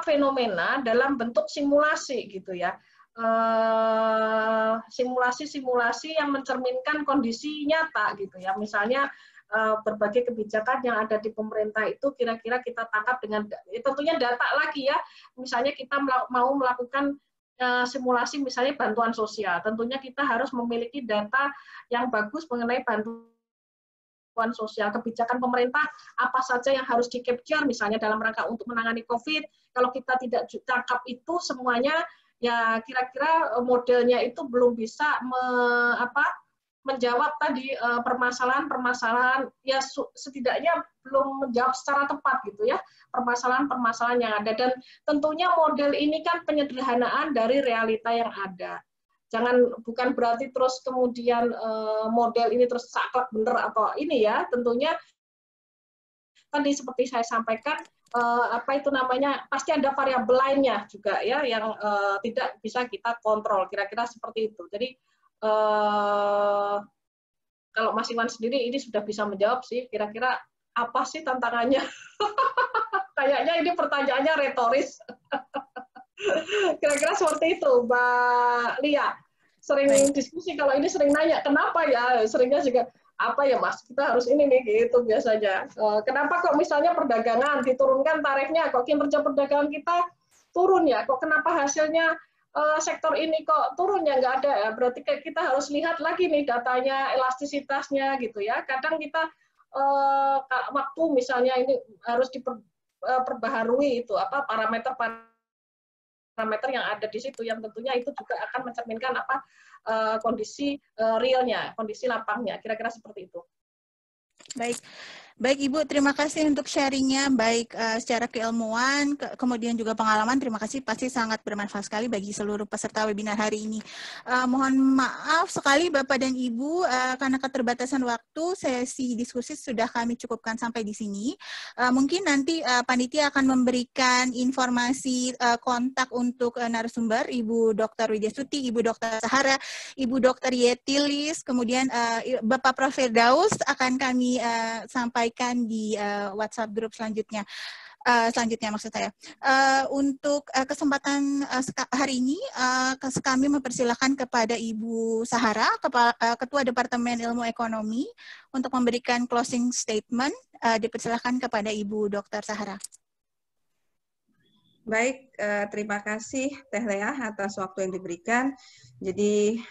S2: fenomena dalam bentuk simulasi gitu ya. Simulasi-simulasi yang mencerminkan kondisi nyata gitu ya. Misalnya berbagai kebijakan yang ada di pemerintah itu kira-kira kita tangkap dengan tentunya data lagi ya. Misalnya kita mau melakukan simulasi misalnya bantuan sosial, tentunya kita harus memiliki data yang bagus mengenai bantuan sosial, kebijakan pemerintah apa saja yang harus di-capture misalnya dalam rangka untuk menangani COVID. Kalau kita tidak tangkap itu semuanya, ya kira-kira modelnya itu belum bisa menjawab tadi permasalahan-permasalahan, ya setidaknya belum menjawab secara tepat gitu ya, permasalahan-permasalahan yang ada. Dan tentunya model ini kan penyederhanaan dari realita yang ada. Bukan berarti terus kemudian model ini terus saklek bener atau ini ya, tentunya tadi seperti saya sampaikan, pasti ada variabel lainnya juga ya yang tidak bisa kita kontrol, kira-kira seperti itu. Jadi kalau Mas Iwan sendiri ini sudah bisa menjawab sih, kira-kira apa sih tantangannya? Kayaknya ini pertanyaannya retoris. Kira-kira seperti itu, Mbak Lia. Sering diskusi kalau ini sering nanya, kenapa ya? Seringnya juga, apa ya Mas, kita harus ini nih, gitu biasanya. Kenapa kok misalnya perdagangan diturunkan tarifnya, kok kinerja perdagangan kita turun ya? Kok kenapa hasilnya sektor ini kok turun ya? Nggak ada ya? Berarti kita harus lihat lagi nih datanya, elastisitasnya gitu ya. Kadang kita waktu misalnya ini harus diperbaharui itu parameter yang ada di situ yang tentunya itu juga akan mencerminkan kondisi realnya, kondisi lapangnya, kira-kira seperti itu.
S1: Baik Ibu, terima kasih untuk sharingnya, baik secara keilmuan, kemudian juga pengalaman. Terima kasih, pasti sangat bermanfaat sekali bagi seluruh peserta webinar hari ini. Mohon maaf sekali Bapak dan Ibu, karena keterbatasan waktu, sesi diskusi sudah kami cukupkan sampai di sini. Mungkin nanti panitia akan memberikan informasi kontak untuk narasumber, Ibu Dr. Widyasuti, Ibu Dr. Sahara, Ibu Dr. Yetilis, kemudian Bapak Prof. Firdaus akan kami sampaikan di WhatsApp grup selanjutnya maksud saya. Untuk kesempatan hari ini, kami mempersilahkan kepada Ibu Sahara, Ketua Departemen Ilmu Ekonomi, untuk memberikan closing statement. Dipersilahkan kepada Ibu Dr. Sahara.
S3: Baik, terima kasih Teh Lea atas waktu yang diberikan. Jadi,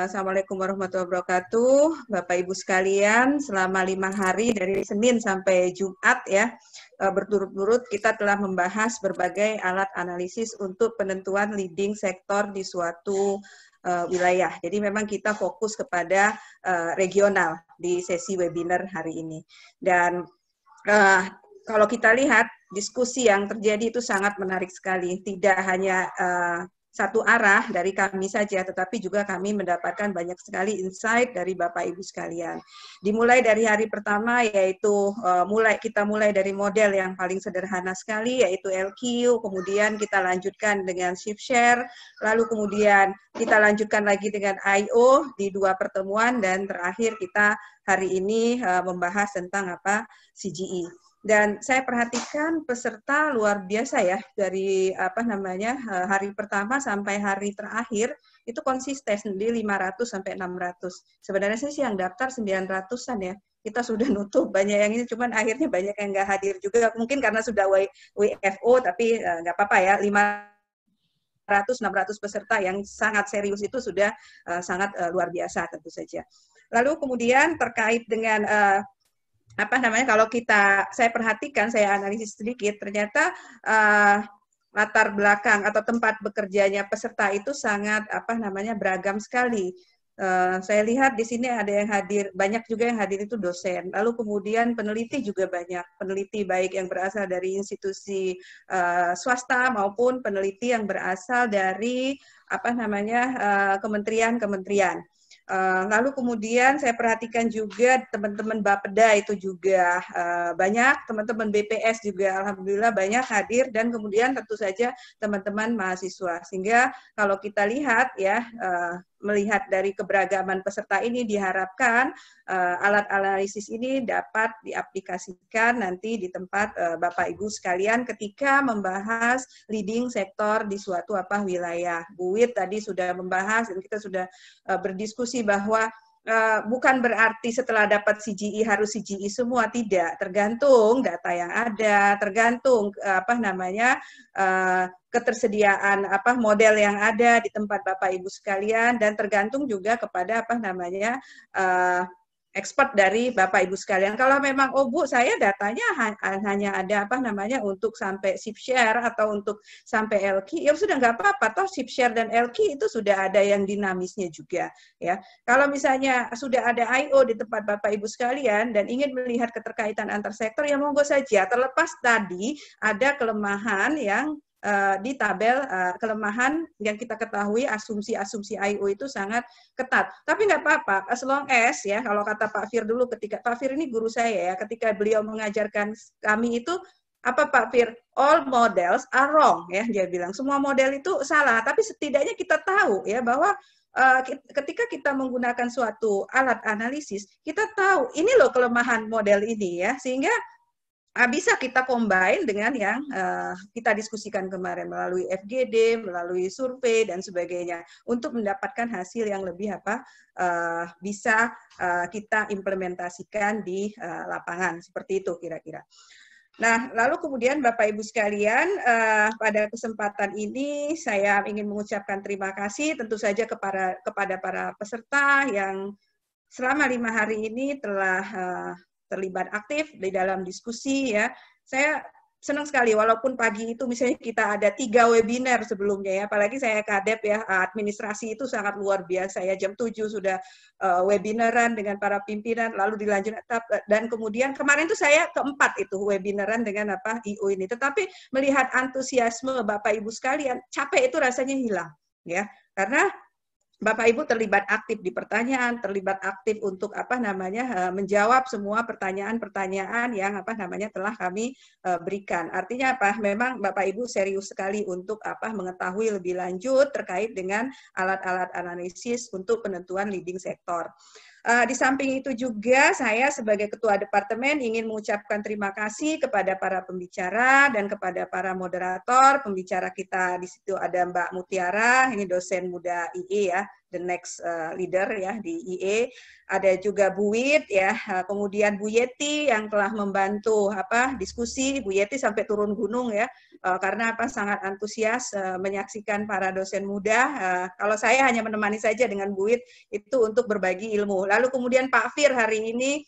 S3: Assalamualaikum warahmatullahi wabarakatuh. Bapak Ibu sekalian, selama 5 hari dari Senin sampai Jumat ya, berturut-turut kita telah membahas berbagai alat analisis untuk penentuan leading sektor di suatu wilayah. Jadi memang kita fokus kepada regional di sesi webinar hari ini. Dan kalau kita lihat, diskusi yang terjadi itu sangat menarik sekali. Tidak hanya satu arah dari kami saja, tetapi juga kami mendapatkan banyak sekali insight dari Bapak Ibu sekalian. Dimulai dari hari pertama, yaitu kita mulai dari model yang paling sederhana sekali, yaitu LQ, kemudian kita lanjutkan dengan shift share, lalu kemudian kita lanjutkan lagi dengan IO di 2 pertemuan, dan terakhir kita hari ini membahas tentang CGI. Dan saya perhatikan peserta luar biasa ya, dari hari pertama sampai hari terakhir itu konsisten di 500 sampai 600. Sebenarnya sih yang daftar 900-an ya. Kita sudah nutup banyak yang ini, cuman akhirnya banyak yang nggak hadir juga. Mungkin karena sudah WFO, tapi nggak apa-apa ya. 500-600 peserta yang sangat serius itu sudah sangat luar biasa tentu saja. Lalu kemudian terkait dengan kalau saya perhatikan, saya analisis sedikit, ternyata latar belakang atau tempat bekerjanya peserta itu sangat beragam sekali. Saya lihat di sini ada yang hadir, banyak juga yang hadir itu dosen. Lalu kemudian peneliti juga banyak, peneliti baik yang berasal dari institusi swasta maupun peneliti yang berasal dari kementerian-kementerian. Lalu kemudian saya perhatikan juga teman-teman Bapeda itu juga banyak, teman-teman BPS juga alhamdulillah banyak hadir, dan kemudian tentu saja teman-teman mahasiswa. Sehingga kalau kita lihat ya, melihat dari keberagaman peserta ini diharapkan alat analisis ini dapat diaplikasikan nanti di tempat Bapak Ibu sekalian ketika membahas leading sektor di suatu wilayah. Bu Wit tadi sudah membahas dan kita sudah berdiskusi bahwa bukan berarti setelah dapat CGI harus CGI semua, tidak. Tergantung data yang ada, tergantung ketersediaan model yang ada di tempat Bapak Ibu sekalian, dan tergantung juga kepada expert dari Bapak Ibu sekalian. Kalau memang, oh Bu, saya datanya hanya ada untuk sampai ship share atau untuk sampai LQ, ya sudah nggak apa-apa, toh ship share dan LQ itu sudah ada yang dinamisnya juga ya. Kalau misalnya sudah ada I/O di tempat Bapak Ibu sekalian dan ingin melihat keterkaitan antar sektor, ya monggo saja, terlepas tadi ada kelemahan yang di tabel, kelemahan yang kita ketahui asumsi-asumsi I/O itu sangat ketat. Tapi nggak apa-apa, as long as ya, kalau kata Pak Fir dulu, ketika Pak Fir ini guru saya ya, ketika beliau mengajarkan kami itu, Pak Fir, all models are wrong ya, dia bilang semua model itu salah, tapi setidaknya kita tahu ya bahwa ketika kita menggunakan suatu alat analisis, kita tahu ini loh kelemahan model ini ya, sehingga bisa kita combine dengan yang kita diskusikan kemarin melalui FGD, melalui survei dan sebagainya untuk mendapatkan hasil yang lebih bisa kita implementasikan di lapangan, seperti itu kira-kira. Nah, lalu kemudian Bapak Ibu sekalian, pada kesempatan ini saya ingin mengucapkan terima kasih tentu saja kepada para peserta yang selama 5 hari ini telah terlibat aktif di dalam diskusi ya. Saya senang sekali walaupun pagi itu misalnya kita ada 3 webinar sebelumnya ya, apalagi saya kadep ya, administrasi itu sangat luar biasa ya, jam 7 sudah webinaran dengan para pimpinan, lalu dilanjut dan kemudian kemarin itu saya keempat itu webinaran dengan IO ini. Tetapi melihat antusiasme Bapak Ibu sekalian, capek itu rasanya hilang ya, karena Bapak Ibu terlibat aktif di pertanyaan, terlibat aktif untuk menjawab semua pertanyaan-pertanyaan yang telah kami berikan. Artinya memang Bapak Ibu serius sekali untuk mengetahui lebih lanjut terkait dengan alat-alat analisis untuk penentuan leading sektor. Di samping itu juga saya sebagai Ketua Departemen ingin mengucapkan terima kasih kepada para pembicara dan kepada para moderator. Pembicara kita di situ ada Mbak Mutiara, ini dosen muda IE ya, the next leader ya di IE. Ada juga Bu Wit ya, kemudian Bu Yeti yang telah membantu diskusi. Bu Yeti sampai turun gunung ya, karena sangat antusias menyaksikan para dosen muda. Kalau saya hanya menemani saja dengan Bu Wit itu untuk berbagi ilmu. Lalu kemudian Pak Fir hari ini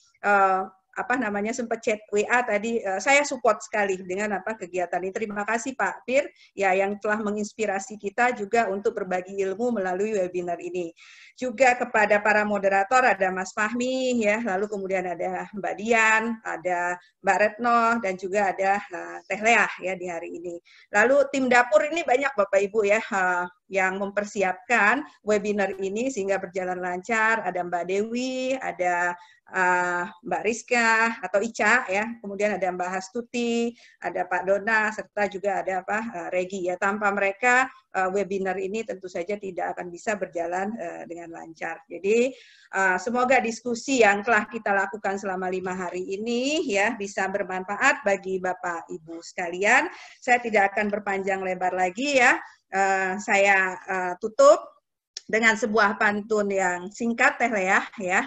S3: sempat chat WA tadi, saya support sekali dengan kegiatan ini. Terima kasih Pak Fir ya yang telah menginspirasi kita juga untuk berbagi ilmu melalui webinar ini. Juga kepada para moderator ada Mas Fahmi ya, lalu kemudian ada Mbak Dian, ada Mbak Retno dan juga ada Teh Leah ya di hari ini. Lalu tim dapur ini banyak Bapak Ibu ya yang mempersiapkan webinar ini sehingga berjalan lancar. Ada Mbak Dewi, ada Mbak Rizka atau Ica ya, kemudian ada Mbak Hastuti, ada Pak Dona, serta juga ada Regi ya. Tanpa mereka webinar ini tentu saja tidak akan bisa berjalan dengan lancar. Jadi semoga diskusi yang telah kita lakukan selama 5 hari ini ya bisa bermanfaat bagi Bapak Ibu sekalian. Saya tidak akan berpanjang lebar lagi ya. Saya tutup dengan sebuah pantun yang singkat Teh Leah ya.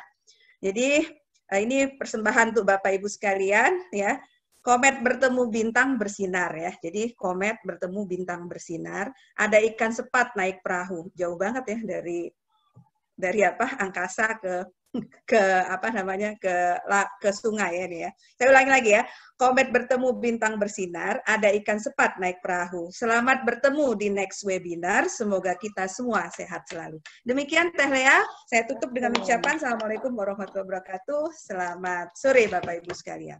S3: Jadi ini persembahan untuk Bapak Ibu sekalian ya. Komet bertemu bintang bersinar ya. Jadi komet bertemu bintang bersinar. Ada ikan sepat naik perahu. Jauh banget ya dari angkasa ke sungai ya nih ya. Saya ulangi lagi ya. Komet bertemu bintang bersinar, ada ikan sepat naik perahu. Selamat bertemu di next webinar. Semoga kita semua sehat selalu. Demikian Teh Lea, saya tutup dengan ucapan Assalamualaikum warahmatullahi wabarakatuh. Selamat sore Bapak Ibu sekalian.